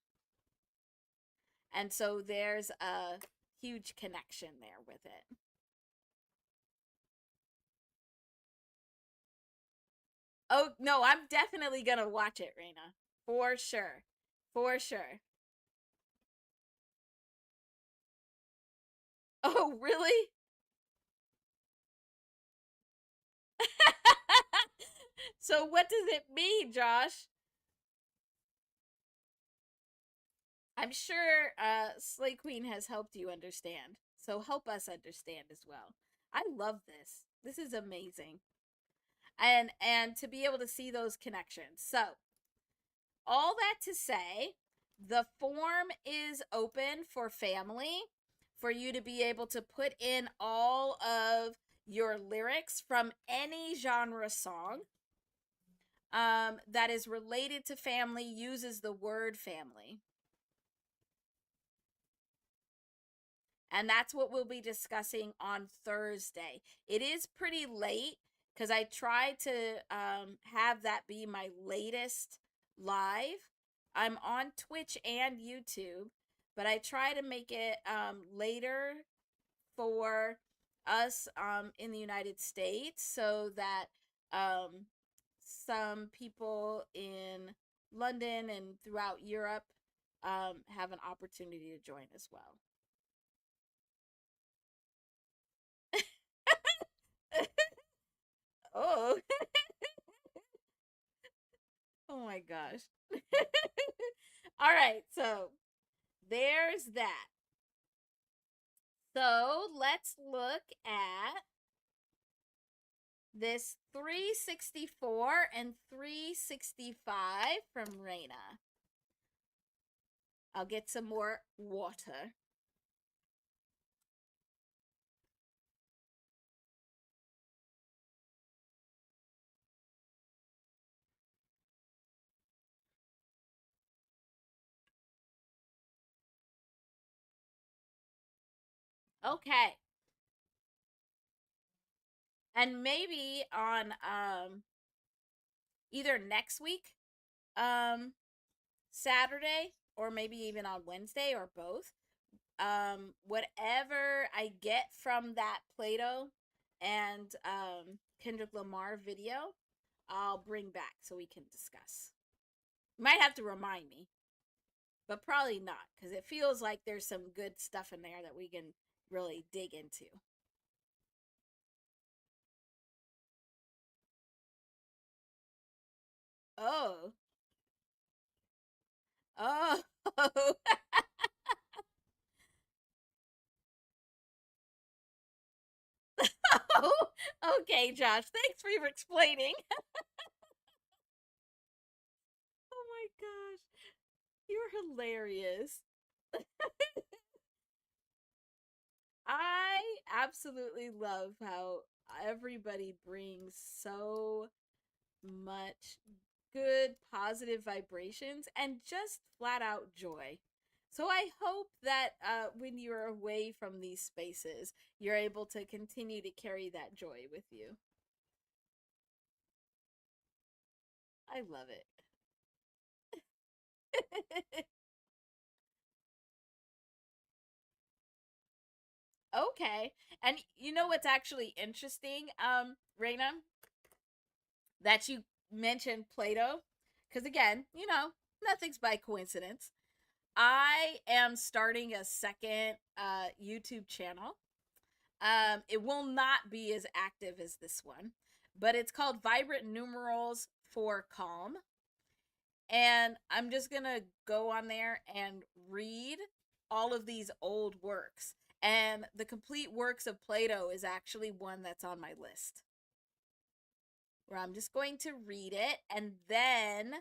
And so there's a huge connection there with it. Oh, no, I'm definitely going to watch it, Raina. For sure. For sure. Oh, really? So what does it mean, Josh? I'm sure Slay Queen has helped you understand. So help us understand as well. I love this. This is amazing. And to be able to see those connections. So, all that to say, the form is open for family for you to be able to put in all of your lyrics from any genre song that is related to family, uses the word family. And that's what we'll be discussing on Thursday. It is pretty late because I tried to have that be my latest live. I'm on Twitch and YouTube, but I try to make it later for us in the United States so that um, some people in London and throughout Europe have an opportunity to join as well. Oh, oh my gosh. All right, so there's that. So let's look at this 364 and 365 from Reina. I'll get some more water. Okay. And maybe on either next week, um Saturday, or maybe even on Wednesday, or both. Whatever I get from that Plato and Kendrick Lamar video, I'll bring back so we can discuss. You might have to remind me, but probably not, because it feels like there's some good stuff in there that we can really dig into. Oh, oh, oh. Okay, Josh. Thanks for explaining. Oh my gosh, you're hilarious. I absolutely love how everybody brings so much good, positive vibrations and just flat out joy. So I hope that when you're away from these spaces, you're able to continue to carry that joy with you. I love it. Okay. And you know what's actually interesting, Reina, that you mentioned Plato? Because again, nothing's by coincidence. I am starting a second YouTube channel. It will not be as active as this one, but it's called Vibrant Numerals for Calm. And I'm just going to go on there and read all of these old works. And the complete works of Plato is actually one that's on my list, where I'm just going to read it. And then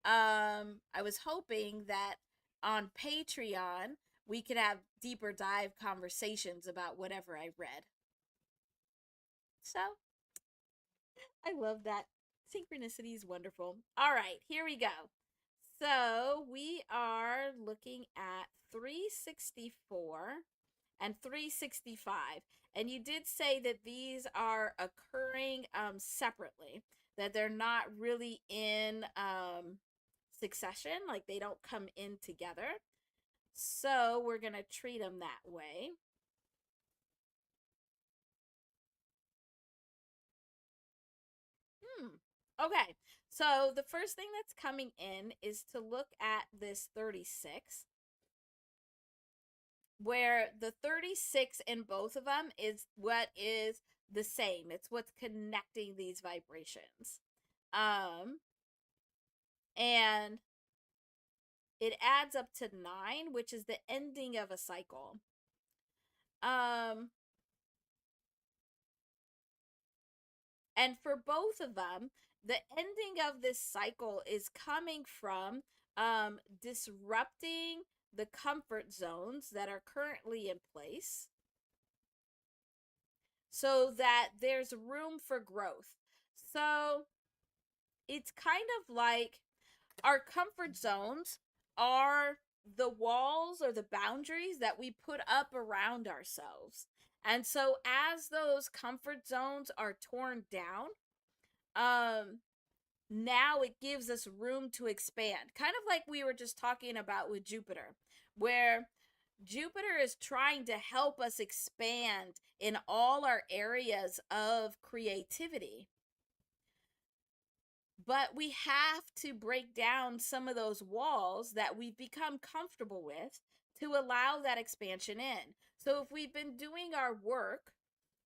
I was hoping that on Patreon we could have deeper dive conversations about whatever I read. So I love that. Synchronicity is wonderful. All right, here we go. So we are looking at 364 and 365. And you did say that these are occurring separately, that they're not really in succession, like they don't come in together. So we're going to treat them that way. Hmm. Okay. So the first thing that's coming in is to look at this 36. where the 36 in both of them is what is the same. It's what's connecting these vibrations. And it adds up to 9, which is the ending of a cycle. And for both of them, the ending of this cycle is coming from disrupting the comfort zones that are currently in place so that there's room for growth. So it's kind of like our comfort zones are the walls or the boundaries that we put up around ourselves. And so as those comfort zones are torn down, now it gives us room to expand. Kind of like we were just talking about with Jupiter, where Jupiter is trying to help us expand in all our areas of creativity. But we have to break down some of those walls that we've become comfortable with to allow that expansion in. So if we've been doing our work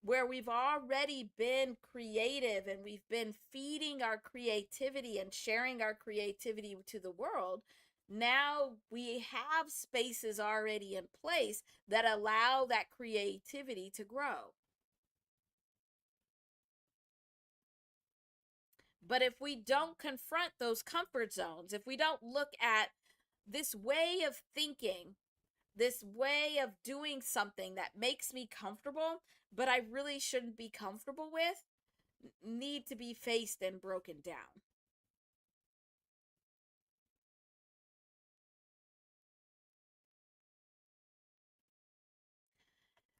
where we've already been creative and we've been feeding our creativity and sharing our creativity to the world, now we have spaces already in place that allow that creativity to grow. But if we don't confront those comfort zones, if we don't look at this way of thinking, this way of doing something that makes me comfortable, but I really shouldn't be comfortable with, need to be faced and broken down.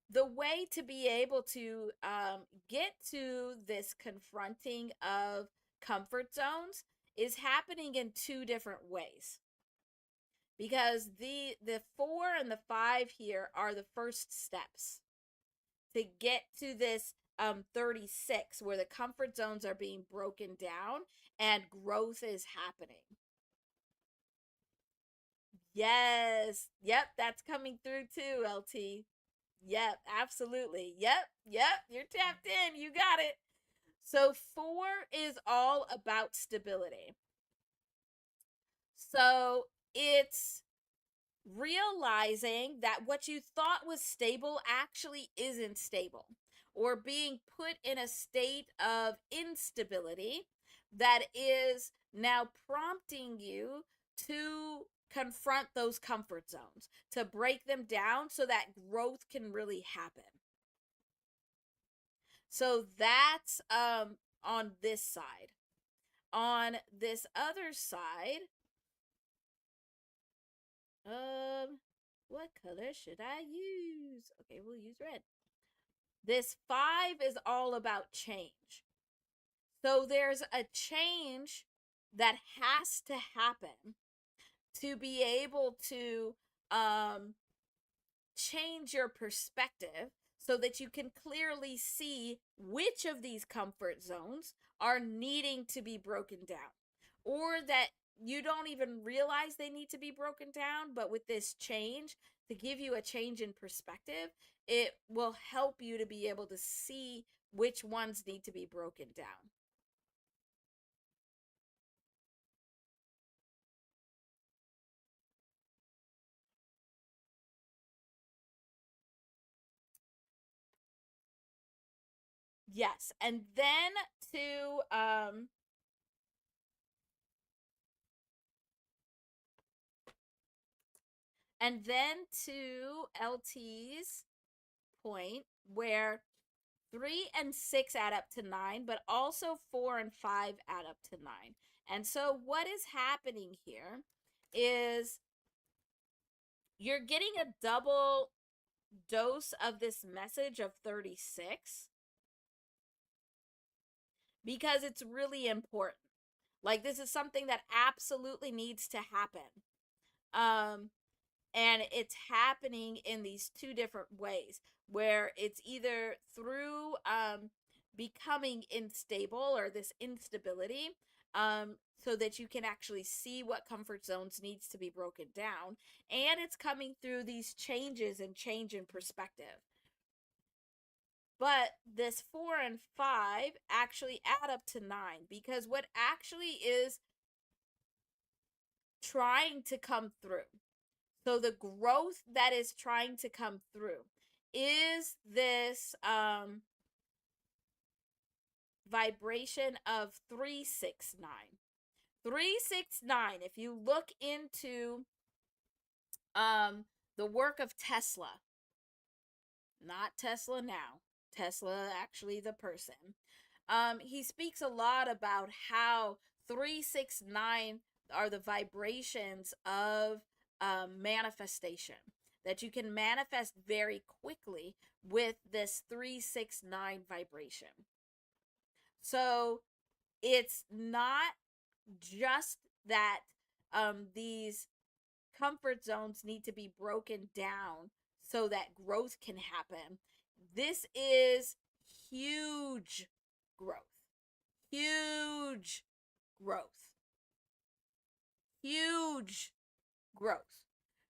The way to be able to get to this confronting of comfort zones is happening in two different ways, because the 4 and the 5 here are the first steps to get to this 36, where the comfort zones are being broken down and growth is happening. Yes. Yep, that's coming through too, LT. Yep, absolutely. Yep, you're tapped in. You got it. So 4 is all about stability. So it's realizing that what you thought was stable actually isn't stable, or being put in a state of instability that is now prompting you to confront those comfort zones, to break them down so that growth can really happen. So that's on this side. On this other side, what color should I use? Okay, we'll use red. This 5 is all about change. So there's a change that has to happen to be able to change your perspective so that you can clearly see which of these comfort zones are needing to be broken down, or that you don't even realize they need to be broken down, but with this change, to give you a change in perspective, it will help you to be able to see which ones need to be broken down. Yes, to um and then to LT's point, where 3 and 6 add up to 9, but also 4 and 5 add up to 9. And so what is happening here is you're getting a double dose of this message of 36 because it's really important. Like, this is something that absolutely needs to happen. And it's happening in these two different ways, where it's either through becoming unstable or this instability, so that you can actually see what comfort zones needs to be broken down. And it's coming through these changes and change in perspective. But this 4 and 5 actually add up to 9, because what actually is trying to come through, so the growth that is trying to come through, is this vibration of 369. 369, if you look into the work of Tesla, not Tesla now, Tesla actually the person, he speaks a lot about how 369 are the vibrations of manifestation, that you can manifest very quickly with this 369 vibration. So it's not just that these comfort zones need to be broken down so that growth can happen. This is huge growth. Huge growth. Huge growth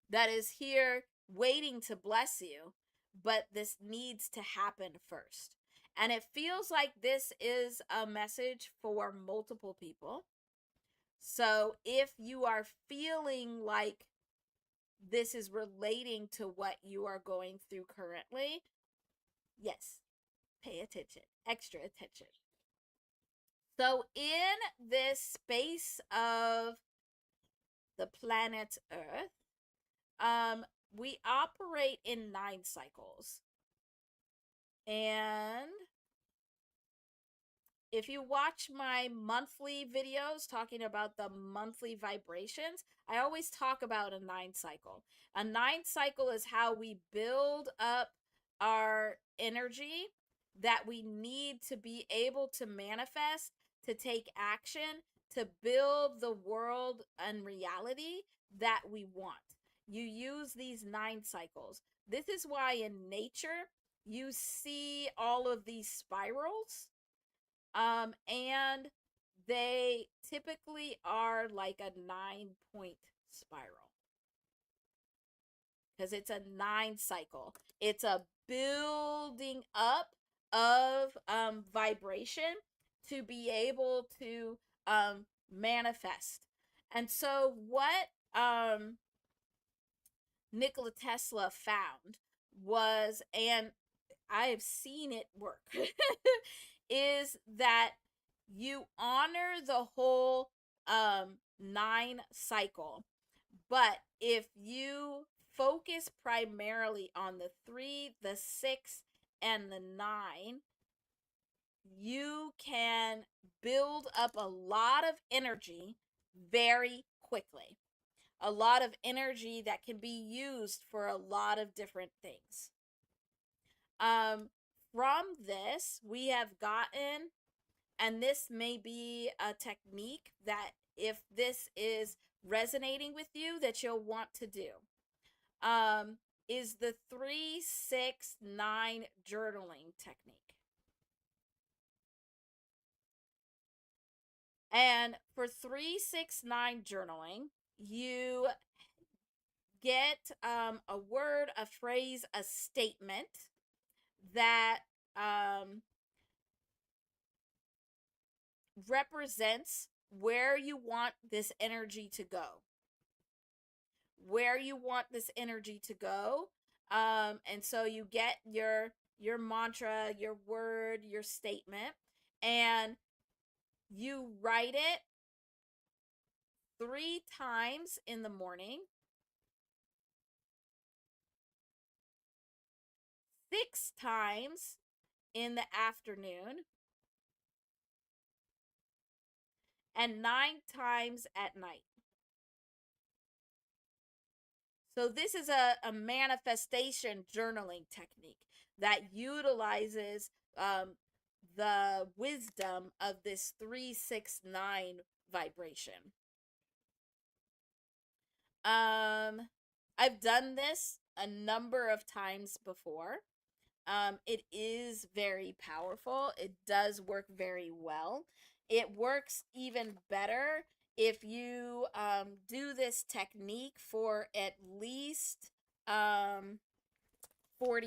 that is here waiting to bless you, but this needs to happen first. And it feels like this is a message for multiple people. So if you are feeling like this is relating to what you are going through currently, yes, pay attention, extra attention. So in this space of the planet Earth, we operate in 9 cycles. And if you watch my monthly videos talking about the monthly vibrations, I always talk about a 9 cycle. A 9 cycle is how we build up our energy that we need to be able to manifest, to take action, to build the world and reality that we want. You use these 9 cycles. This is why in nature you see all of these spirals. And they typically are like a 9-point spiral, because it's a 9 cycle. It's a building up of vibration to be able to manifest. And so what Nikola Tesla found was, and I have seen it work, is that you honor the whole 9 cycle. But if you focus primarily on the 3, the 6, and the 9, you can build up a lot of energy very quickly. A lot of energy that can be used for a lot of different things. From this, we have gotten, and this may be a technique that if this is resonating with you, that you'll want to do, is the 3-6-9 journaling technique. And for 3-6-9 journaling, you get a word, a phrase, a statement that represents where you want this energy to go. Where you want this energy to go. And so you get your mantra, your word, your statement, and you write it 3 times in the morning, 6 times in the afternoon, and 9 times at night. So this is a manifestation journaling technique that utilizes the wisdom of this 3-6-9 vibration. I've done this a number of times before. It is very powerful. It does work very well. it works even better if you do this technique for at least 40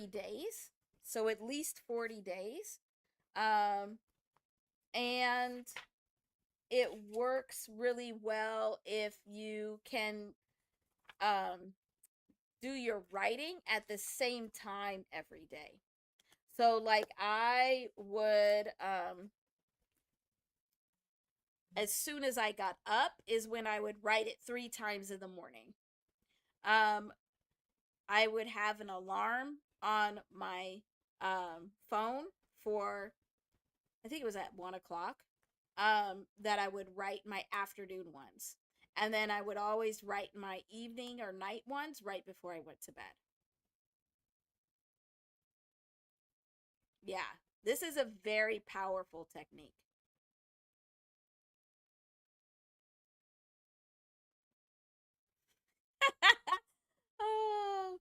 days. So at least 40 days. And it works really well if you can do your writing at the same time every day. So like I would as soon as I got up is when I would write it 3 times in the morning. Um I would have an alarm on my phone for, I think it was at 1 o'clock, that I would write my afternoon ones. And then I would always write my evening or night ones right before I went to bed. Yeah, this is a very powerful technique. Oh,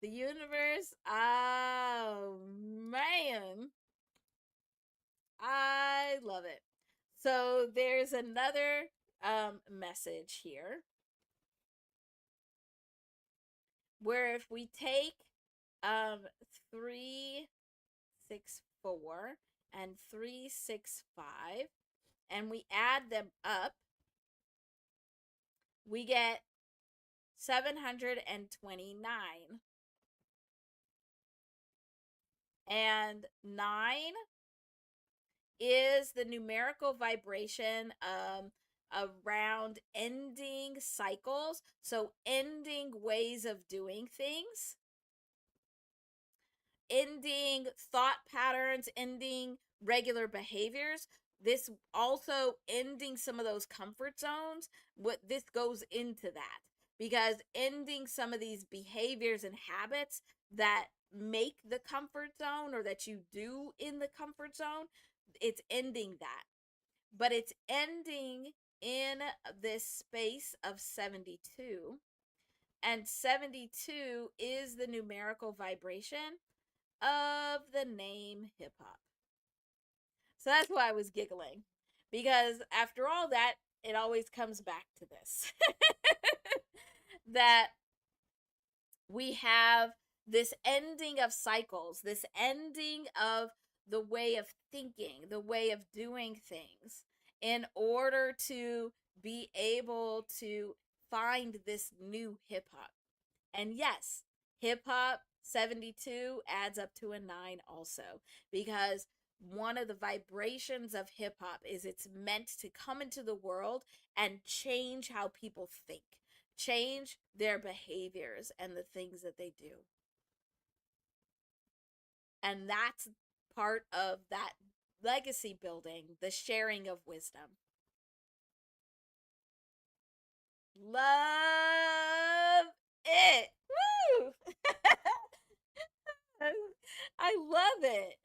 the universe. Oh, man. I love it. So there's another message here where if we take um 364 and 365 and we add them up, we get 729. And 9 is the numerical vibration around ending cycles, so ending ways of doing things, ending thought patterns, ending regular behaviors. This also ending some of those comfort zones. What this goes into that, because ending some of these behaviors and habits that make the comfort zone or that you do in the comfort zone, it's ending that. But it's ending in this space of 72. And 72 is the numerical vibration of the name hip hop. So that's why I was giggling. Because after all that, it always comes back to this that we have this ending of cycles, this ending of the way of thinking, the way of doing things, in order to be able to find this new hip hop. And yes, hip hop 72 adds up to a 9 also, because one of the vibrations of hip hop is it's meant to come into the world and change how people think, change their behaviors and the things that they do. And that's part of that legacy building, the sharing of wisdom. Love it. Woo! I love it.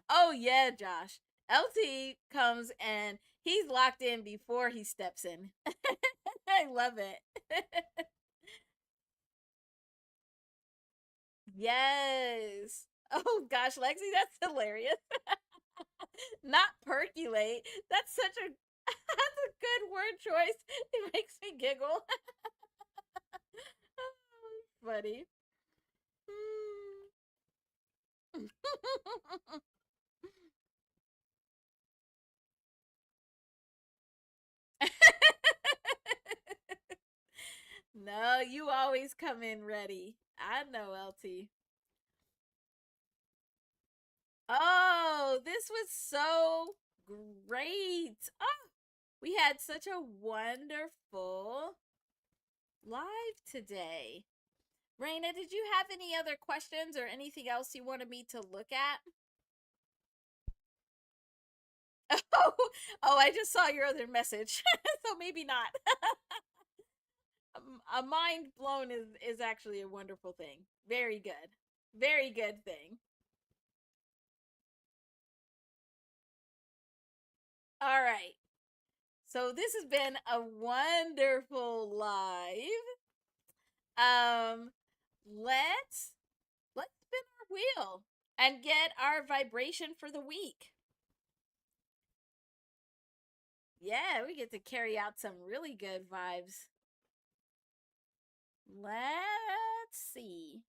Oh yeah, Josh. LT comes and he's locked in before he steps in. I love it. Yes. Oh gosh, Lexi, that's hilarious. Not percolate. That's such a that's a good word choice. It makes me giggle. Funny. No, you always come in ready. I know, LT. Oh, this was so great. Oh, we had such a wonderful live today. Raina, did you have any other questions or anything else you wanted me to look at? Oh, oh, I just saw your other message. So maybe not. A mind blown is actually a wonderful thing. Very good. Very good thing. All right. So this has been a wonderful live. Um let's spin our wheel. and get our vibration for the week. Yeah, we get to carry out some really good vibes. Let's see.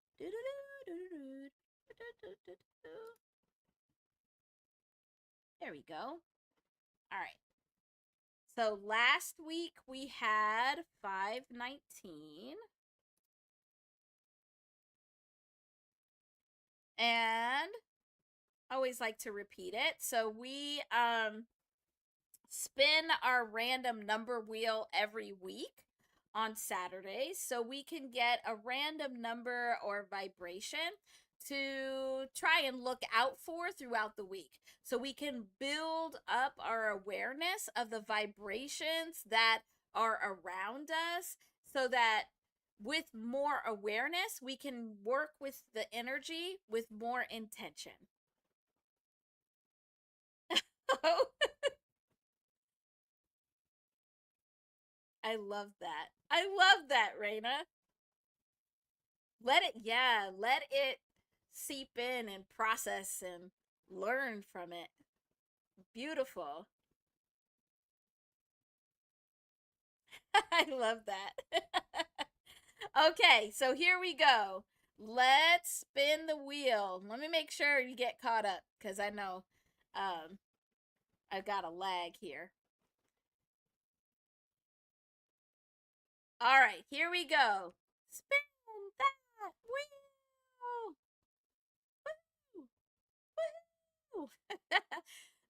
There we go. All right. So last week we had 519. And I always like to repeat it. So we spin our random number wheel every week on Saturdays, so we can get a random number or vibration to try and look out for throughout the week, so we can build up our awareness of the vibrations that are around us, so that with more awareness we can work with the energy with more intention. I love that. I love that, Raina. Let it seep in and process and learn from it. Beautiful. I love that. Okay, so here we go. Let's spin the wheel. Let me make sure you get caught up, because I know I've got a lag here. All right, here we go. Spin that wheel. Woo! Woo!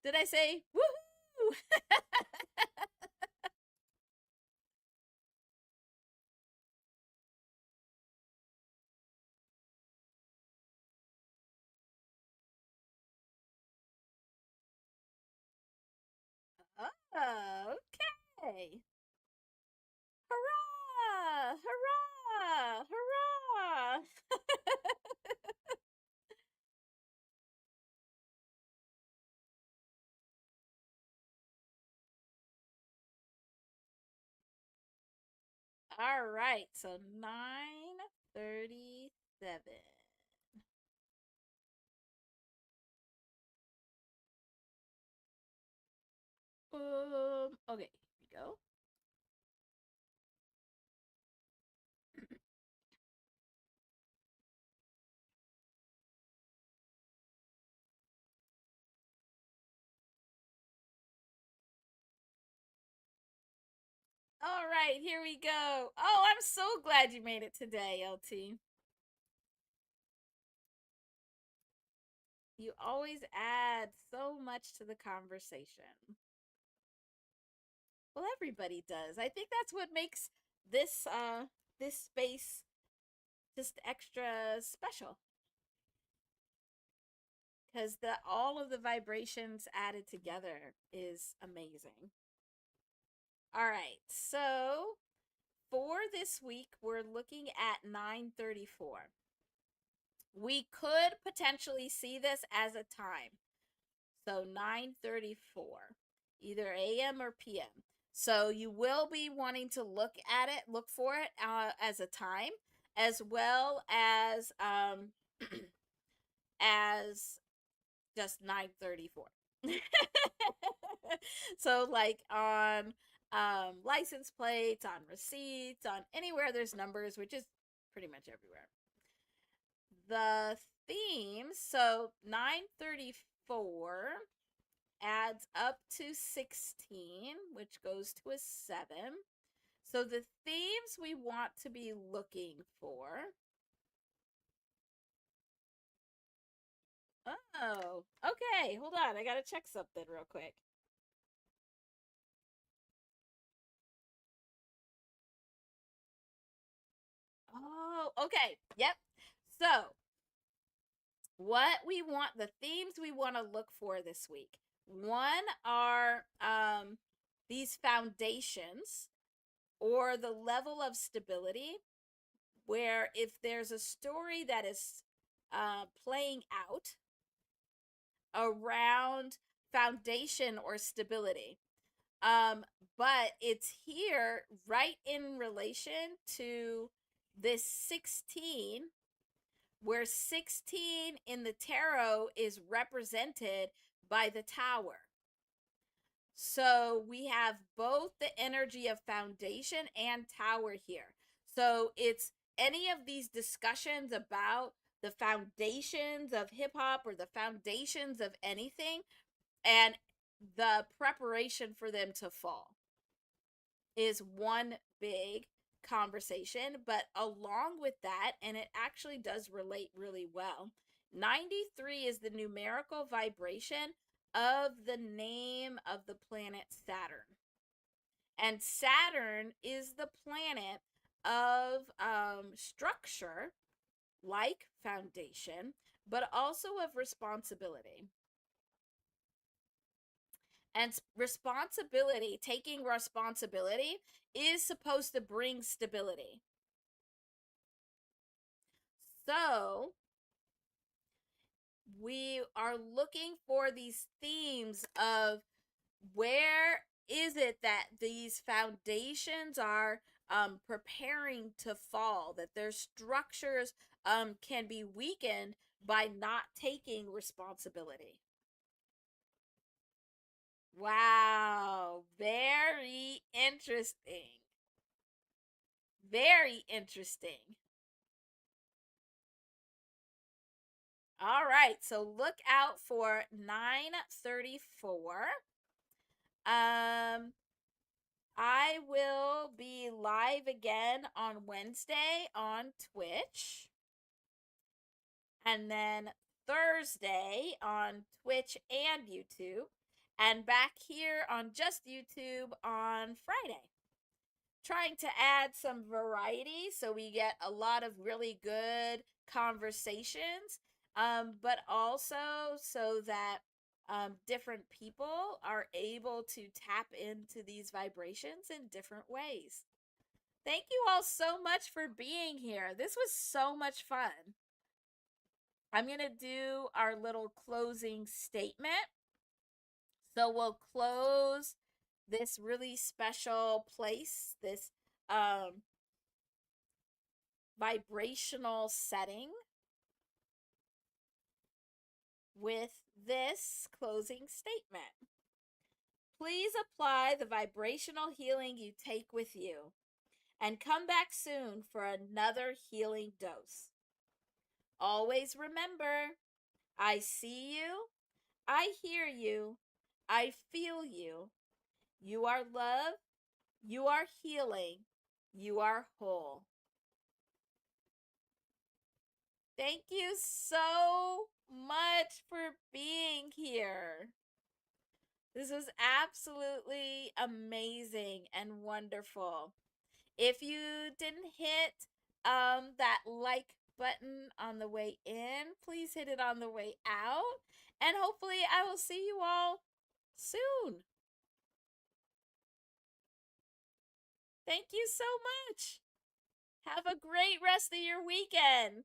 Did I say woohoo? Oh, okay. Hurrah! Hurrah! Hurrah! All right, so 9:37. Okay, here we go. All right, here we go. Oh, I'm so glad you made it today, LT. You always add so much to the conversation. Well, everybody does. I think that's what makes this space just extra special, because the all of the vibrations added together is amazing. All right, so for this week we're looking at 9:34. We could potentially see this as a time, so 9:34, either AM or PM. So you will be wanting to look at it, look for it as a time, as well as just 9:34. So like on license plates, on receipts, on anywhere there's numbers, which is pretty much everywhere. The themes, so 9:34 adds up to 16, which goes to a 7. So the themes we want to be looking for. Oh, okay. Hold on. I got to check something real quick. Oh, okay. Yep. So, what we want, the themes we want to look for this week. One are these foundations, or the level of stability, where if there's a story that is playing out around foundation or stability, but it's here right in relation to this 16, where 16 in the tarot is represented by the Tower. So we have both the energy of foundation and tower here. So it's any of these discussions about the foundations of hip hop or the foundations of anything and the preparation for them to fall is one big conversation. But along with that, and it actually does relate really well, 93 is the numerical vibration of the name of the planet Saturn. And Saturn is the planet of structure, like foundation, but also of responsibility. And responsibility, taking responsibility, is supposed to bring stability. So we are looking for these themes of where is it that these foundations are preparing to fall, that their structures can be weakened by not taking responsibility. Wow, very interesting. Very interesting. All right, so look out for 9:34. I will be live again on Wednesday on Twitch. And then Thursday on Twitch and YouTube. And back here on just YouTube on Friday. Trying to add some variety so we get a lot of really good conversations, but also so that different people are able to tap into these vibrations in different ways. Thank you all so much for being here. This was so much fun. I'm going to do our little closing statement. So we'll close this really special place, this vibrational setting, with this closing statement. Please apply the vibrational healing you take with you and come back soon for another healing dose. Always remember, I see you, I hear you, I feel you. You are love, you are healing, you are whole. Thank you so much for being here. This was absolutely amazing and wonderful. If you didn't hit that like button on the way in, please hit it on the way out. And hopefully I will see you all soon. Thank you so much. Have a great rest of your weekend.